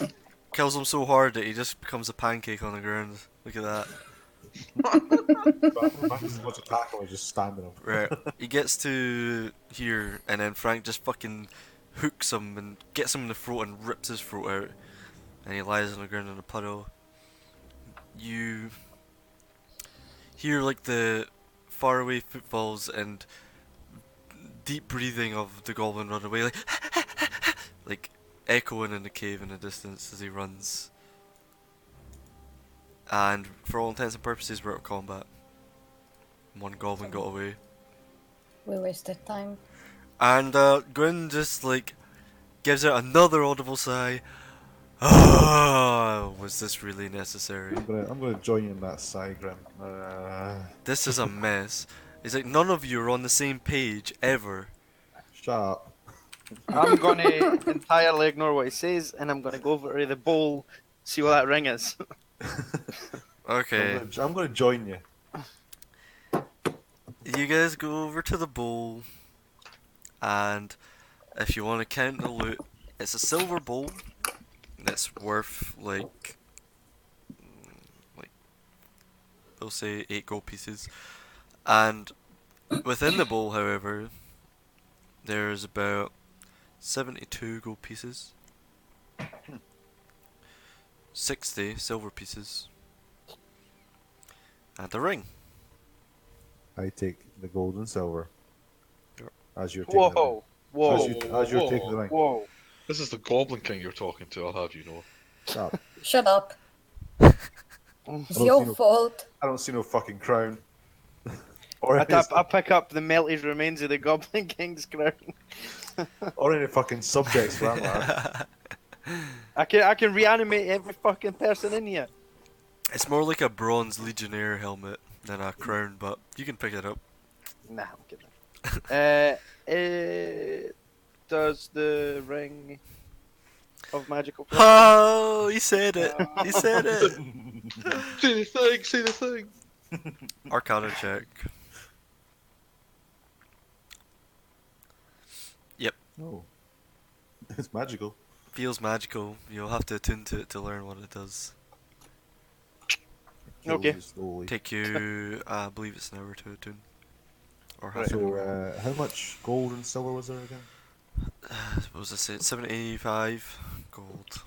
A: kills him so hard that he just becomes a pancake on the ground. Look at that.
F: Frank doesn't want to tackle him, just standing him.
A: Right. He gets to here, and then Frank just fucking hooks him and gets him in the throat and rips his throat out. And he lies on the ground in a puddle. You hear like the faraway footfalls and deep breathing of the goblin run away, like echoing in the cave in the distance as he runs. And for all intents and purposes, we're out of combat. One goblin got away.
G: We wasted time.
A: And Gwyn just like gives out another audible sigh. Ah, was this really necessary?
F: I'm gonna join you in that sigh, Grim.
A: This is a mess. It's like none of you are on the same page ever.
F: Shut up.
E: I'm gonna entirely ignore what he says, and I'm gonna go over to the bowl, see what that ring is.
A: Okay,
F: I'm gonna join you.
A: you guys go over to the bowl, and if you want to count the loot, it's a silver bowl that's worth like they'll say 8 gold pieces, and within the bowl, however, there's about 72 gold pieces, 60 silver pieces, and a ring.
F: I take the gold and silver.
A: Sure.
F: As you're taking the ring.
E: Whoa, whoa,
F: As you're taking the ring.
E: whoa!
C: This is the Goblin King you're talking to, I'll have you know.
F: Shut up.
G: Shut up. It's
F: don't
G: your
F: see no-
G: fault.
F: I don't see no fucking crown. or,
E: I
F: any,
E: pick up the melted remains of the Goblin King's crown.
F: or any fucking subjects for that matter.
E: I can reanimate every fucking person in here.
A: It's more like a bronze legionnaire helmet than a crown, but you can pick it up.
E: Nah, I'm kidding. Does the ring of magical?
A: Oh, he said it. He said it.
C: See the thing, see the thing!
A: Arcana check.
F: Oh. It's magical.
A: Feels magical. You'll have to attune to it to learn what it does.
F: Kills
E: Okay.
F: you slowly.
A: Take you, I believe it's an hour to attune. or
E: Right.
A: half an
F: So,
A: hour.
F: how much gold and silver was there again?
A: What was I say? 75 gold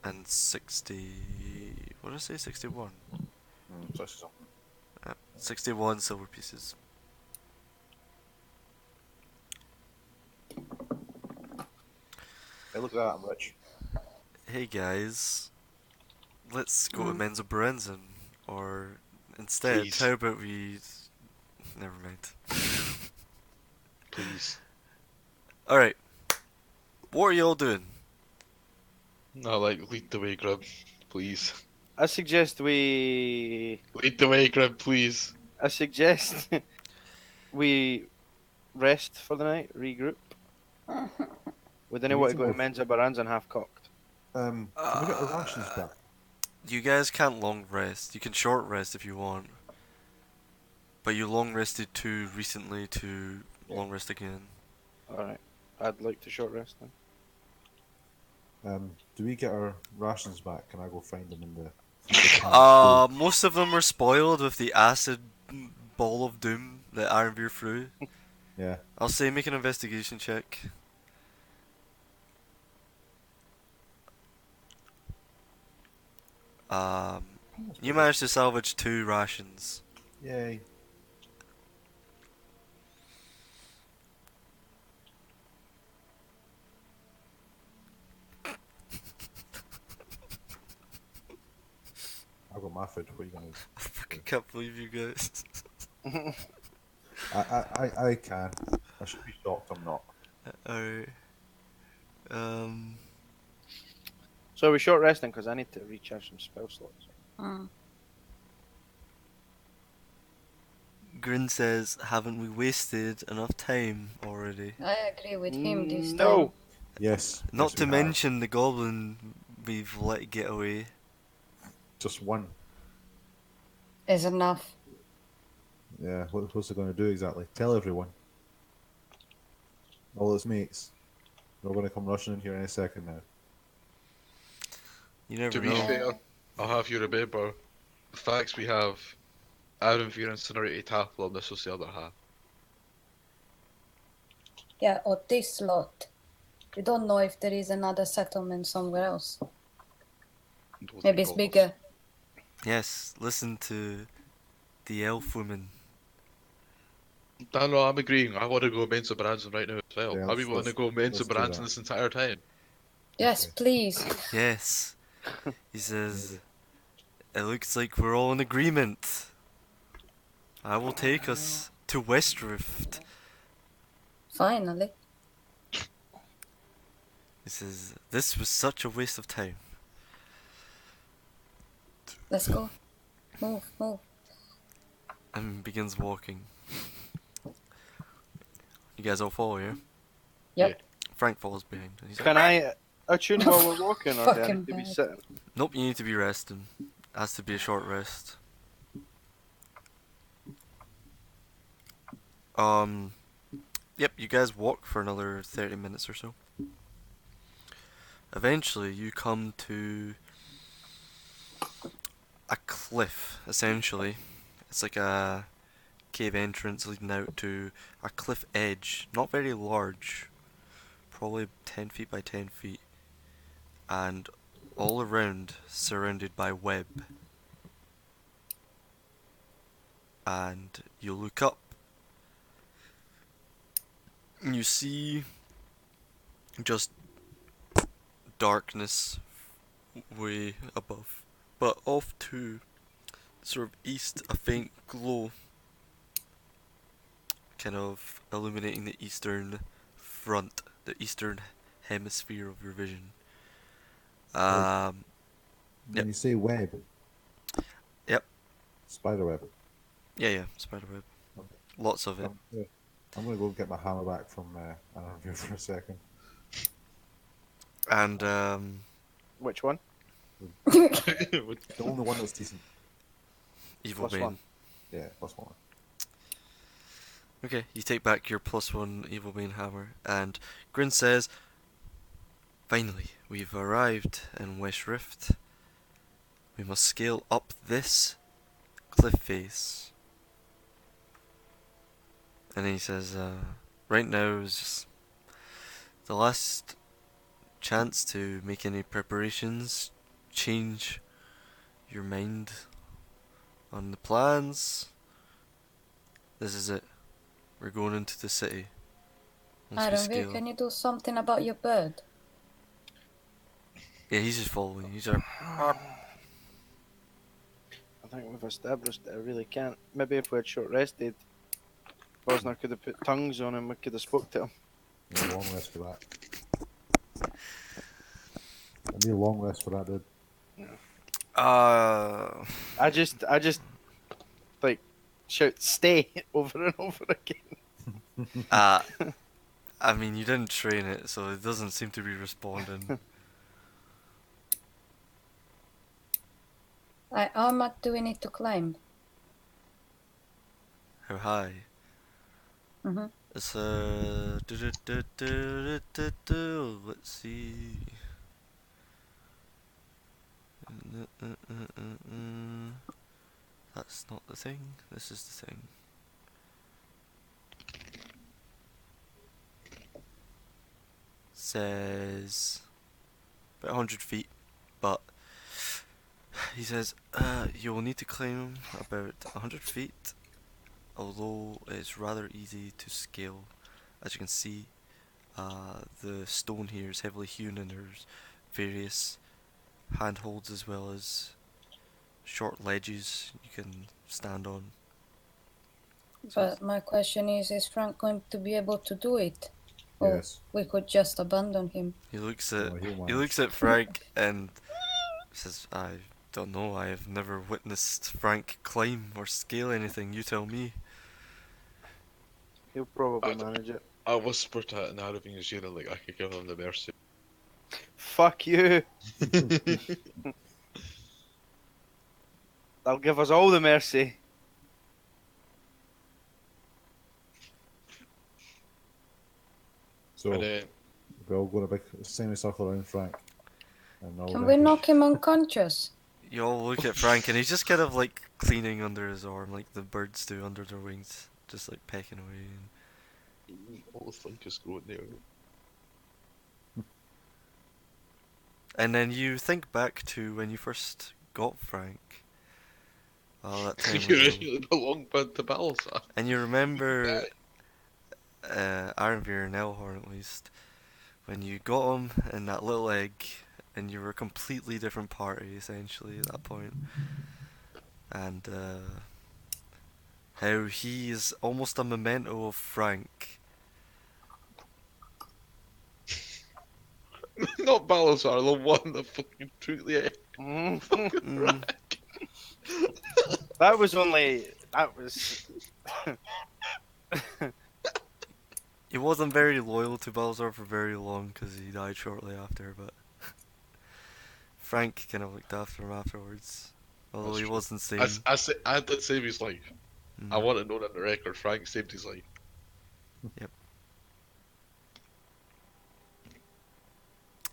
A: and 60. What did I say? 61.
B: So that's something.
A: 61 silver pieces.
B: Hey, look at that, I'm rich.
A: Hey guys, let's go to
D: Mm.
A: Menzoberrenzan, or instead,
C: Please.
A: how about we? Never mind.
C: Please.
A: All right, what are y'all doing?
C: No, like, lead the way, Grub. Please.
E: I suggest we.
C: Lead the way, Grub, please.
E: I suggest we rest for the night, regroup. We didn't
F: We
E: want
F: need
E: to
F: to
E: go to
F: go.
E: Menzoberrenzan half cocked.
F: Can we get our rations back?
A: You guys can't long rest. You can short rest if you want, but you long rested too recently to long rest again.
E: Alright. I'd like to short rest then.
F: Do we get our rations back? Can I go find them in the?
A: Most of them were spoiled with the acid ball of doom that Ironbeer threw.
F: Yeah.
A: I'll say make an investigation check. You managed to salvage 2 rations.
F: Yay. I've got my food. What are you gonna do?
A: I fucking can't believe you guys.
F: I can. I should be shocked I'm not.
A: Alright.
E: So we're short resting because I need to recharge some spell slots.
D: Mm.
A: Grin says, haven't we wasted enough time already?
G: I agree with him this
E: No.
G: time.
F: Yes.
A: Not
F: yes,
A: to
F: we have.
A: mention the goblin we've let get away.
F: Just one.
G: Is enough.
F: Yeah. What's it going to do exactly? Tell everyone. All its mates. They're going to come rushing in here any second now.
A: You never
C: To be
A: know.
C: fair, I'll have you remember the facts we have. Iron Fear Incinerated half of them, this was the other half.
G: Yeah, or this lot. You don't know if there is another settlement somewhere else.
C: Those
G: Maybe it's
C: goblins.
G: bigger.
A: Yes, listen to the elf woman.
C: No, I'm agreeing. I want to go Menzoberrenzan right now as well.
F: Yeah,
C: I've been wanting to go
F: let's do
C: Menzoberrenzan
F: that.
C: this entire time.
G: Yes,
F: Okay.
G: please.
A: Yes. He says, it looks like we're all in agreement. I will take us to Westrift.
G: Finally.
A: He says, this was such a waste of time.
G: Let's go. Move, move.
A: And begins walking. You guys all follow, yeah?
G: Yep.
A: Frank follows behind. And he's like,
E: Can I attune while we're walking or do I
G: Fucking
E: need to be
G: bad.
E: sitting?
A: nope, you need to be resting. Has to be a short rest. Yep, you guys walk for another 30 minutes or so. Eventually, you come to a cliff, essentially. It's like a cave entrance leading out to a cliff edge. Not very large. Probably 10 feet by 10 feet. And all around, surrounded by web. And you look up. And you see just darkness way above. But off to sort of east, a faint glow kind of illuminating the eastern front, the eastern hemisphere of your vision.
F: When
A: Yep.
F: you say web.
A: Yep.
F: Spider web.
A: Yeah, spiderweb.
F: Okay.
A: Lots of it.
F: I'm going to go get my hammer back from Ironview for a second.
A: And
E: Which one?
F: The only one that's decent.
A: Evil
E: Plus
A: Bane.
E: one.
F: Yeah, plus one.
A: Okay, you take back your +1 Evil Bane hammer, and Grin says, finally, we've arrived in West Rift. We must scale up this cliff face. And then he says, right now is just the last chance to make any preparations, change your mind on the plans. This is it. We're going into the city. Once we
G: Ironweir,
A: scale.
G: can you do something about your bird?
A: Yeah, he's just following. He's our.
E: I think we've established that I really can't. Maybe if we had short rested, Bosner could have put tongues on him, we could have spoke to him.
F: No long rest for that. I need a long rest for that, dude.
E: I just like shout stay over and over again.
A: uh, I mean, you didn't train it, so it doesn't seem to be responding.
G: How much do we need to climb?
A: How high?
G: Mhm.
A: It's let's see. That's not the thing. This is the thing. Says about 100 feet, but he says you will need to climb about 100 feet, although it's rather easy to scale. As you can see, the stone here is heavily hewn and there's various handholds as well as short ledges you can stand on.
G: But my question is Frank going to be able to do it? Or
F: Yes.
G: we could just abandon him?
A: He looks at
F: Oh, he'll
A: he
F: manage.
A: looks at Frank and says, "I don't know. I have never witnessed Frank climb or scale anything. You tell me."
E: He'll probably manage it.
C: I whispered to an Arabic New Zealand like I could give him the mercy.
E: Fuck you! They'll give us all the mercy.
F: So
C: But
F: we all go in a big semicircle around Frank. And all
G: Can we knock him unconscious?
A: You all look at Frank and he's just kind of like cleaning under his arm like the birds do under their wings, just like pecking away.
C: all the fingers growing there.
A: And then you think back to when you first got Frank. Oh, that time
C: You're
A: ago.
C: in the long bed to Balazar.
A: And you remember Ironveer and Elhorn at least, when you got him in that little egg, and you were a completely different party essentially at that point. And how he is almost a memento of Frank.
C: Not Balazar, the one that fucking took the egg.
A: Mm.
E: That was only. That was.
A: He wasn't very loyal to Balzar for very long because he died shortly after, but Frank kind of looked after him afterwards. Although
C: That's
A: he
C: true.
A: wasn't sane.
C: I did save his life. I want to know that on the record. Frank saved his life.
A: Yep.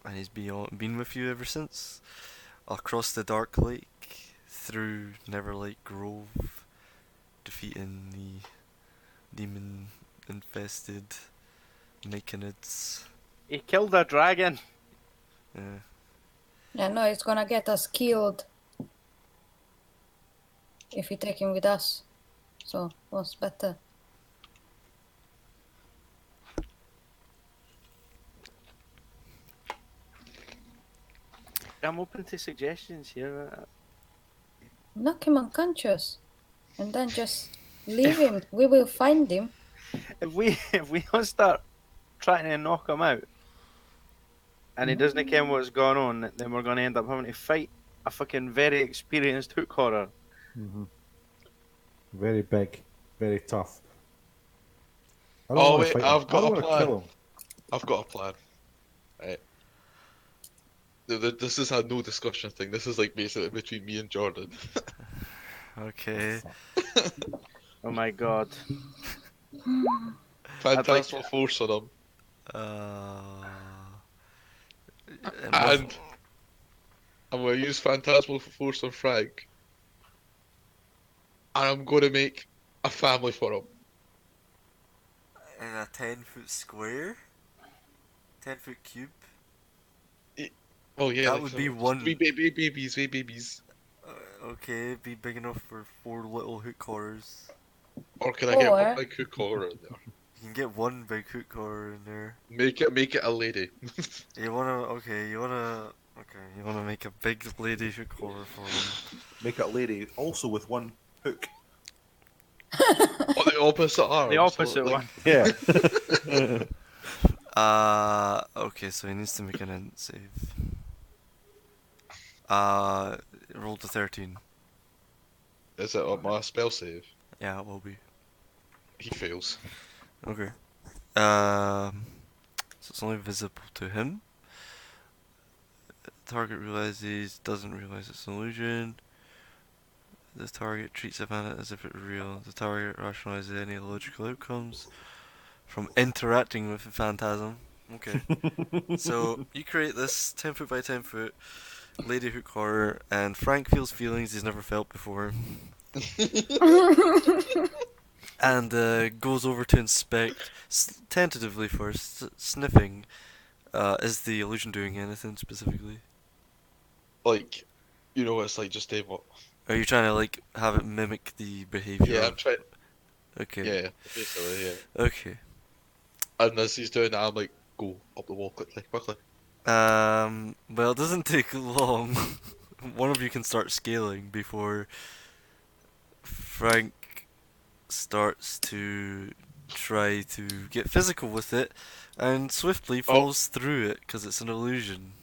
A: And he's been with you ever since. Across the Dark Lake, through Neverlight Grove, defeating the demon-infested Myconids.
E: He killed a dragon.
A: Yeah.
G: Yeah, no, it's gonna get us killed if we take him with us. So, what's better?
E: I'm open to suggestions here.
G: Knock him unconscious. And then just leave him. We will find him.
E: If we don't start trying to knock him out, and he doesn't care what's going on, then we're going to end up having to fight a fucking very experienced hook horror.
F: Mm-hmm. Very big, very tough. I
C: Oh,
F: wanna
C: wait,
F: fight him.
C: I've
F: I
C: got
F: don't
C: a
F: wanna
C: plan.
F: kill him.
C: I've got a plan. Right. This is a no discussion thing. This is like basically between me and Jordan.
A: Okay.
E: Oh my god.
C: Phantasmal force on him. And I'm going to use Phantasmal force on Frank. And I'm going to make a family for him.
A: in a 10-foot square? 10-foot cube?
C: Oh yeah,
A: That
C: like
A: would be
C: just
A: one.
C: wee babies.
A: Okay, be big enough for 4 little hook horrors.
C: Or can I get one
G: Or
C: big hook horror in there?
A: You can get one big hook horror in there.
C: Make it a lady.
A: You wanna make a big lady hook horror for him.
F: Make it a lady, also with one hook.
C: On the opposite arm.
E: The opposite
C: like,
E: one.
F: Yeah.
A: Okay, so he needs to make an int save. Rolled a 13.
C: Is it on my spell save?
A: Yeah, it will be.
C: He fails.
A: Okay. So it's only visible to him. Target realizes, doesn't realize it's an illusion. The target treats the planet as if it's real. The target rationalizes any logical outcomes from interacting with the phantasm. Okay. So you create this 10 foot by 10 foot lady hook horror, and Frank feels feelings he's never felt before, and goes over to inspect tentatively first, sniffing. Is the illusion doing anything specifically?
C: Like, you know, it's like just what?
A: Are you trying to like have it mimic the behavior?
C: Yeah, I'm trying.
A: Okay.
C: Yeah, basically, yeah.
A: Okay.
C: And as he's doing that, I'm like, go up the wall quickly.
A: Well, it doesn't take long. One of you can start scaling before Frank starts to try to get physical with it and swiftly falls through it because it's an illusion.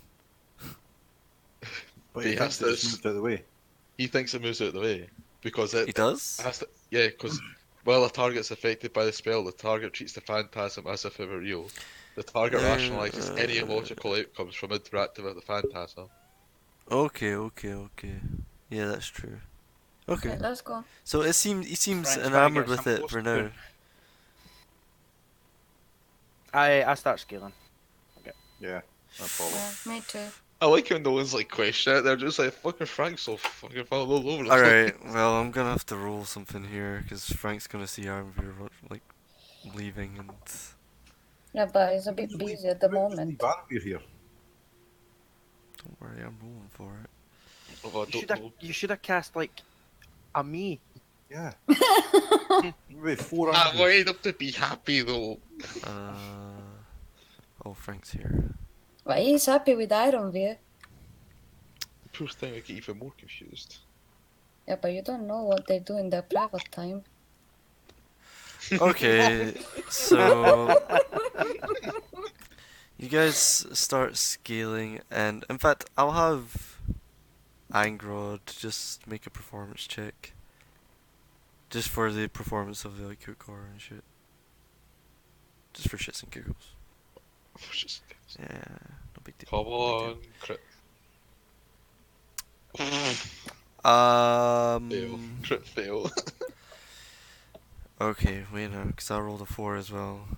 F: But
C: He
F: he
C: has
F: has to
C: to
F: just moved out of the way.
C: He thinks it moves out of the way because
A: He does?
C: it has to. Yeah, because while a target's affected by the spell, the target treats the phantasm as if it were real. The target rationalizes any logical outcomes from interacting with the phantasm.
A: Okay. Yeah, that's true. Okay.
G: okay, let's go.
A: So he seems
E: Frank's
A: enamored
E: gotta
A: with
E: get some
A: it for
E: close
A: now.
E: I start scaling.
F: Yeah, no problem.
G: Yeah, me too.
C: I like when no one's like questioning it. They're just like fucking Frank's so fucking falling all over.
A: Alright, well, I'm gonna have to roll something here because Frank's gonna see Armvir like leaving and.
G: Yeah, but it's a bit busy at the moment.
F: You're here.
A: Don't worry, I'm rolling for it.
C: Oh, I don't know.
E: You should have cast like a me.
F: Yeah. Maybe 400.
C: I wanted him to be happy though.
A: Oh, Frank's here.
G: But he's happy with Ironview.
C: Poor thing, I get even more confused.
G: Yeah, but you don't know what they do in their private time.
A: Okay, so you guys start scaling, and in fact, I'll have Angrod just make a performance check, just for the performance of the like hook horror and shit, just for shits and giggles. Yeah, no big deal.
C: Come on, crit. Fail. Crit fail.
A: Okay, wait now, because I rolled a 4 as well.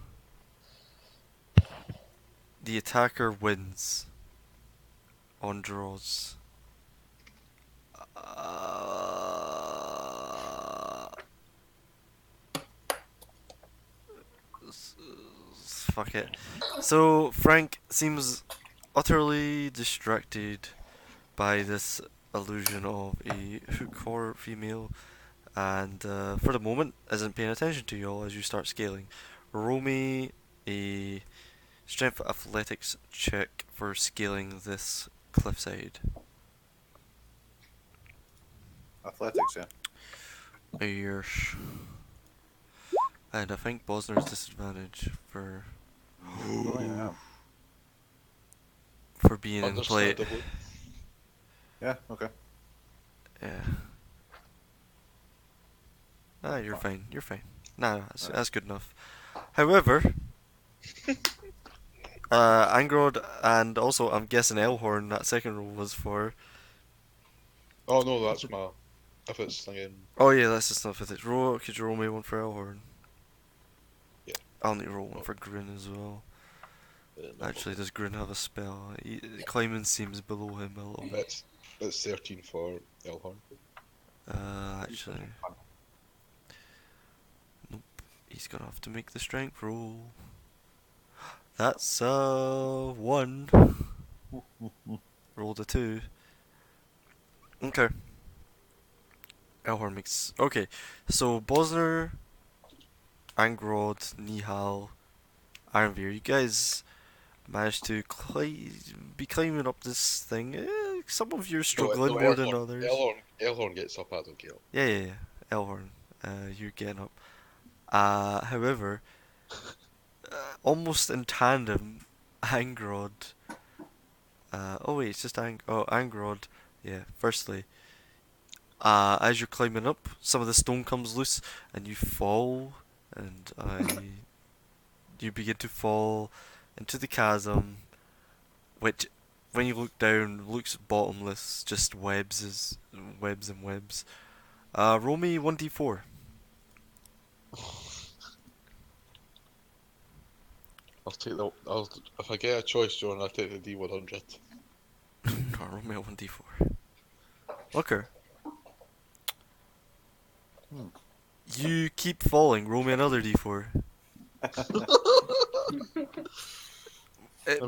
A: The attacker wins on draws. Fuck it. So Frank seems utterly distracted by this illusion of a hook horror female, and for the moment isn't paying attention to y'all as you start scaling. Roll me a strength athletics check for scaling this cliffside.
F: Athletics, yeah.
A: Yes. And I think Bosner's disadvantage for
F: Oh, yeah.
A: being in play.
C: Understandably.
F: Yeah, okay.
A: Yeah. Ah, you're fine. You're fine. Nah, that's good enough. However, Angrod and also I'm guessing Elhorn that second roll was for.
C: Oh no, that's my. If it's thinking.
A: Oh yeah, that's just not for this. Could you roll me one for Elhorn?
C: Yeah.
A: I'll need to roll one for Grin as well.
C: No,
A: Actually, does Grin have a spell? Climbing seems below him a little bit.
C: It's 13 for Elhorn.
A: Actually. Nope. He he's gonna have to make the strength roll. That's 1. Rolled a 2. Okay. Elhorn makes. Okay, so Bosner, Angrod, Nihal, Ironveer, you guys managed to be climbing up this thing. Some of you are struggling more than others.
C: Elhorn gets up, I don't get up.
A: Yeah. Elhorn, you're getting up. However, almost in tandem, Angrod. Oh wait, it's just Angrod. Yeah. Firstly, as you're climbing up, some of the stone comes loose, and you fall, and you begin to fall into the chasm, which, when you look down, looks bottomless, just webs and webs. Roll me 1d4.
C: If I get a choice, John, I'll take the D100.
A: Roll me a 1d4. Okay. You keep falling. Roll me another d4.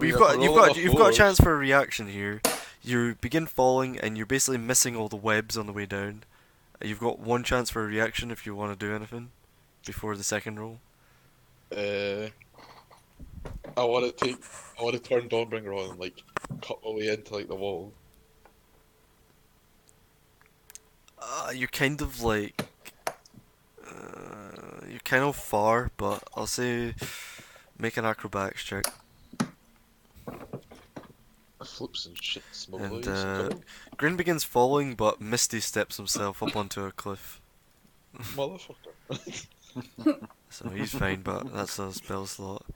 C: You've got
A: a chance for a reaction here. You begin falling and you're basically missing all the webs on the way down. You've got one chance for a reaction if you want to do anything before the second roll.
C: I want to turn Dawnbringer on and like cut my way into like the wall.
A: You're kind of like you're kind of far, but I'll say make an acrobatics check.
C: Flips and shit,
A: And Grin begins falling, but Misty steps himself up onto a cliff.
C: Motherfucker.
A: So he's fine, but that's a spell slot.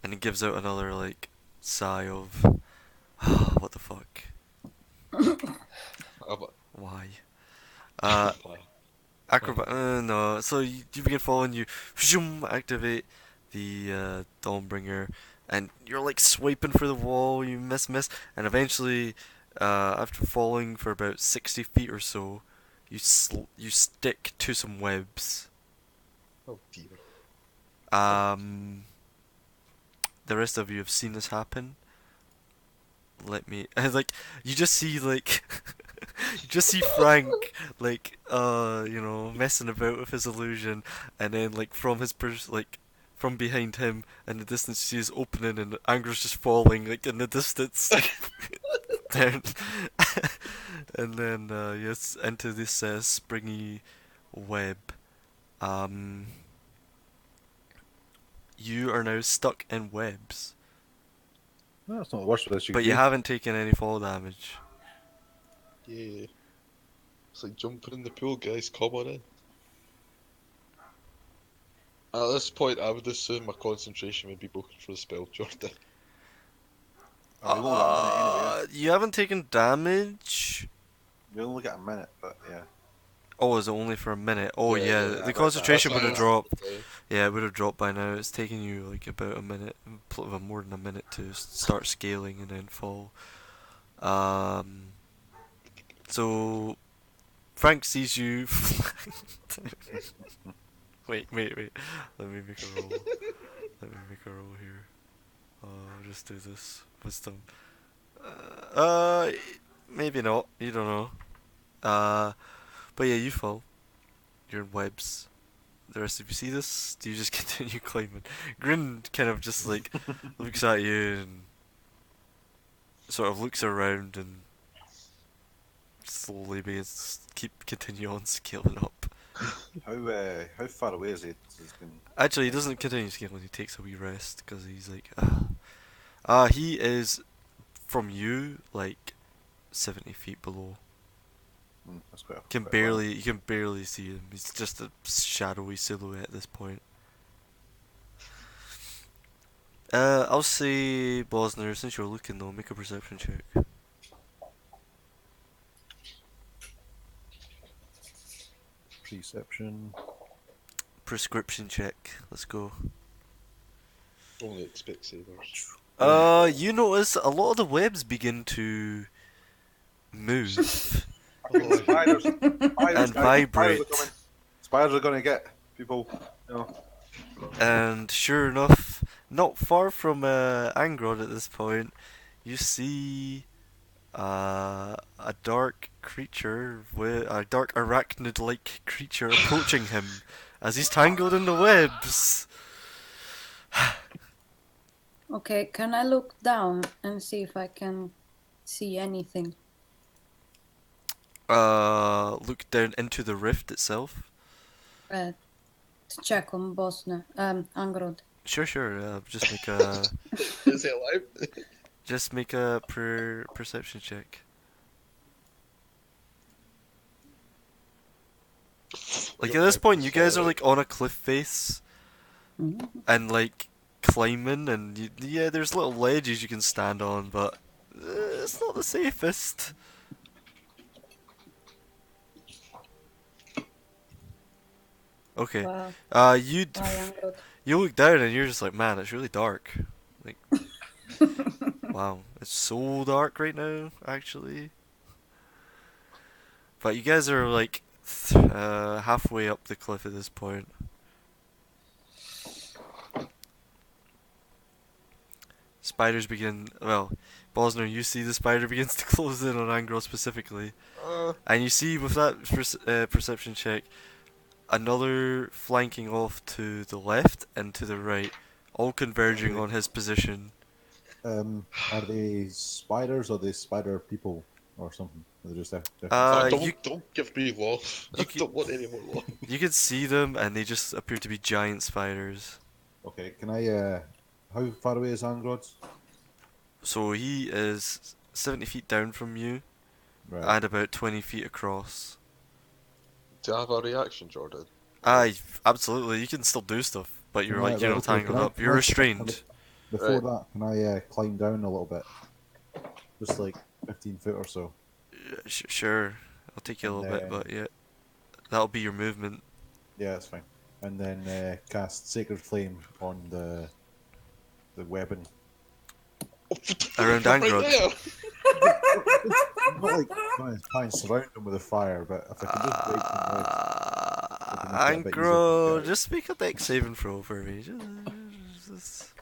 A: And he gives out another like sigh of what the fuck? Why? Acrobat. No. So you begin falling. You activate the Dawnbringer, and you're like swiping for the wall. You miss, and eventually, after falling for about 60 feet or so, you stick to some webs.
C: Oh dear.
A: The rest of you have seen this happen. Like you just see like you just see Frank like messing about with his illusion, and then like from his from behind him in the distance you see his opening and Anger's just falling like in the distance down and then yes, into this springy web. You are now stuck in webs.
F: No, that's not the worst of this.
A: But you haven't taken any fall damage.
C: Yeah. It's like jumping in the pool, guys. Come on in. At this point, I would assume my concentration would be broken for the spell, Jordan.
B: Oh, we only got a minute anyway.
A: You haven't taken damage?
B: We only got a minute, but yeah.
A: Oh, is it only for a minute? Oh yeah, the
B: about
A: concentration
C: that.
A: would have dropped. Yeah, it would have dropped by now. It's taking you like about a minute, more than a minute to start scaling and then fall. So Frank sees you. Wait. Let me make a roll. Here. I'll just do this. Wisdom. Maybe not. You don't know. But yeah, you fall. You're in webs. The rest of you see this? Do you just continue climbing? Grin kind of just like looks at you and sort of looks around and slowly begins continue on scaling up.
B: How far away is he?
A: Actually, he doesn't continue scaling. He takes a wee rest because he's like, he is from you like 70 feet below.
B: That's quite
A: You can barely see him. He's just a shadowy silhouette at this point. I'll say Bosner, since you're looking though, make a perception check.
F: Perception.
A: Prescription check. Let's go.
C: Only expect savers.
A: You notice a lot of the webs begin to move.
B: Spiders
A: And vibrate.
B: Spiders are gonna get people. You know.
A: And sure enough, not far from Angrod at this point, you see a dark creature, with a dark arachnid-like creature approaching him as he's tangled in the webs.
G: Okay, can I look down and see if I can see anything?
A: Look down into the rift itself.
G: To check on Bosnia, Angrod.
A: Sure. Just make a
C: Is he alive?
A: perception check. Like at this point, you guys are like on a cliff face and like climbing, and yeah, there's little ledges you can stand on, but it's not the safest. Okay.
G: Wow.
A: You
G: Hi, Angrod.
A: you look down and you're just like, man, it's really dark. Like, wow, it's so dark right now, actually. But you guys are like halfway up the cliff at this point. Spiders begin. Well, Bosner, you see the spider begins to close in on Angro specifically, and you see with that perception check, another flanking off to the left and to the right, all converging on his position.
F: Are they spiders or are they spider people or something? Are they just different?
C: Don't give me lost. I don't want any more lost.
A: You can see them, and they just appear to be giant spiders.
F: Okay, can I? How far away is Angrod?
A: So he is 70 feet down from you,
F: Right.
A: and about 20 feet across.
C: Do I have a reaction, Jordan?
A: Aye, absolutely. You can still do stuff, but you're
F: Right,
A: like you're
F: right,
A: not
F: okay,
A: tangled
F: can I-
A: up.
F: can
A: You're
F: I-
A: restrained.
F: Before
C: Right.
F: that, can I climb down a little bit? Just like 15 foot or so.
A: Sure, I'll take you a
F: And
A: little bit, but yeah, that'll be your movement.
F: Yeah, that's fine. And then cast Sacred Flame on the weapon.
A: Around
C: Right
A: Angrod.
C: there.
F: Not like try and surround them with a fire, but if I can just break some webs, it'll make it a bit easier to
A: Angro,
F: get
A: just make a dex saving throw for me. Just-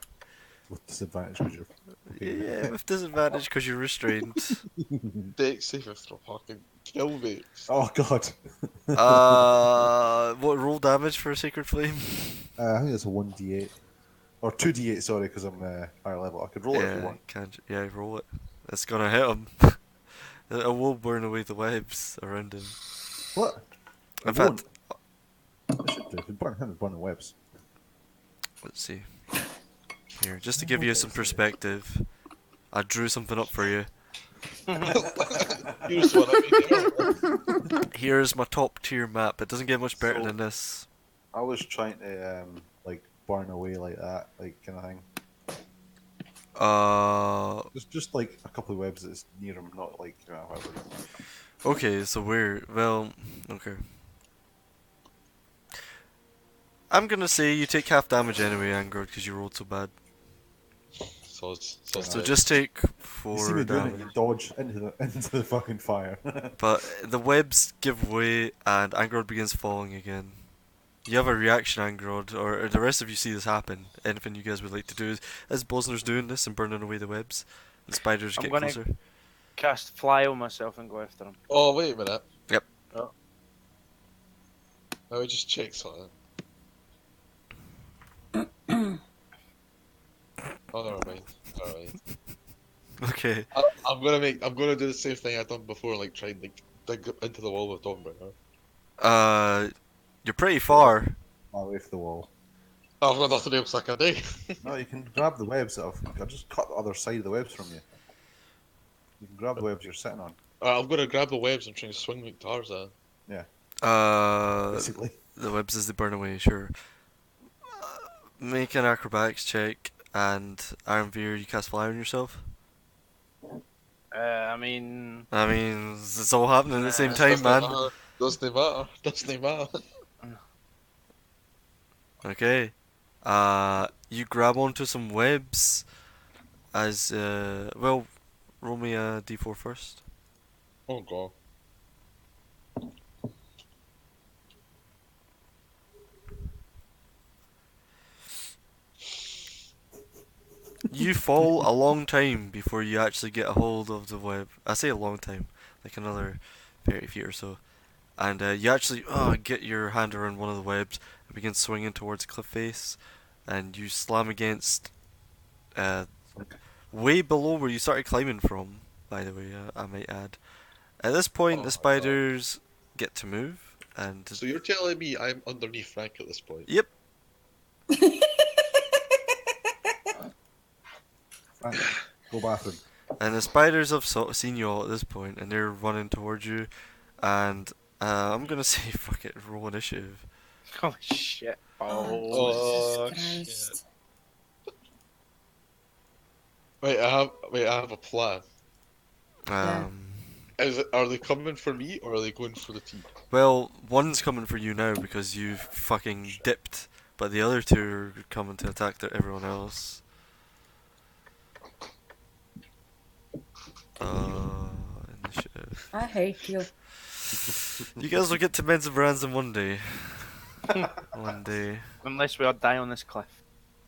F: with disadvantage because you're. Okay.
A: yeah, with disadvantage because you're restrained.
C: Dex saving throw, fucking kill me.
F: Oh god.
A: What roll damage for a Sacred Flame?
F: I think it's a 1d8 or 2d8. Sorry, because I'm higher level. I could roll it if you want.
A: Yeah, roll it. It's gonna hit him. It will burn away the webs around him.
F: What?
A: In
F: It
A: fact,
F: won't. It should do. If it burn him, it's burn the webs.
A: let's see. Here, just to give you some perspective, I drew something up for you.
C: Here's what I mean.
A: Here's my top tier map. It doesn't get much better
B: So-
A: than this.
B: I was trying to like burn away like that, like kind of thing.
F: Just like a couple of webs that's near him, not like whatever.
A: Okay, so okay. I'm gonna say you take half damage anyway, Angard, because you rolled so bad.
C: So
A: So just take
F: You see
A: 4
F: me doing it,
A: damage.
F: you dodge into the fucking fire.
A: But the webs give way and Angrod begins falling again. You have a reaction, Angrod, or the rest of you see this happen. Anything you guys would like to do as Bosner's doing this and burning away the webs, the spiders
E: I'm
A: get
E: gonna-
A: closer.
E: Cast fly on myself and go after him.
C: Oh, wait a minute.
A: Yep.
C: Oh. Let me just check something. Oh, never mind. Alright.
A: Okay.
C: I'm gonna do the same thing I've done before, like try and like dig into the wall with Tom right now.
A: You're pretty far.
F: Away from the wall.
C: I've got nothing else I can do.
F: No, you can grab the webs that I'll just cut the other side of the webs from you. You can grab the webs you're sitting on,
C: I'm gonna grab the webs and try and swing my guitars at.
F: basically.
A: The webs as they burn away, sure. Make an acrobatics check, and Ironveer, you cast fly on yourself.
E: I mean,
A: It's all happening at the same time,
C: Doesn't
A: man.
C: matter. Doesn't matter. Doesn't matter.
A: Okay. You grab onto some webs as, well, roll me a d4 first.
C: Oh god.
A: you fall a long time before you actually get a hold of the web. I say a long time, like another 30 feet or so. And you actually get your hand around one of the webs and begin swinging towards the cliff face, and you slam against uh, way below where you started climbing from, by the way, I might add. At this point,
C: Oh
A: the
C: my god.
A: spiders get to move, and
C: So you're telling me I'm underneath Frank at this point?
A: yep,
F: Frank, go bathroom.
A: and the spiders have seen you all at this point, and they're running towards you, and I'm gonna say fuck it, roll initiative.
E: Holy shit. Oh.
C: Oh,
G: Jesus Christ.
C: Wait, I have a plan.
G: Yeah.
C: Are they coming for me or are they going for the team?
A: Well, one's coming for you now because you've fucking dipped, but the other two are coming to attack everyone else. Initiative.
G: I hate you.
A: You guys will get to Menzoberrenzan one day. One day.
E: Unless we all die on this cliff.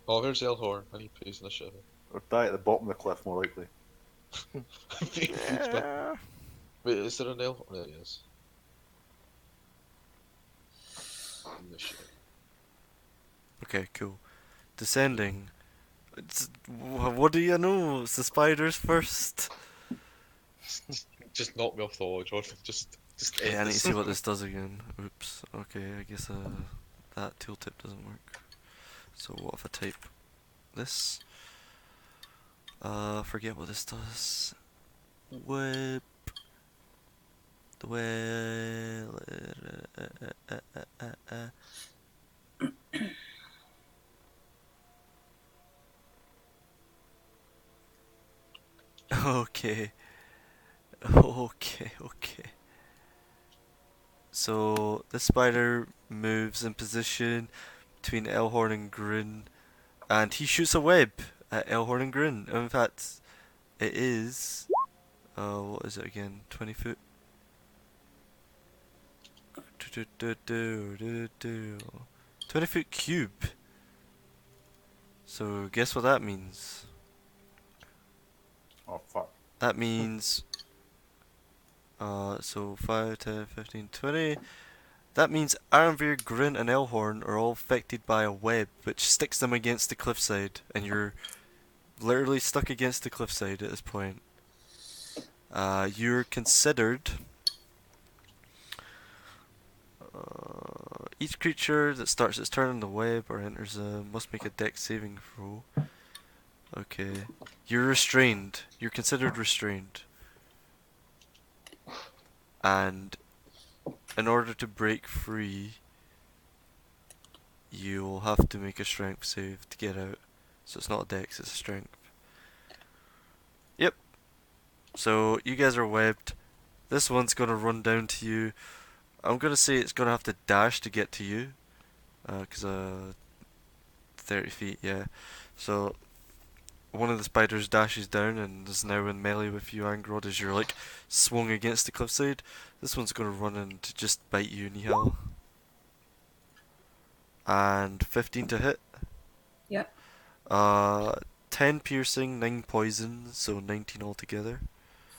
C: Oh, here's Elhor. I need pays initiative.
F: Or die at the bottom of the cliff, more likely.
A: Yeah.
C: Wait, is there an Elhor? There he is. Initiative.
A: Okay, cool. Descending. What do you know? It's the spiders first.
C: Just knock me off the wall, Jordan. Just end
A: Yeah, I need to
C: this.
A: see what this does again. Oops. Okay, I guess that tooltip doesn't work. So what if I type this? Forget what this does. Web. The web. Okay. Okay. So the spider moves in position between Elhorn and Grin, and he shoots a web at Elhorn and Grin. In fact, it is. What is it again? 20 foot. 20-foot cube. So guess what that means?
F: Oh, fuck.
A: That means so 5, 10, 15, 20. That means Aranvir, Grin, and Elhorn are all affected by a web which sticks them against the cliffside, and you're literally stuck against the cliffside at this point. You're considered. Each creature that starts its turn on the web or enters must make a dex saving throw. Okay. You're restrained. You're considered restrained. And in order to break free, you'll have to make a strength save to get out. So it's not a dex, it's a strength. Yep. So you guys are webbed. This one's gonna run down to you. I'm gonna say it's gonna have to dash to get to you. 'Cause 30 feet, yeah. So one of the spiders dashes down and is now in melee with you, Angrod, as you're like swung against the cliffside. This one's gonna run in to just bite you, Nihal. And 15 to hit.
G: Yep.
A: 10 piercing, 9 poison, so 19 altogether.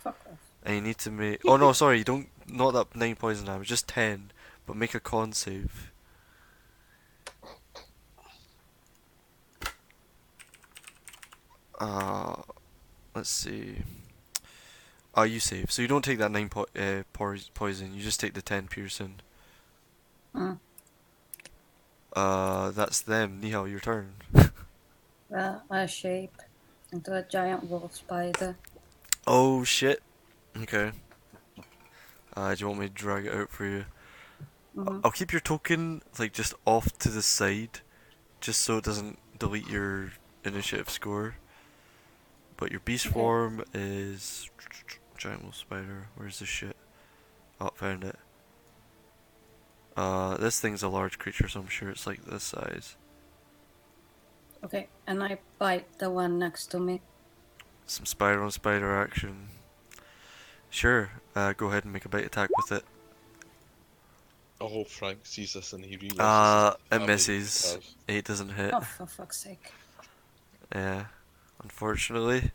G: Fuck off.
A: And you need to make. Oh no, sorry, don't. Not that 9 poison damage, just 10. But make a con save. Let's see. You save. So you don't take that 9 poison, you just take the 10 piercing.
G: Mm.
A: That's them. Nihal, your turn.
G: Well, I shape into a giant wolf spider.
A: Oh shit. Okay. Do you want me to drag it out for you?
G: Mhm.
A: I'll keep your token like just off to the side, just so it doesn't delete your initiative score. But your beast
G: Okay.
A: form is giant wolf spider. Where's this shit? Oh, found it. This thing's a large creature, so I'm sure it's like this size.
G: Okay, and I bite the one next to me.
A: Some spider on spider action. Sure. Go ahead and make a bite attack with it.
C: Oh, Frank sees this and he realizes
A: It misses. 8 doesn't hit.
G: Oh, for fuck's sake.
A: Yeah. unfortunately.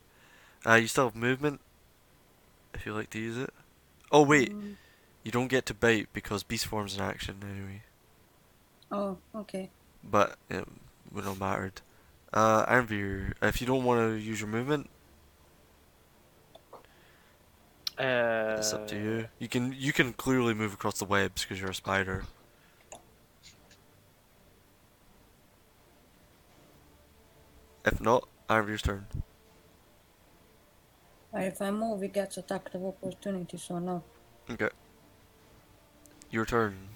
A: You still have movement if you like to use it. Oh wait,
H: Mm.
A: you don't get to bite because beast form's an action anyway.
H: Oh, okay.
A: But it would not mattered. Anvir, if you don't want to use your movement, it's up to you. You can clearly move across the webs because you're a spider. If not, Anvir's turn.
H: If I move, it gets attack of opportunity, so no.
A: Okay. Your turn,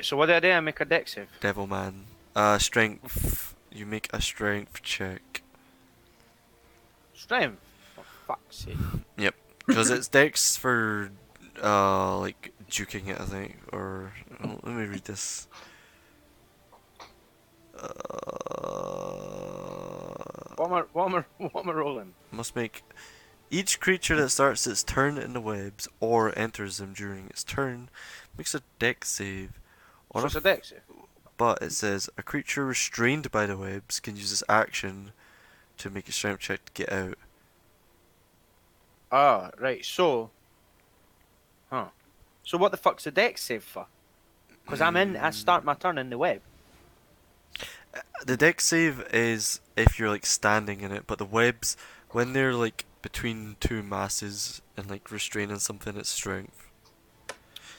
E: So what do I do? I make a dex save.
A: Devilman. Strength. You make a strength check.
E: Strength. For fuck's sake.
A: Yep. Because it's dex for, like, juking it, I think. Or, oh, let me read this.
E: What am I rolling?
A: Must make each creature that starts its turn in the webs or enters them during its turn makes a dex save. On
E: So
A: a
E: it's a dex save.
A: But it says a creature restrained by the webs can use this action to make a strength check to get out.
E: Ah, right. So what the fuck's the dex save for? Because I start my turn in the web.
A: The dex save is if you're like standing in it, but the webs, when they're like between two masses and like restraining something, it's strength.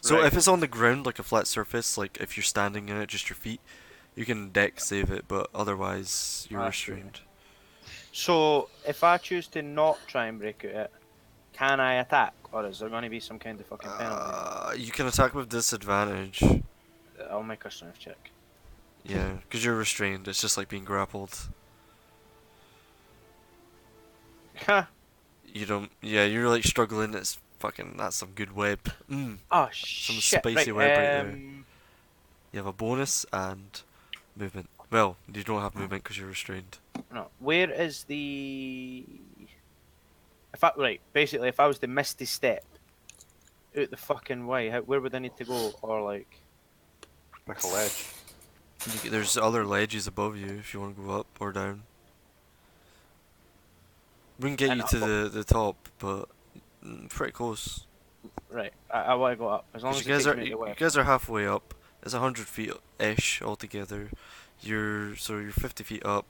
A: So
E: Right.
A: if it's on the ground, like a flat surface, like if you're standing in it, just your feet, you can dex save it, but otherwise you're
E: I see.
A: restrained.
E: So if I choose to not try and break out it, can I attack, or is there going to be some kind of fucking penalty?
A: You can attack with disadvantage.
E: I'll make a strength check.
A: Yeah, because you're restrained. It's just like being grappled.
E: Ha!
A: You don't. Yeah, you're like struggling. It's fucking. That's some good web.
E: Oh
A: Some
E: shit!
A: spicy
E: Right.
A: web right there. You have a bonus and movement. Well, you don't have movement because you're restrained.
E: No. Where is the? Basically, if I was to misty step out the fucking way, where would I need to go, or like?
B: Like a ledge.
A: There's other ledges above you if you want to go up or down. We can get
E: And
A: you to the top, but pretty close.
E: Right. I want to go up as long
A: 'Cause
E: as
A: you
E: it
A: guys
E: takes
A: are
E: me to the
A: you
E: web.
A: guys are halfway up. It's 100 feet ish altogether. You're 50 feet up.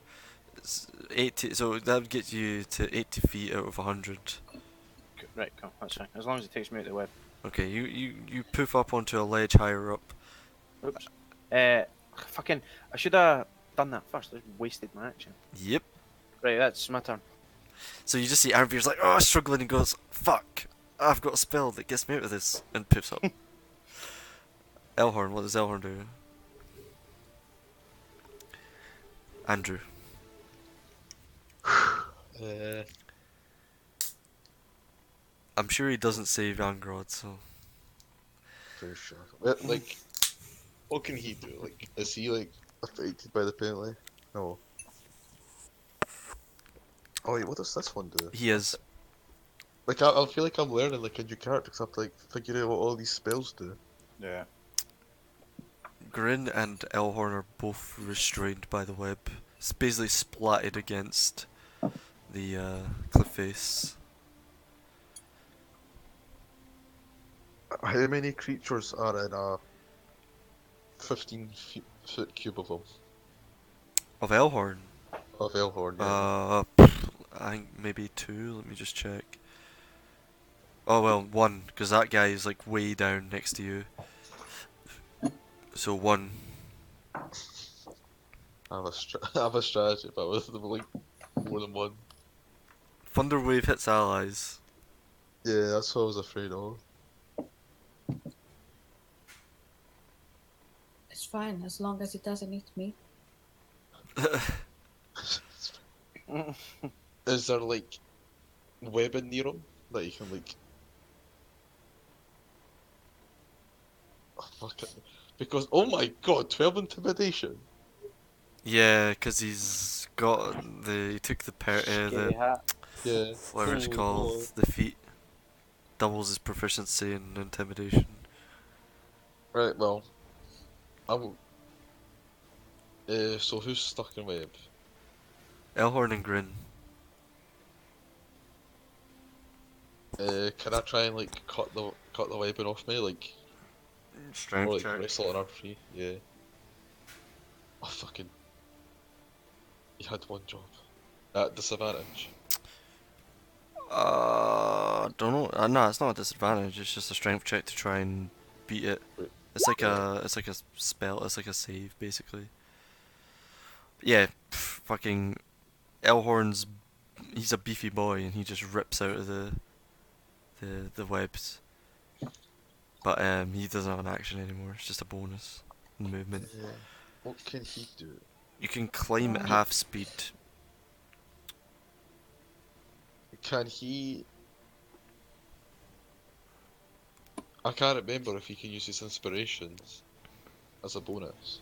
A: It's 80. So that would get you to 80 feet out of 100.
E: Right. Cool. That's fine. As long as it takes me to the web.
A: Okay, you poof up onto a ledge higher up.
E: Oops. Fucking. I should have done that first. I wasted my action.
A: Yep.
E: Right. That's my turn.
A: So you just see Arnvir's like, oh, struggling, and goes, fuck, I've got a spell that gets me out of this, and poofs up. Elhorn, what does Elhorn do? Andrew. I'm sure he doesn't save Angrod, so.
C: For sure. Like, what can he do? Like, is he like affected by the penalty? No. Oh wait, what does this one do?
A: He is.
C: Like, I feel like I'm learning like a new character 'cause I have to like figure out what all these spells do.
B: Yeah.
A: Grin and Elhorn are both restrained by the web. It's basically splatted against the cliff face.
C: How many creatures are in a 15-foot cube of them?
A: Of Elhorn?
C: Of Elhorn, yeah.
A: I think maybe 2, let me just check. Oh well, 1, because that guy is like way down next to you. So 1.
C: I have a strategy if I was like more than one.
A: Thunderwave hits allies.
C: Yeah, that's what I was afraid of.
H: It's fine as long as it doesn't eat me.
C: Is there like webbing near him that you can like? Oh, fuck it. Because oh my god, 12 intimidation.
A: Yeah, because he took the
E: Scary hat.
C: Yeah.
A: whatever it's
C: Holy
A: called,
C: moly.
A: the feat. Doubles his proficiency in intimidation.
C: Right. Well, I will. So who's stuck in web?
A: Elhorn and Grin.
C: Can I try and like cut the weapon off me, like
A: Strength
C: or like
A: check.
C: wrestle an free? Yeah. Oh fucking! You had one job. At disadvantage.
A: Don't know. No, it's not a disadvantage. It's just a strength check to try and beat it.
C: Wait,
A: It's like
C: right.
A: it's like a spell. It's like a save, basically. Yeah, fucking Elhorn's. He's a beefy boy, and he just rips out of the webs. But he doesn't have an action anymore. It's just a bonus movement.
C: What can he do?
A: You can climb at
C: You,
A: half speed.
C: can he? I can't remember if he can use his inspirations as a bonus.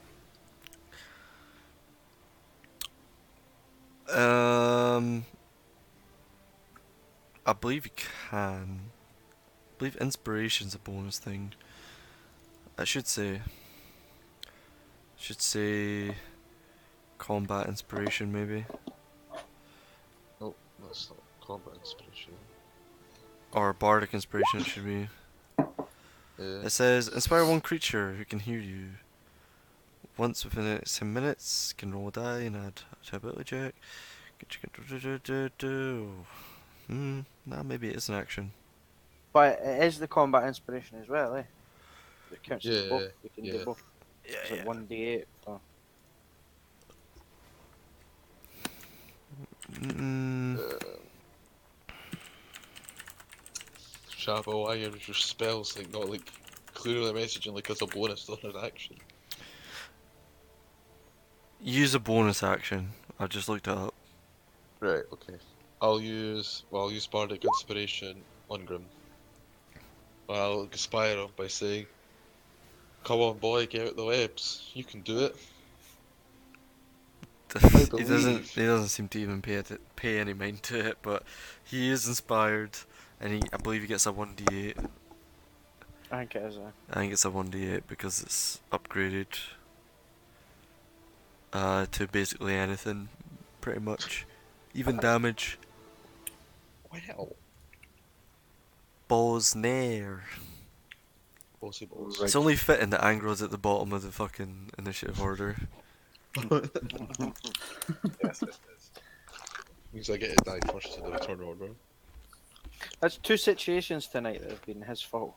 A: Um, I believe you can. I believe inspiration's a bonus thing. I should say. Should say combat inspiration maybe,
C: No, that's not combat inspiration.
A: or bardic inspiration it should be.
C: Yeah.
A: It says inspire one creature who can hear you. Once within the next 10 minutes, can roll a die and add to ability check. Nah, maybe it is an action.
E: But it is the combat inspiration as well, eh? It counts as
C: Yeah,
E: both. We can
C: yeah.
E: do both. It's like 1d8 for.
C: Shabo, why are your spells like not like clearly messaging like as a bonus, not an action?
A: Use a bonus action. I just looked it up.
C: Right, okay. I'll use bardic inspiration on Grim. I'll inspire him by saying, "Come on, boy, get out the webs. You can do it."
A: he
C: believe.
A: doesn't seem to even pay any mind to it, but he is inspired, and I believe he gets a 1d8.
E: I think it is.
A: I think it's a 1d8 because it's upgraded to basically anything, pretty much, even damage.
C: Well,
A: Balls nair.
C: possibles.
A: It's only fitting that Angro's at the bottom of the fucking initiative order.
B: Yes, it is.
C: Means I get to die first in the return order.
E: That's two situations tonight that have been his fault.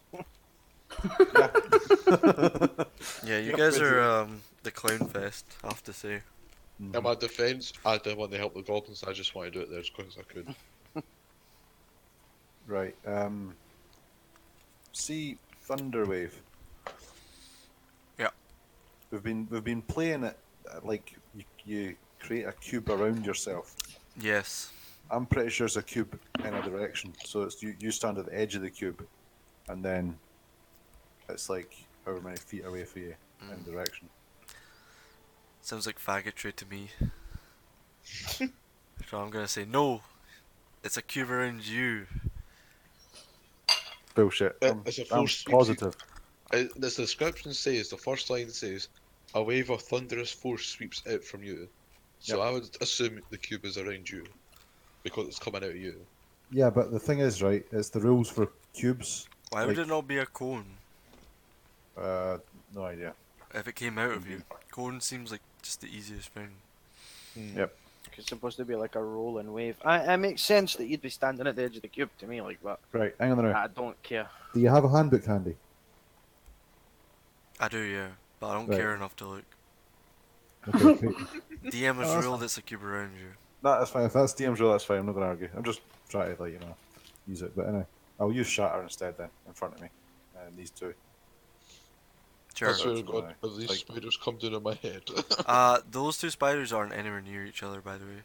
A: Yeah, you guys are the clown fest, I have to say.
C: In my defense, I didn't want to help the goblins. I just wanted to do it there just because I could.
F: Right. See Thunderwave.
A: Yeah.
F: We've been playing it like you create a cube around yourself.
A: Yes.
F: I'm pretty sure it's a cube in a direction, so it's you stand at the edge of the cube, and then it's like however many feet away from you in direction.
A: Sounds like faggotry to me. So I'm gonna say no. It's a cube around you.
F: Bullshit.
C: It's a
F: I'm
C: force sweep.
F: positive.
C: This description says, the first line says, "A wave of thunderous force sweeps out from you." So
F: Yep.
C: I would assume the cube is around you because it's coming out of you.
F: Yeah, but the thing is, right, it's the rules for cubes.
A: Why would it not be a cone?
F: No idea.
A: If it came out of you. Cone seems like just the easiest thing.
F: Yep.
E: It's supposed to be like a rolling wave. It makes sense that you'd be standing at the edge of the cube to me, like that.
F: Right, hang on a minute.
E: I don't care.
F: Do you have a handbook handy?
A: I do, yeah. But I don't
F: Right.
A: care enough to look.
F: Okay, great.
A: DM has
F: Oh, that's
A: ruled it's a cube around you.
F: That's fine. If that's DM's rule, that's fine. I'm not going to argue. I'm just trying to, use it. But anyway, I'll use Shatter instead then, in front of me. And these two.
A: Sure.
C: I swear to
F: That's
C: God,
F: right.
C: have these
F: Like-
C: spiders come down on my head?
A: Those two spiders aren't anywhere near each other, by the way.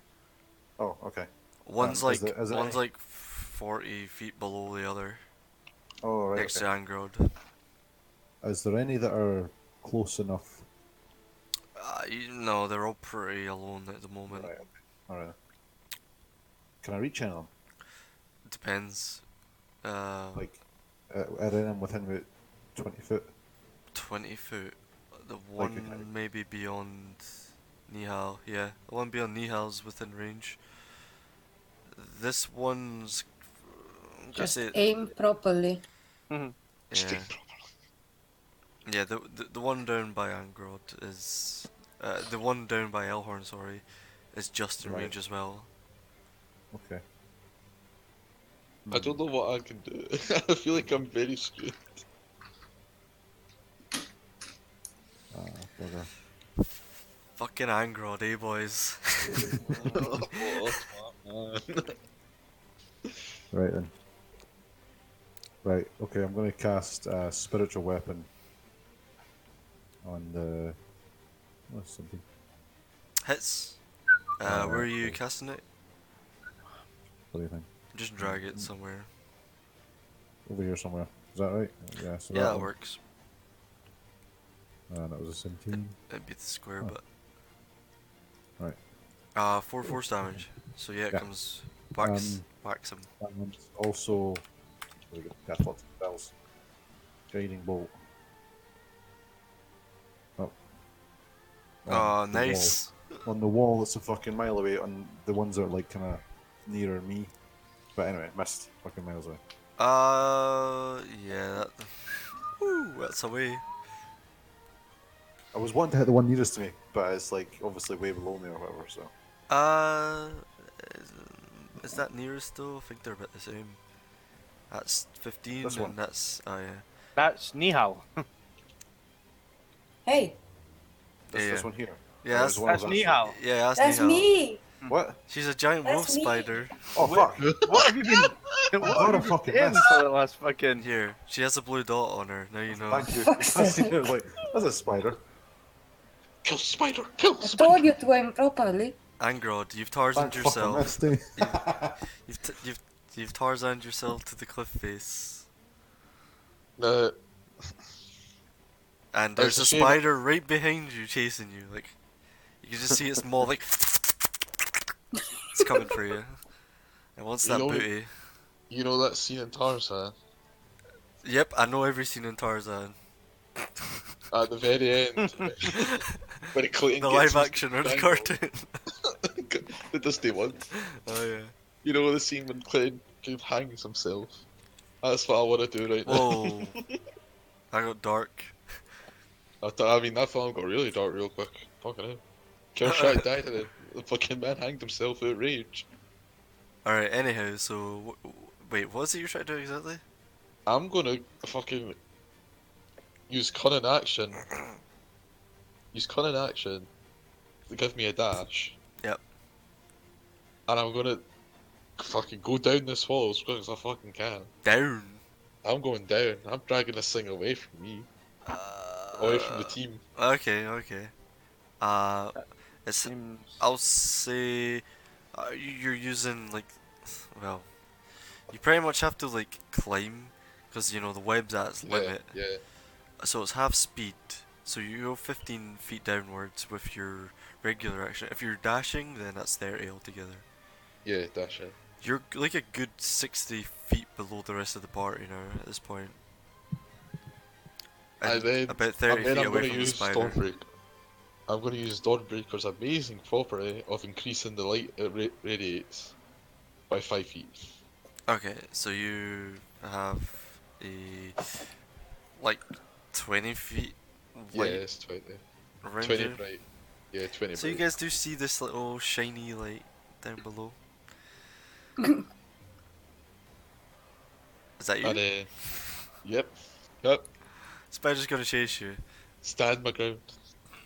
F: Oh, okay.
A: One's
F: Is
A: like
F: there- is there
A: one's
F: any-
A: like 40 feet below the other,
F: Oh, right.
A: next
F: Okay.
A: to Angrod.
F: Is there any that are close enough?
A: No, they're all pretty alone at the moment.
F: Right. Okay. All right. Can I reach any of them?
A: Depends.
F: Like, are any of them within about 20 foot?
A: 20 foot. The
F: Like,
A: one maybe beyond Nihal, yeah. The one beyond Nihal's within range. This one's. I'm gonna
H: Just
A: say.
H: aim properly.
E: Mhm.
A: Yeah. Yeah, the one down by Angrod is. The one down by Elhorn, sorry, is just in
F: Right.
A: range as well.
F: Okay.
C: I don't know what I can do. I feel like I'm very screwed.
F: Bugger.
A: Fucking Angrod, eh, boys?
C: Oh, man.
F: Right then. Right. Okay. I'm going to cast spiritual weapon on the. What's something?
A: Hits.
F: Alright,
A: Where are you
F: cool.
A: casting it?
F: What do you think?
A: Just drag it somewhere.
F: Over here somewhere. Is that right? Yeah. So
A: Yeah, that
F: one.
A: works.
F: That was a 17.
A: It'd be the square,
F: Oh.
A: but.
F: Right.
A: 4 force damage. So yeah, it
F: Yeah.
A: comes.
F: Um,
A: Wax him.
F: And also, there we go. Cast lots of spells. Guiding bolt. Oh.
A: Oh,
F: the
A: nice.
F: wall. On the wall that's a fucking mile away, on the ones that are like kind of nearer me. But anyway, missed fucking miles away.
A: Yeah. That... Woo, that's away.
F: I was wanting to hit the one nearest to me, but it's like obviously way below me or whatever, so.
A: Uh, is that nearest though? I think they're about the same. That's 15,
F: This one.
A: and that's yeah.
E: That's Nihal.
H: Hey,
F: This
A: Yeah.
F: one here.
A: Yeah,
F: Or
A: that's
F: is one of
E: That's
F: us?
E: Nihal.
A: Yeah,
H: that's
A: Nihal.
H: me.
F: What?
A: She's a giant
H: That's
A: wolf
H: me.
A: spider.
F: Oh fuck!
E: What have you been? What
F: What a
E: have you
F: fucking
E: been doing
F: mess.
E: for the last fucking?
A: Here, she has a blue dot on her. Now you know.
F: Thank you.
H: Fuck's
F: I seen
H: sake.
F: it, I was like, that's a spider.
C: Kill spider! Kill
H: I
C: spider!
H: told you to aim properly.
A: Angrod, you've Tarzaned
F: Thank fucking
A: yourself.
F: missed, eh?
A: You've Tarzaned yourself to the cliff face, and there's
C: That's a
A: a
C: shame.
A: spider right behind you chasing you. Like you can just see its maw like it's coming for you. It wants
C: You
A: that
C: know-
A: booty.
C: You know that scene in Tarzan?
A: Yep, I know every scene in Tarzan.
C: At the very end, when Clayton
A: The
C: gets
A: live action or the
C: strangled.
A: cartoon.
C: The Disney one.
A: Oh yeah.
C: You know the scene when Clayton hangs himself? That's what I want to do right
A: Whoa. I got dark.
C: now. I mean, that film got really dark real quick. Fucking hell. Killshot died and then the fucking man hanged himself out of rage.
A: Alright, anyhow, so. Wait, what is it you're trying to do exactly?
C: I'm gonna fucking use cunning action. Use cunning action to give me a dash.
A: Yep.
C: And I'm gonna fucking go down this wall as quick as I fucking can.
A: Down.
C: I'm going down. I'm dragging this thing away from me. Away from the team.
A: Okay, okay. It's.
E: Seems...
A: I'll say. You're using, like. Well. You pretty much have to, like, climb. Because, you know, the web's at its limit.
C: Yeah.
A: So it's half speed. So you go 15 feet downwards with your regular action. If you're dashing, then that's 30 altogether.
C: Yeah, dash it.
A: You're like a good 60 feet below the rest of the party now at this point.
C: And then,
A: about 30 feet
C: I'm
A: away
C: gonna
A: from the
C: use
A: spider.
C: Stormbreaker. I'm gonna use Dawnbreaker's amazing property of increasing the light it radiates by 5 feet.
A: Okay, so you have a like 20 feet
C: Yeah,
A: light
C: it's 20.
A: around
C: 20
A: you.
C: bright. Yeah, 20
A: So you
C: bright.
A: guys do see this little shiny light down below. Is that you?
C: And yep.
A: Spider's gonna chase you.
C: Stand my ground.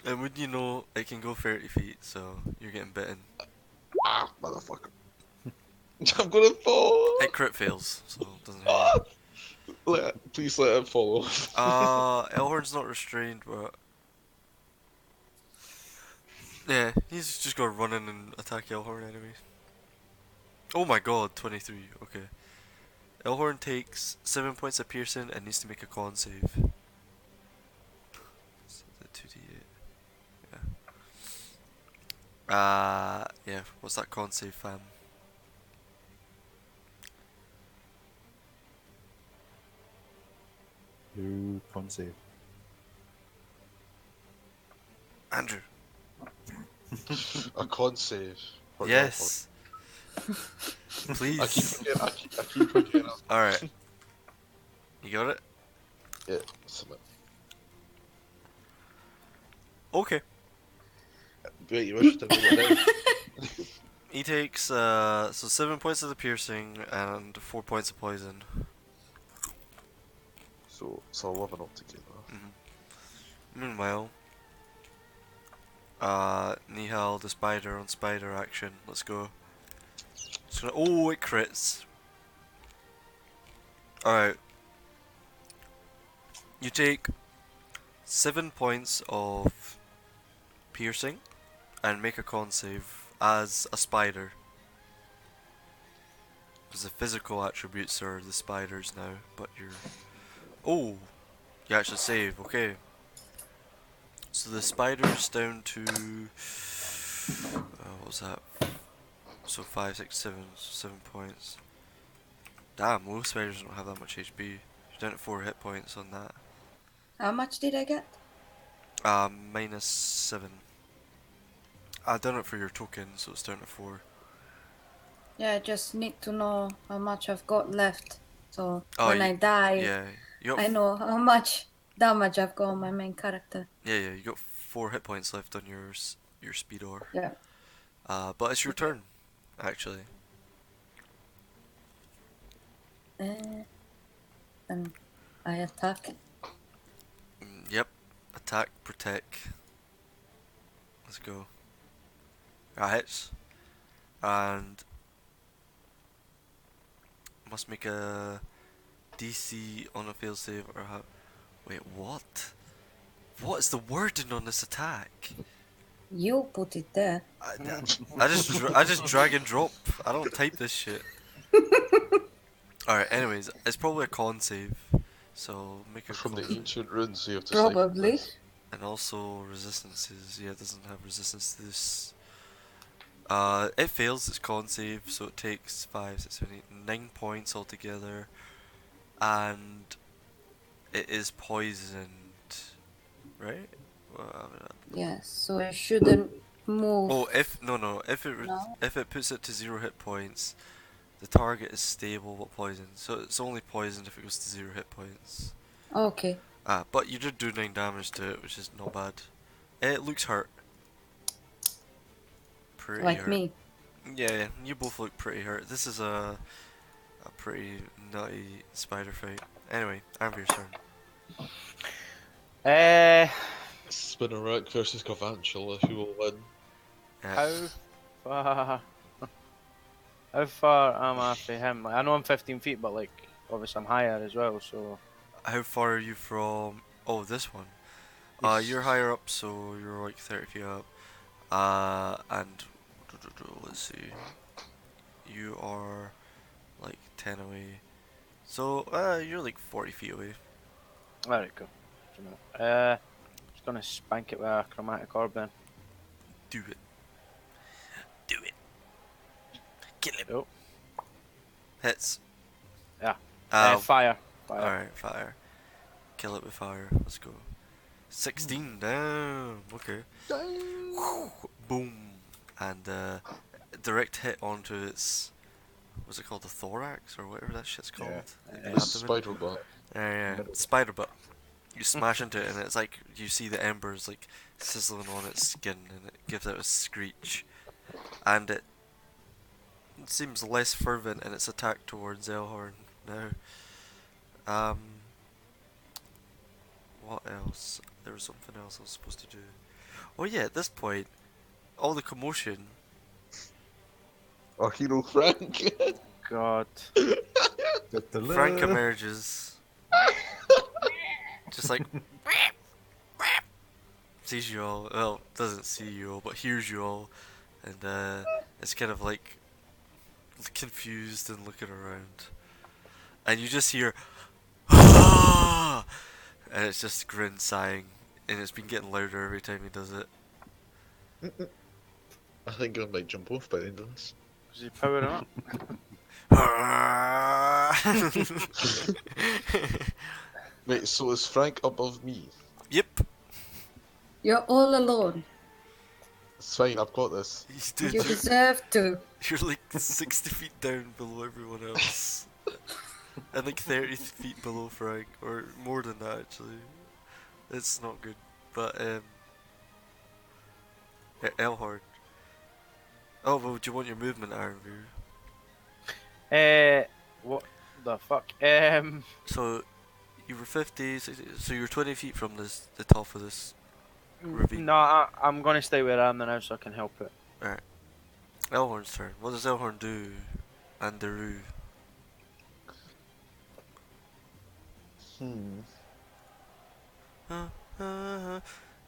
A: And wouldn't you know, it can go 30 feet, so you're getting bitten.
C: Ah, motherfucker. I'm gonna fall.
A: It crit fails, so it doesn't
C: Ah!
A: hurt.
C: Please let him follow.
A: Elhorn's not restrained, but... Yeah, he's just gonna run in and attack Elhorn anyways. Oh my god, 23, okay. Elhorn takes 7 points of piercing and needs to make a con save. So the 2d8. Yeah, what's that con save, fam?
F: Do con save.
A: Andrew.
C: A con save. For
A: Yes.
C: I keep
A: Please.
C: forgetting. I keep forgetting.
A: Alright. You got it?
C: Yeah, submit.
A: Okay.
C: Wait, you wish to know what it is?
A: He takes so 7 points of the piercing and 4 points of poison.
C: So it's 11 altogether.
A: Meanwhile, Nihal the spider on spider action. Let's go. Oh, it crits. Alright. You take 7 points of piercing and make a con save as a spider. Because the physical attributes are the spiders now, but you're... Oh! You actually save, okay. So the spider's down to... what was that? So 5, 6, 7, 7 points. Damn, most spiders don't have that much HP. You're down to 4 hit points on that.
H: How much did I get?
A: -7. I done it for your token, so it's down to 4.
H: Yeah, I just need to know how much I've got left. So
A: Oh,
H: when I die,
A: Yeah, you got
H: I know how much damage I've got on my main character.
A: yeah, you got 4 hit points left on your speedor.
H: Yeah.
A: But it's your turn, actually.
H: And I attack.
A: Yep, attack, protect. Let's go. That hits, and must make a DC on a fail save or have. Wait, what? What is the wording on this attack?
H: You put it there.
A: I just drag and drop. I don't type this shit. Alright, anyways, it's probably a con save. So make a
C: From
A: con.
C: the ancient runes, you have to
H: Probably.
C: This.
A: And also resistances. Yeah, it doesn't have resistance to this. It fails its con save, so it takes 5, 6, 7, 8, 9 points altogether. And it is poisoned. Right?
H: Yes, so I shouldn't move.
A: Oh, if no,
H: No?
A: if it puts it to 0 hit points, the target is stable but poisoned. So it's only poisoned if it goes to 0 hit points.
H: Okay.
A: But you did do 9 damage to it, which is not bad. It looks hurt. Pretty
H: Like
A: hurt.
H: me.
A: Yeah, you both look pretty hurt. This is a pretty nutty spider fight. Anyway, Amber's turn.
C: Spinnerack versus Govanchel, who will win?
A: Yeah.
E: How far am I from him? Like, I know I'm 15 feet, but like obviously I'm higher as well. So
A: How far are you from? Oh, this one. You're higher up, so you're like 30 feet up. And let's see. You are like 10 away. So, you're like 40 feet away.
E: alright, cool. Just gonna spank it with a chromatic orb then.
A: Do it. Do it. Kill him.
E: Oh.
A: Hits.
E: Yeah.
A: Fire.
E: Fire.
A: Alright, fire. Kill it with fire. Let's go. 16 down. Okay. Boom. And direct hit onto its. What's it called? The thorax or whatever that shit's called.
B: Yeah.
A: The
C: The
A: abdomen.
C: spider butt.
A: Yeah. Spider butt. You smash into it and it's like you see the embers like sizzling on its skin and it gives out a screech. And it seems less fervent in its attack towards Elhorn now. What else? There was something else I was supposed to do. Oh yeah, at this point, all the commotion.
C: Our hero Frank.
E: God.
A: Frank emerges. Just like sees you all. Well, doesn't see you all, but hears you all, and it's kind of like confused and looking around, and you just hear, "Ah!" and it's just Grin sighing, and it's been getting louder every time he does it.
C: I think I might jump off by the end of this.
E: Is he powering up?
C: Wait, so is Frank above me?
A: Yep.
H: You're all alone.
C: It's fine, I've got this.
A: Dude,
H: You deserve to.
A: you're like 60 feet down below everyone else. And like 30 feet below Frank, or more than that actually. It's not good. But, Elhard. Oh, well, do you want your movement, Ironview?
E: What the fuck?
A: So, you were 50, 60, so you're 20 feet from the top of this ravine.
E: No, I'm gonna stay where I am now so I can help it.
A: Alright. Elhorn's turn. What does Elhorn do? Anderu.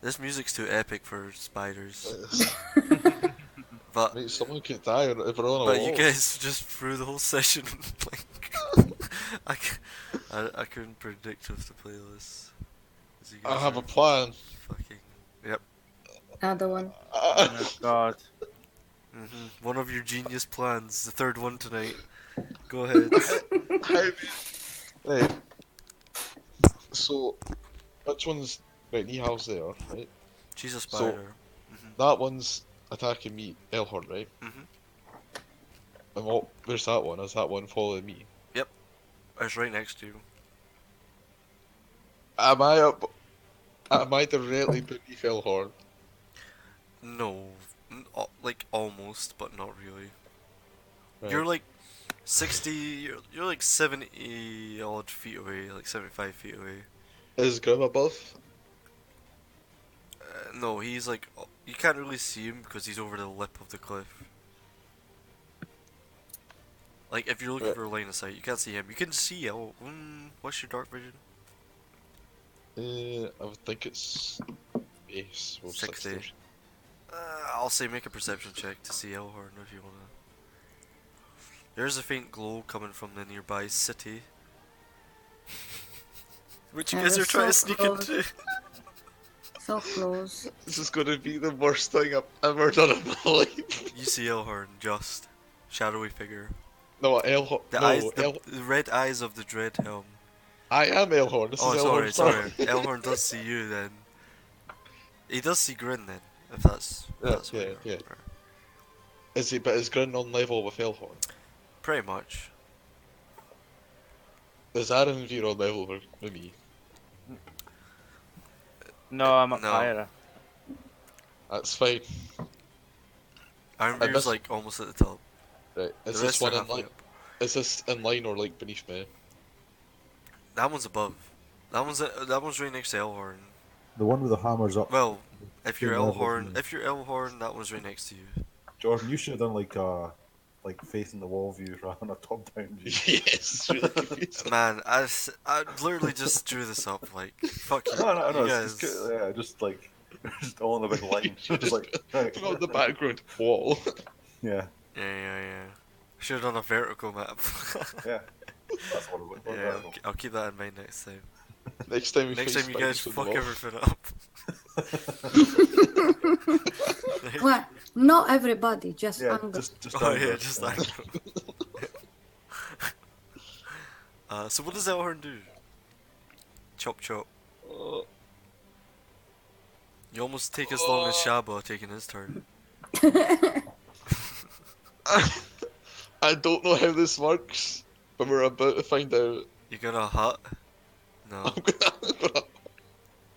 A: This music's too epic for spiders. But
C: Mate, someone could die if we're on a
A: but
C: wall.
A: you guys just through the whole session like I couldn't predict of the playlist.
C: I have a plan.
A: Fucking yep.
H: Another one.
E: Oh god.
A: One of your genius plans. The third one tonight. Go ahead.
C: Right. So, which one's... Right, Nihal's there, right?
A: She's a spider.
C: That one's attacking me, Elhorn, right? And where's that one? Is that one following me?
A: Yep. It's right next to you.
C: Am I directly beneath Elhorn?
A: No. Like almost, but not really.
C: Right.
A: You're like 60, you're like 70 odd feet away, like 75 feet away.
C: Is Grim above?
A: No, he's like, you can't really see him because he's over the lip of the cliff. Like, if you're looking
C: Right.
A: for a line of sight, you can't see him. You can see what's your dark vision?
C: I would think it's base. Well,
A: 60.
C: 60.
A: I'll say make a perception check to see Elhorn if you wanna. There's a faint glow coming from the nearby city. Which you
H: Yeah,
A: guys are
H: that's
A: trying to
H: so
A: sneak
H: close.
A: into.
H: So close.
C: This is gonna be the worst thing I've ever done in my life.
A: You see Elhorn, just shadowy figure.
C: No, Elhorn.
A: The
C: No,
A: eyes, the red eyes of the dread helm.
C: I am Elhorn. This
A: Oh,
C: is
A: sorry,
C: Elhorn's
A: sorry.
C: turn.
A: Elhorn does see you then. He does see Grin then, if that's. If
C: Yeah,
A: that's what
C: yeah,
A: you're-
C: yeah.
A: right.
C: Is he? But is Grin on level with Elhorn?
A: Pretty much.
C: Is Aaron Veer on level with me?
E: No, I'm up
A: No.
E: higher.
C: That's fine.
A: Ironbeard's
C: this-
A: like almost at the top.
C: Right.
A: The
C: Is
A: rest
C: this
A: are
C: one in
A: halfway
C: line?
A: up.
C: Is this in line or like beneath me?
A: That one's above. That one's right next to Elhorn.
F: The one with the hammer's up.
A: Well, if you're
F: Same level as
A: Elhorn,
F: me.
A: if you're Elhorn, that one's right next to you.
F: Jordan, you should have done like facing the wall view rather than a top-down view.
C: Yes. Really confusing.
A: Man, I literally just drew this up. Like, fuck you,
F: No,
A: you
F: it's
A: guys.
F: just, yeah, just like just all in a big line. Just like right.
C: Put on the background wall.
F: Yeah,
A: Yeah. Should have done a vertical map.
F: yeah. That's what it was.
A: Yeah, I'll keep that in mind next time.
C: Next time we
A: Next
C: face
A: time you guys
C: spiders
A: fuck
C: on the wall.
A: everything up.
H: Well, not everybody, just
F: Yeah,
H: Angus.
F: just
A: Oh
F: Angus.
A: yeah, just that. So what does Elhorn do? Chop chop. You almost take as long as Shaba taking his turn.
C: I don't know how this works, but we're about to find out.
A: You got a hut? No.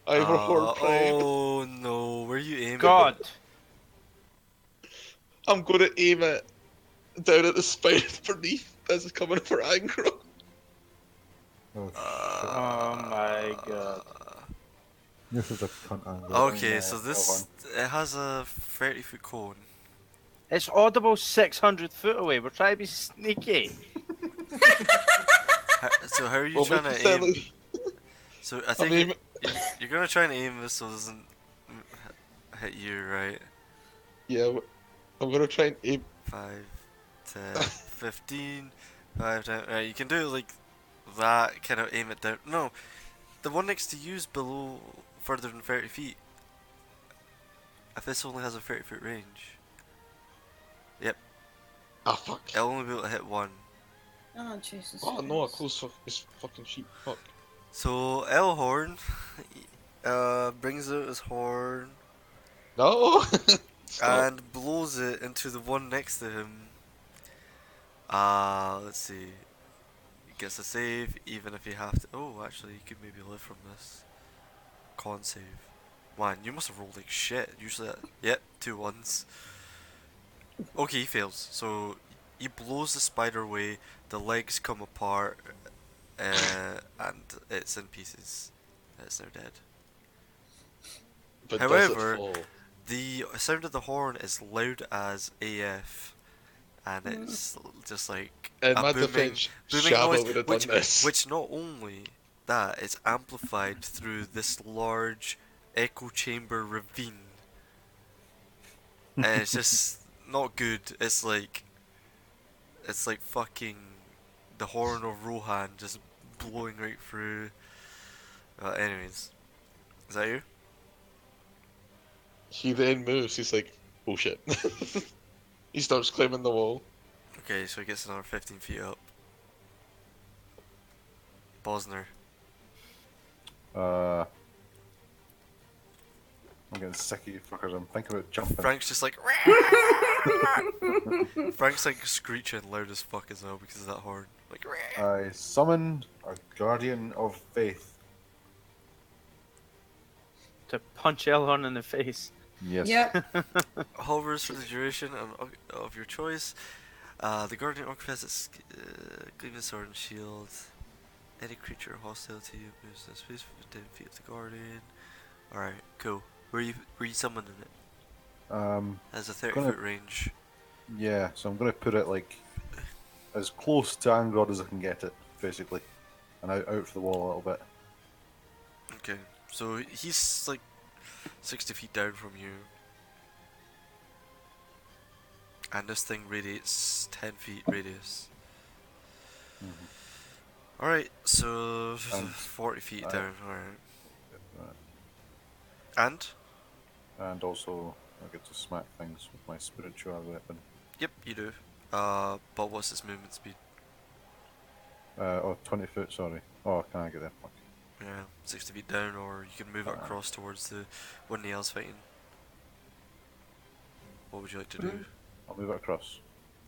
C: I have a horde pride.
A: Oh no, where are you aiming?
E: God.
C: I'm gonna aim it down at the spider beneath as it's coming for aggro.
F: Oh,
E: Oh my god.
F: you're such a cunt, Angus.
A: Okay, so this it has a 30-foot cone.
E: It's audible 600 foot away. We're trying to be sneaky.
A: So how are you
C: Well,
A: trying
C: make it
A: to
C: sound
A: aim?
C: like-
A: So I
C: I'm
A: think
C: aiming-
A: you're gonna try and aim this so it doesn't hit you, right?
C: Yeah, I'm gonna try and aim.
A: 5, 10, 15, 5, 10. Right, you can do it like that, kind of aim it down. No, the one next to you's below, further than 30 feet. If this only has a 30-foot range. Yep,
C: Ah, fuck.
A: it'll only be able to hit one.
H: Oh, Jesus.
C: Oh no, a
H: Christ.
C: close this fucking sheep. Fuck.
A: So Elhorn brings out his horn.
C: No! Stop.
A: and blows it into the one next to him. Let's see. He gets a save, even if he have to. Oh, actually, he could maybe live from this. Con save. Man, you must have rolled like shit. Usually, yep, 2 1s. Okay, he fails. So he blows the spider away. The legs come apart, and it's in pieces. It's now dead.
C: But does it
A: However,
C: fall?
A: the sound of the horn is loud as AF, and it's just like
C: In
A: a
C: my
A: booming,
C: defense,
A: booming noise,
C: Shabba would have done
A: which
C: this.
A: which not only that, it's amplified through this large echo chamber ravine, and it's just not good. It's like fucking the horn of Rohan just blowing right through. Anyways, is that you?
C: He then moves. He's like, oh shit. He starts climbing the wall.
A: Okay, so he gets another 15 feet up. Bosner.
F: I'm getting sick of you fuckers. I'm thinking about jumping.
A: Frank's just like. Frank's like screeching loud as fuck as well because of that horn. Like.
F: I summon a guardian of faith.
E: To punch Elhorn in the face.
F: Yes.
H: Yep.
A: Hovers for the duration of your choice. The Guardian Orc has its gleaming sword and shield. Any creature hostile to you moves in space within 10 feet of the Guardian. Alright, cool. Where you summoning it? Has a 30-foot range.
F: Yeah, so I'm gonna put it like as close to Angrod as I can get it, basically, and out for the wall a little bit.
A: Okay, so he's like 60 feet down from you. And this thing radiates 10 feet radius. Alright, so
F: And
A: 40 feet
F: I-
A: down, alright.
F: Uh,
A: And?
F: And also, I get to smack things with my spiritual weapon.
A: Yep, you do. But what's its movement speed?
F: 20 foot, sorry. Oh, can I get there? Fuck.
A: Yeah, 60 feet down, or you can move it across towards the one Neil's fighting. What would you like to do?
F: I'll move it across.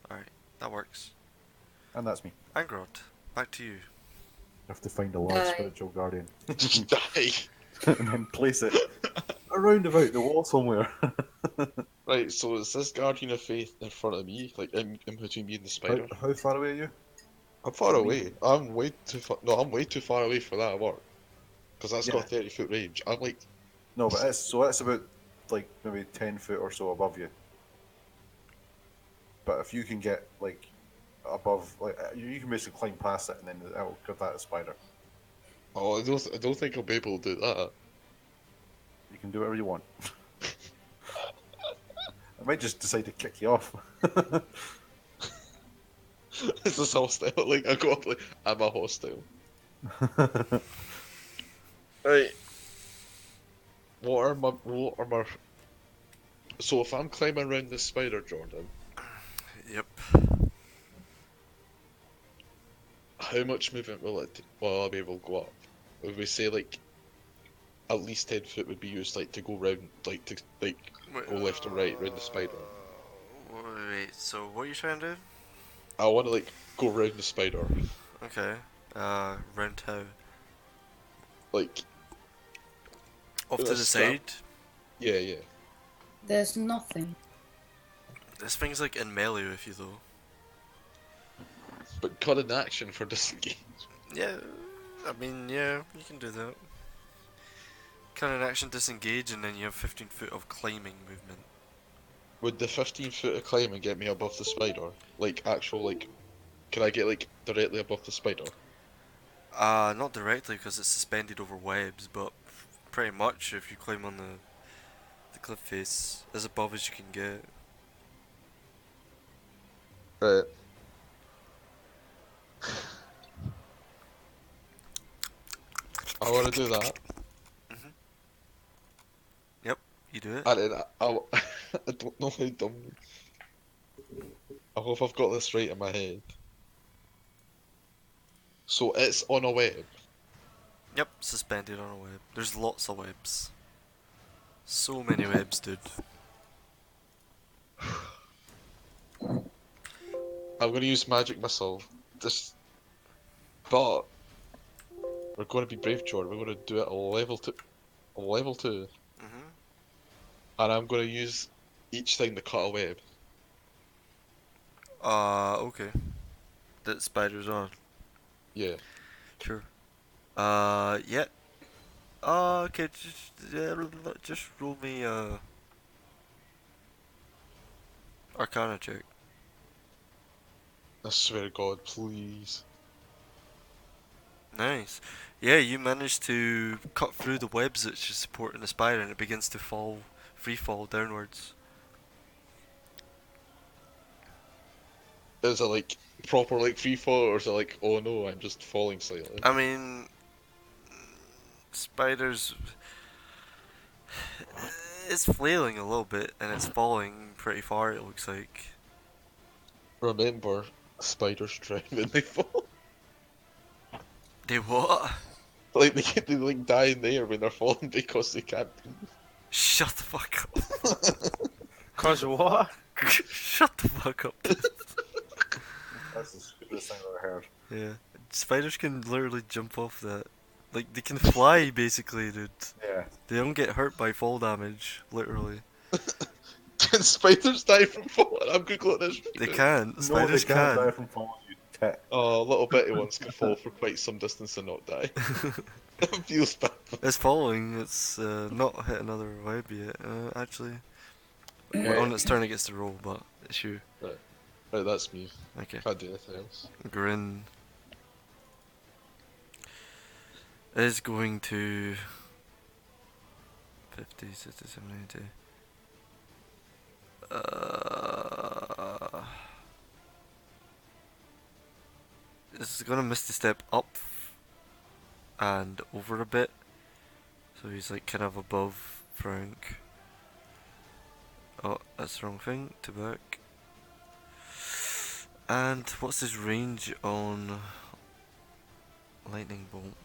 A: Alright, that works.
F: And that's me.
A: Angrod, back to you.
F: I have to find a large
H: Aye.
F: spiritual guardian.
C: Just die.
F: And then place it around about the wall somewhere.
C: Right, so is this Guardian of Faith in front of me? Like, in between me and the spider?
F: How far away are you?
C: I'm far
F: me?
C: away. I'm way too far. No, I'm way too far away for that to work. Because that's got
F: Yeah.
C: 30-foot range. I'm like,
F: No, but that's about like maybe 10 foot or so above you. But if you can get like above, like you can basically climb past it and then that'll give that a spider.
C: oh, I don't think I'll be able to do that.
F: You can do whatever you want. I might just decide to kick you off.
C: This is hostile. Like, I go up like, I'm a hostile. Right. What are my... So if I'm climbing around the spider, Jordan,
A: Yep.
C: how much movement will I be able to go up? Would we say like at least 10 foot would be used like to go round, like to like go left or right around the spider?
A: Wait, so what are you trying to do?
C: I want to like go round the spider,
A: Okay. Round how?
C: like
A: Off to
C: a
A: the
C: strap.
A: side?
C: yeah.
H: There's nothing.
A: This thing's like in melee with you though.
C: But cut an action for disengage.
A: Yeah, I mean, yeah, you can do that. Kind of an action disengage, and then you have 15 foot of climbing movement.
C: Would the 15 foot of climbing get me above the spider? Like actual like, can I get like directly above the spider?
A: Not directly because it's suspended over webs, but pretty much if you climb on the cliff face, as above as you can get.
C: Right. I want to do that,
A: Yep, you do it.
C: and then I don't know how dumb. I hope I've got this right in my head. So it's on a web.
A: Yep, suspended on a web. There's lots of webs. So many webs, dude.
C: I'm gonna use magic missile. This, but we're going to be brave, Jordan. We're going to do it a level two,
A: Mhm.
C: and I'm going to use each thing to cut a web.
A: Okay. That spider's on.
C: Yeah.
A: Sure. Yeah. Okay. Just roll me Arcana check.
C: I swear to God, please.
A: Nice. Yeah, you managed to cut through the webs that's just supporting the spider, and it begins to free fall downwards.
C: Is it like proper like free fall, or is it like, oh no, I'm just falling slightly?
A: I mean, spiders. It's flailing a little bit, and it's falling pretty far. It looks like.
C: Remember, spiders drown when they fall.
A: They what?
C: Like they like die in the air when they're falling because they can't breathe.
A: Shut the fuck up.
E: Cause what?
A: Shut the fuck up.
B: That's the stupidest thing I've ever heard.
A: Yeah. Spiders can literally jump off that. Like, they can fly, basically, dude.
B: Yeah.
A: They don't get hurt by fall damage, literally.
C: Can spiders die from falling? I'm googling this.
A: They can't.
B: No,
A: Spiders
B: they can't die
A: can.
B: from falling, you tit.
C: Oh, little bitty ones can fall for quite some distance and not die. Feels bad.
A: It's falling. It's not hit another web yet. Actually, on its turn it gets to roll, but it's you.
C: Right, that's me.
A: Okay.
C: Can't do anything else.
A: Grin is going to 50, 60, 70, 80. This is gonna miss the step up and over a bit, so he's like kind of above Frank. Oh, that's the wrong thing. To back. And what's his range on lightning bolt?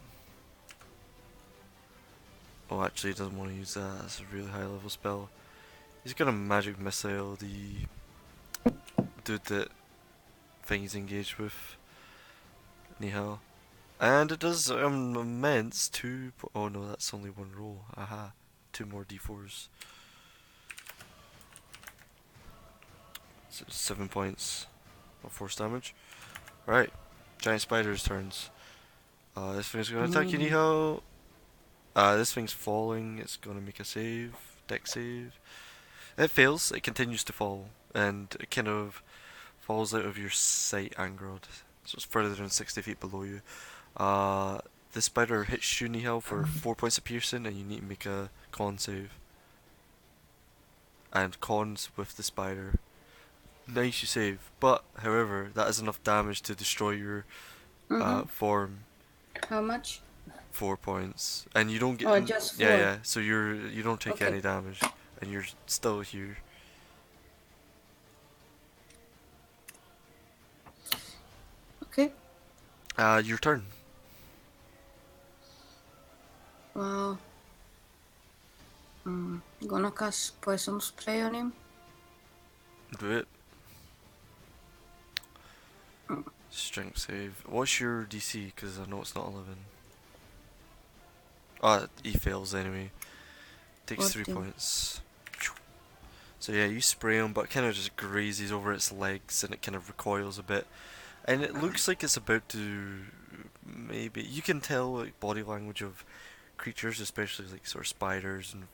A: Oh, actually, he doesn't want to use that. That's a really high level spell. He's gonna magic missile the dude that thing he's engaged with. Nihal. And it does immense 2. Oh no, that's only one roll. Aha. 2 more d4s. 7 points of force damage. Right. Giant spider's turns. This thing's gonna attack you, Nihal. This thing's falling. It's gonna make a save. Deck save. It fails. It continues to fall. And it kind of falls out of your sight, Angrod. So it's further than 60 feet below you. The spider hits you, Nihal, for 4 points of piercing, and you need to make a con save. And cons with the spider. Nice, you save. But, however, that is enough damage to destroy your form.
H: How much?
A: 4 points, and you don't get.
H: Oh, just 4.
A: Yeah. So you don't take
H: Okay.
A: any damage, and you're still here.
H: Okay.
A: Your turn.
H: Well, gonna cast poison spray on him.
A: Do it. Strength save. What's your DC? Because I know it's not 11. He fails anyway. Takes 3
H: 14.
A: points. So yeah, you spray him, but kind of just grazes over its legs, and it kind of recoils a bit. And it looks like it's about to maybe. You can tell like body language of creatures, especially like sort of spiders and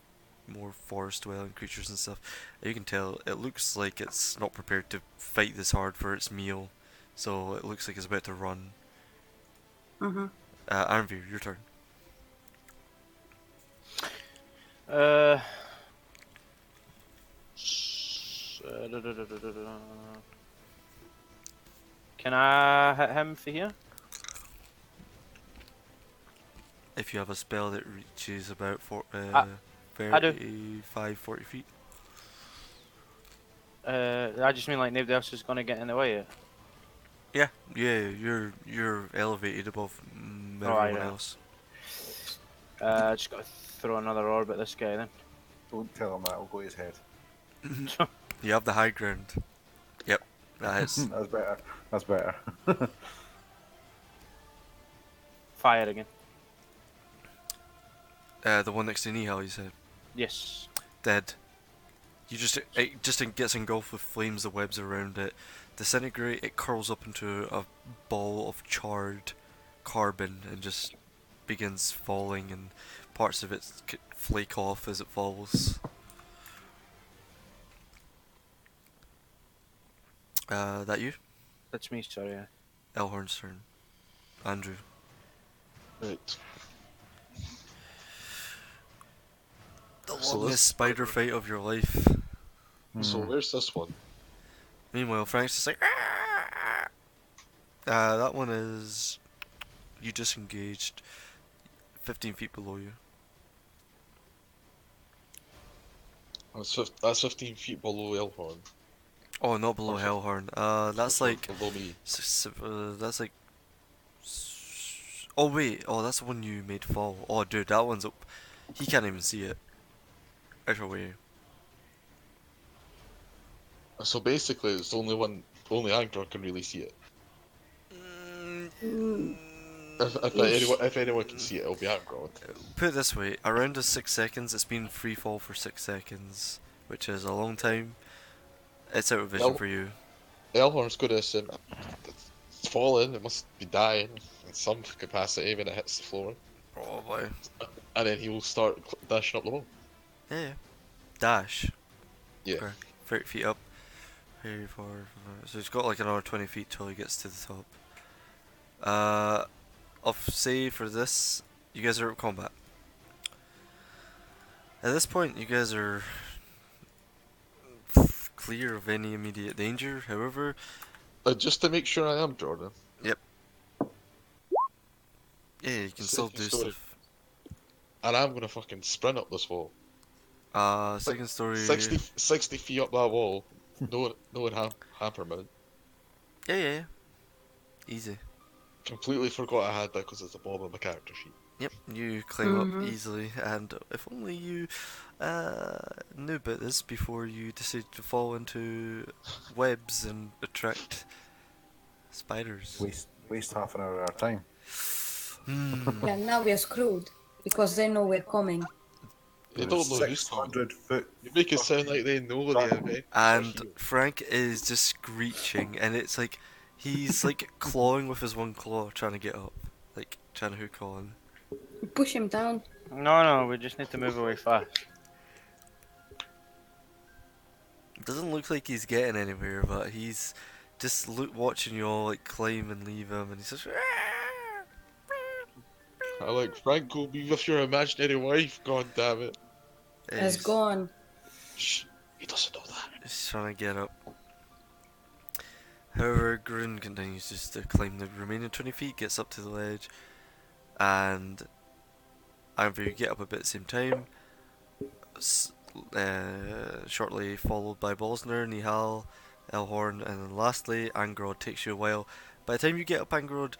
A: more forest dwelling creatures and stuff. You can tell it looks like it's not prepared to fight this hard for its meal, so it looks like it's about to run. Arnvir, your turn.
E: Can I hit him for here?
A: If you have a spell that reaches about
E: I do.
A: 35, 40 feet.
E: I just mean like nobody else is gonna get in the way.
A: Yeah, you're elevated above
E: Alright,
A: everyone
E: yeah.
A: else.
E: Just gotta throw another orb at this guy then.
B: Don't tell him that, I'll go to his head.
A: You have the high ground. Yep, that is.
F: That's better. That's better.
E: Fire again.
A: The one next to Nihal, you said.
E: Yes.
A: Dead. You just it just gets engulfed with flames, the webs around it disintegrate, it curls up into a ball of charred carbon and just begins falling, and parts of it flake off as it falls. That you?
E: That's me, sorry. Yeah.
A: Elhorn's turn. Andrew.
C: Right.
A: The
C: So
A: longest
C: this
A: spider fight of your life.
C: So where's this one?
A: Meanwhile, Frank's just like, "Ah!" That one is. You disengaged 15 feet below you.
C: That's 15 feet below Elhorn.
A: Oh, not below
C: Okay.
A: Hellhorn. That's like.
C: Below me.
A: That's like. Oh, wait. Oh, that's the one you made fall. Oh, dude, that one's up. He can't even see it. Out of way.
C: So basically, it's the only Angkor can really see it. If anyone can see it, it'll be Angkor.
A: Put it this way, around the 6 seconds, it's been free fall for 6 seconds, which is a long time. It's out of vision for you.
C: Elhorn's good as it's falling, it must be dying in some capacity when it hits the floor.
A: Probably.
C: And then he will start dashing up the wall.
A: Yeah. Dash.
C: Yeah.
A: Okay. 30 feet up. 3, 4, 5. So he's got like another 20 feet till he gets to the top. I'll say for this, you guys are at combat. At this point, you guys are clear of any immediate danger. However,
C: Just to make sure I am Jordan.
A: yep. Yeah, you can still do
C: Second story.
A: stuff.
C: And I'm gonna fucking sprint up this wall.
A: Second story.
C: 60 feet up that wall. No hamper mount.
A: Yeah. Easy.
C: Completely forgot I had that because it's a bomb on my character sheet.
A: Yep, you climb up easily, and if only you knew about this before you decided to fall into webs and attract spiders.
F: Waste half an hour of our time.
H: Yeah, now we're screwed because they know we're coming.
C: They don't know who's coming.
F: 600-foot.
C: You make it sound like they know the event.
A: And Frank is just screeching, and it's like he's like clawing with his one claw, trying to get up, like trying to hook on.
H: Push him down.
E: No, we just need to move away fast.
A: It doesn't look like he's getting anywhere, but he's just watching you all like climb and leave him, and he's just.
C: I like Franco, be with your imaginary wife. God damn it!
H: Has gone.
C: Shh, he doesn't know that.
A: He's trying to get up. However, Grun continues just to climb the remaining 20 feet, gets up to the ledge, and either you get up a bit at the same time, shortly followed by Bosner, Nihal, Elhorn, and then lastly, Angrod takes you a while. By the time you get up Angrod,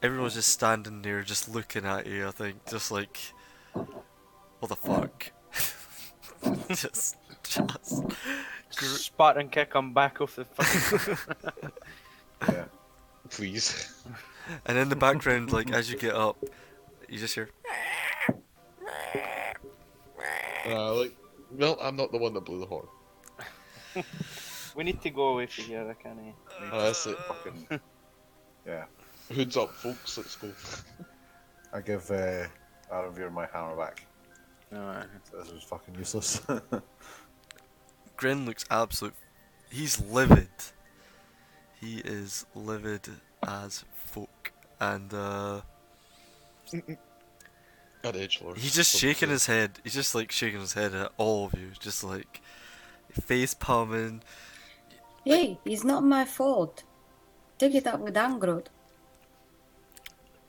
A: everyone's just standing there, just looking at you, I think, just like, what the fuck? just.
E: Spartan kick him back off the fucking.
F: Yeah.
C: Please.
A: And in the background, like, as you get up, you just hear.
C: Well, I'm not the one that blew the horn.
E: We need to go away from here, I can't.
C: That's it.
F: Fucking. Yeah.
C: Hoods up, folks. Let's go.
F: I give Aravir my hammer back.
E: Alright.
F: This was fucking useless.
A: Grin looks absolute. He's livid. He is livid as fuck. And,
C: At Edgelord.
A: he's just shaking his head. He's just like shaking his head at all of you. Just like face palming.
H: Hey, it's not my fault. Take it up with Angrod.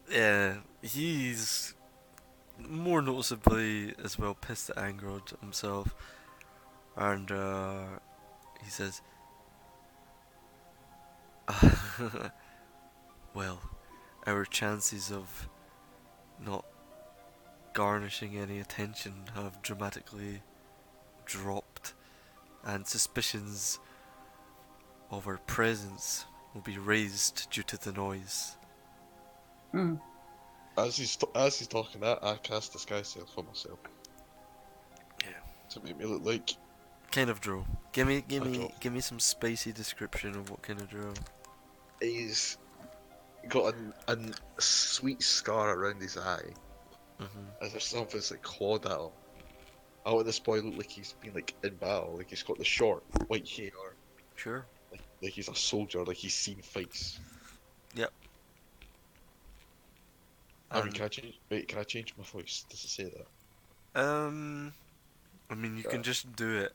A: Yeah, he's more noticeably as well pissed at Angrod himself. And he says, well, our chances of not garnishing any attention have dramatically dropped. and suspicions of our presence will be raised due to the noise.
C: As he's talking that, I cast disguise self for myself
A: Yeah.
C: to make me look like
A: Kind of drow. Give me
C: drow.
A: some spicy description of what kind of drow.
C: He's got a sweet scar around his eye,
A: Mhm.
C: as if something's like clawed at him. I want this boy look like he's been like in battle, like he's got the short white hair,
A: Sure.
C: like he's a soldier, like he's seen fights.
A: Yep.
C: I mean,
A: And
C: can I change my voice? Does it say that?
A: I mean, you can just do it.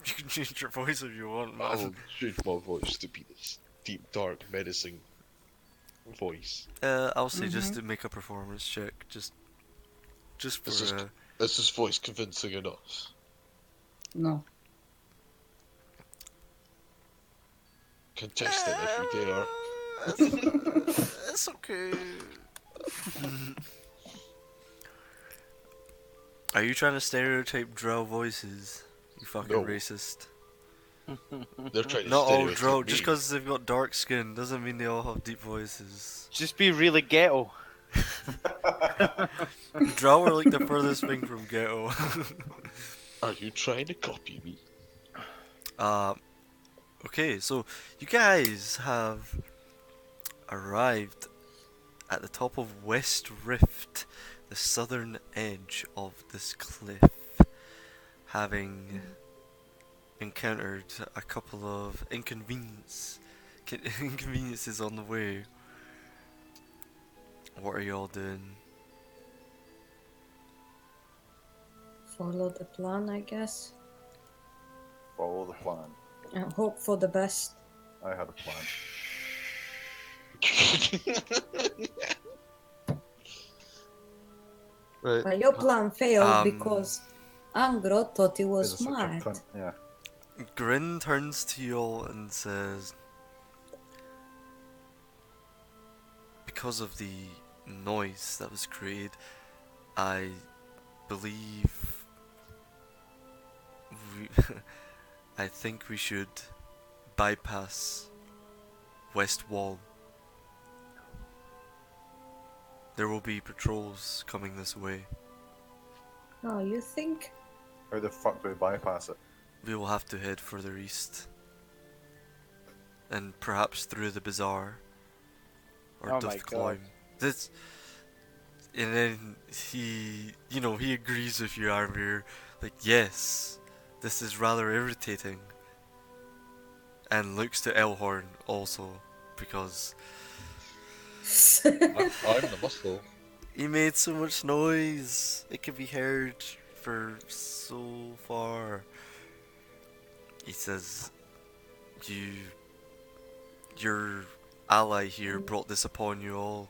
A: You can change your voice if you want, man.
C: I'll change my voice to be this deep, dark, menacing voice.
A: I'll say just to make a performance check, just for
C: Is this voice convincing enough?
H: No.
C: Contest it if you dare.
A: It's okay. Are you trying to stereotype drow voices? You fucking
C: No.
A: racist.
C: They're trying to
A: Not all
C: stereotype
A: drow,
C: me.
A: just because they've got dark skin doesn't mean they all have deep voices.
E: Just be really ghetto.
A: Drow are like the furthest thing from ghetto.
C: Are you trying to copy me?
A: Okay, so you guys have arrived at the top of West Rift, the southern edge of this cliff, having encountered a couple of inconveniences on the way. What are y'all doing?
H: Follow the plan, I guess.
B: Follow the plan.
H: And hope for the best.
B: I had a plan.
C: Right.
H: But your plan failed
A: Um,
H: because Angro thought he was
B: Is a such a
H: smart.
B: cunt, yeah.
A: Grin turns to y'all and says, because of the noise that was created, I believe I think we should bypass West Wall. There will be patrols coming this way.
H: Oh, you think?
B: How the fuck do we bypass it?
A: We will have to head further east. And perhaps through the bazaar. Or
E: Oh
A: Duff
E: my God.
A: Climb. This, and then he agrees with you, Armir. Like, yes, this is rather irritating. And looks to Elhorn also, because
C: I'm the muscle.
A: he made so much noise. It could be heard for so far. He says, your ally here brought this upon you all.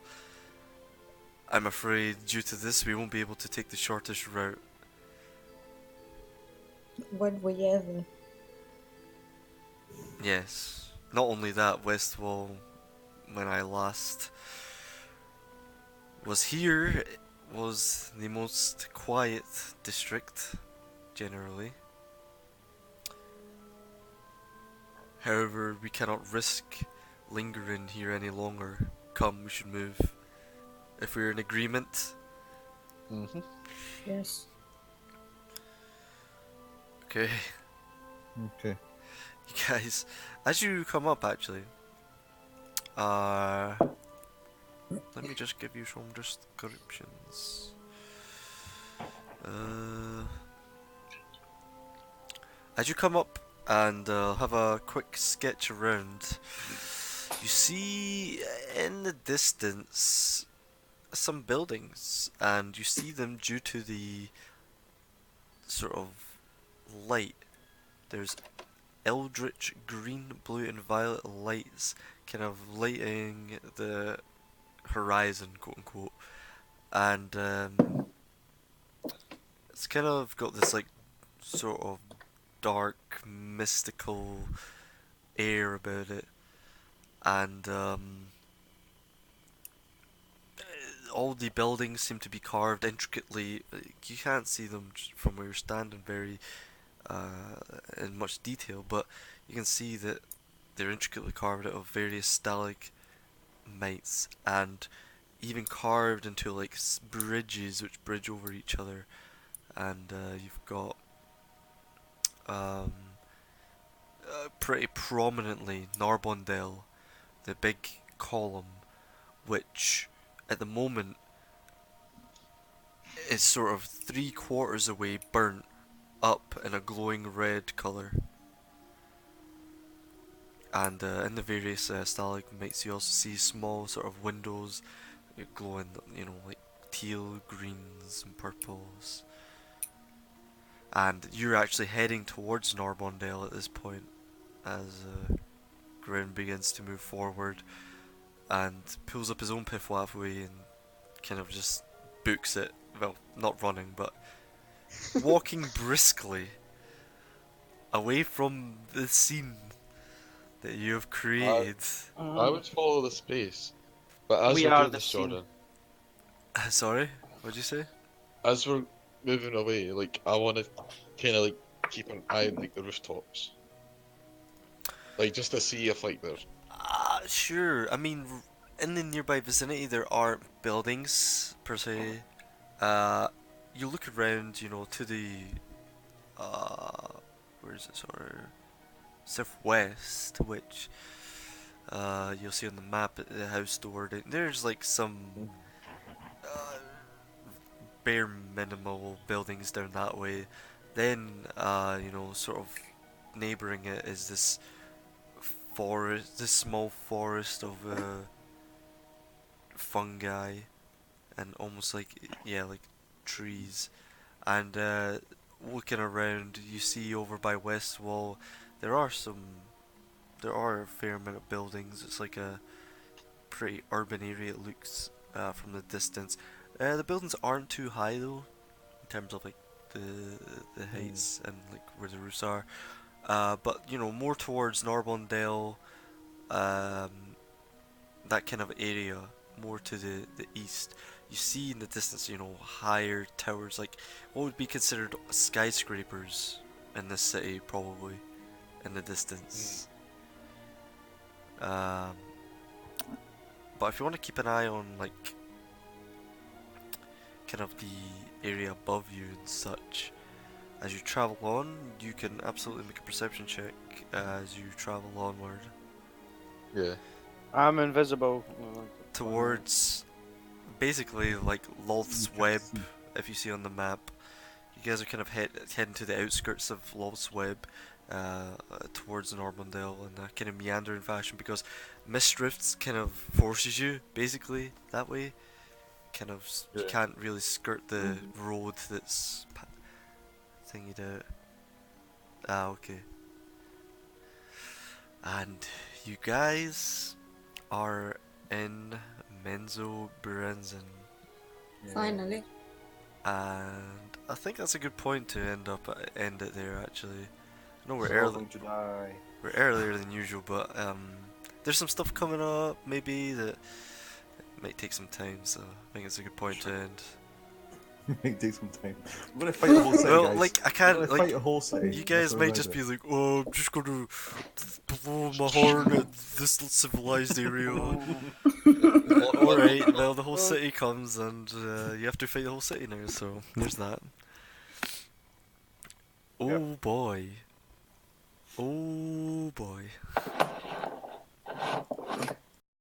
A: I'm afraid due to this we won't be able to take the shortest route.
H: When we ever?
A: Yes. Not only that, Westwall, when I last was here, was the most quiet district, generally. However, we cannot risk lingering here any longer. Come, we should move. If we're in agreement.
C: Mm-hmm.
H: Yes.
A: Okay.
F: Okay.
A: You guys, as you come up actually, let me just give you some descriptions. As you come up and have a quick sketch around, you see in the distance some buildings, and you see them due to the sort of light. There's eldritch green, blue, and violet lights kind of lighting the horizon, quote unquote, and it's kind of got this like sort of dark, mystical air about it, and all the buildings seem to be carved intricately. You can't see them from where you're standing very in much detail, but you can see that they're intricately carved out of various stalagmites and even carved into like bridges which bridge over each other. And you've got um, pretty prominently Narbondale, the big column, which at the moment is sort of 3/4 away burnt up in a glowing red colour. And in the various stalagmites you also see small sort of windows glowing, like teal, greens and purples. And you're actually heading towards Narbondale at this point as Grin begins to move forward and pulls up his own Pifwafway and kind of just books it. Well, not running, but walking briskly away from the scene that you have created.
C: I would follow the space, but as
E: We
C: we're
E: are
C: doing
E: the
C: this,
E: scene.
C: Jordan,
A: Sorry, what'd you say?
C: as we're moving away, like I want to kind of like keep an eye on like the rooftops, like just to see if like there's.
A: Sure. I mean, in the nearby vicinity there aren't buildings per se. You look around, to the where is it? Sort of southwest, which you'll see on the map at the house door. There's like some uh, bare minimal buildings down that way. Then, sort of neighboring it is this forest, this small forest of fungi and almost like, yeah, like trees. And looking around, you see over by West Wall, there are a fair amount of buildings. It's like a pretty urban area. It looks from the distance. The buildings aren't too high though, in terms of like the heights and like where the roofs are. But more towards Narbondale, that kind of area, more to the east. You see in the distance, higher towers, like what would be considered skyscrapers in this city, probably in the distance. But if you want to keep an eye on like kind of the area above you and such, as you travel on, you can absolutely make a perception check as you travel onward
C: Yeah.
E: I'm invisible.
A: towards basically like Loth's Web. If you see on the map, you guys are kind of heading to the outskirts of Loth's Web, towards Normandale in a kind of meandering fashion because Mist Rifts kind of forces you basically that way. Kind of, you
C: Yeah.
A: can't really skirt the road that's thingied out. Okay. And you guys are in Menzoberrenzan.
H: Finally.
A: And I think that's a good point to end it there actually. I know
B: We're all going to die.
A: we're earlier than usual, but there's some stuff coming up maybe that might take some time, so I think it's a good point to end.
F: Might take some time. We're gonna fight the whole city,
A: Well,
F: guys.
A: like I
F: We're
A: can't
F: gonna
A: like
F: fight the whole city.
A: you guys
F: That's what
A: might
F: we're
A: just
F: gonna
A: be like, oh, I'm just gonna blow my horn at this civilized area. Alright, well the whole city comes and you have to fight the whole city now, so there's that. Oh boy. Oh boy.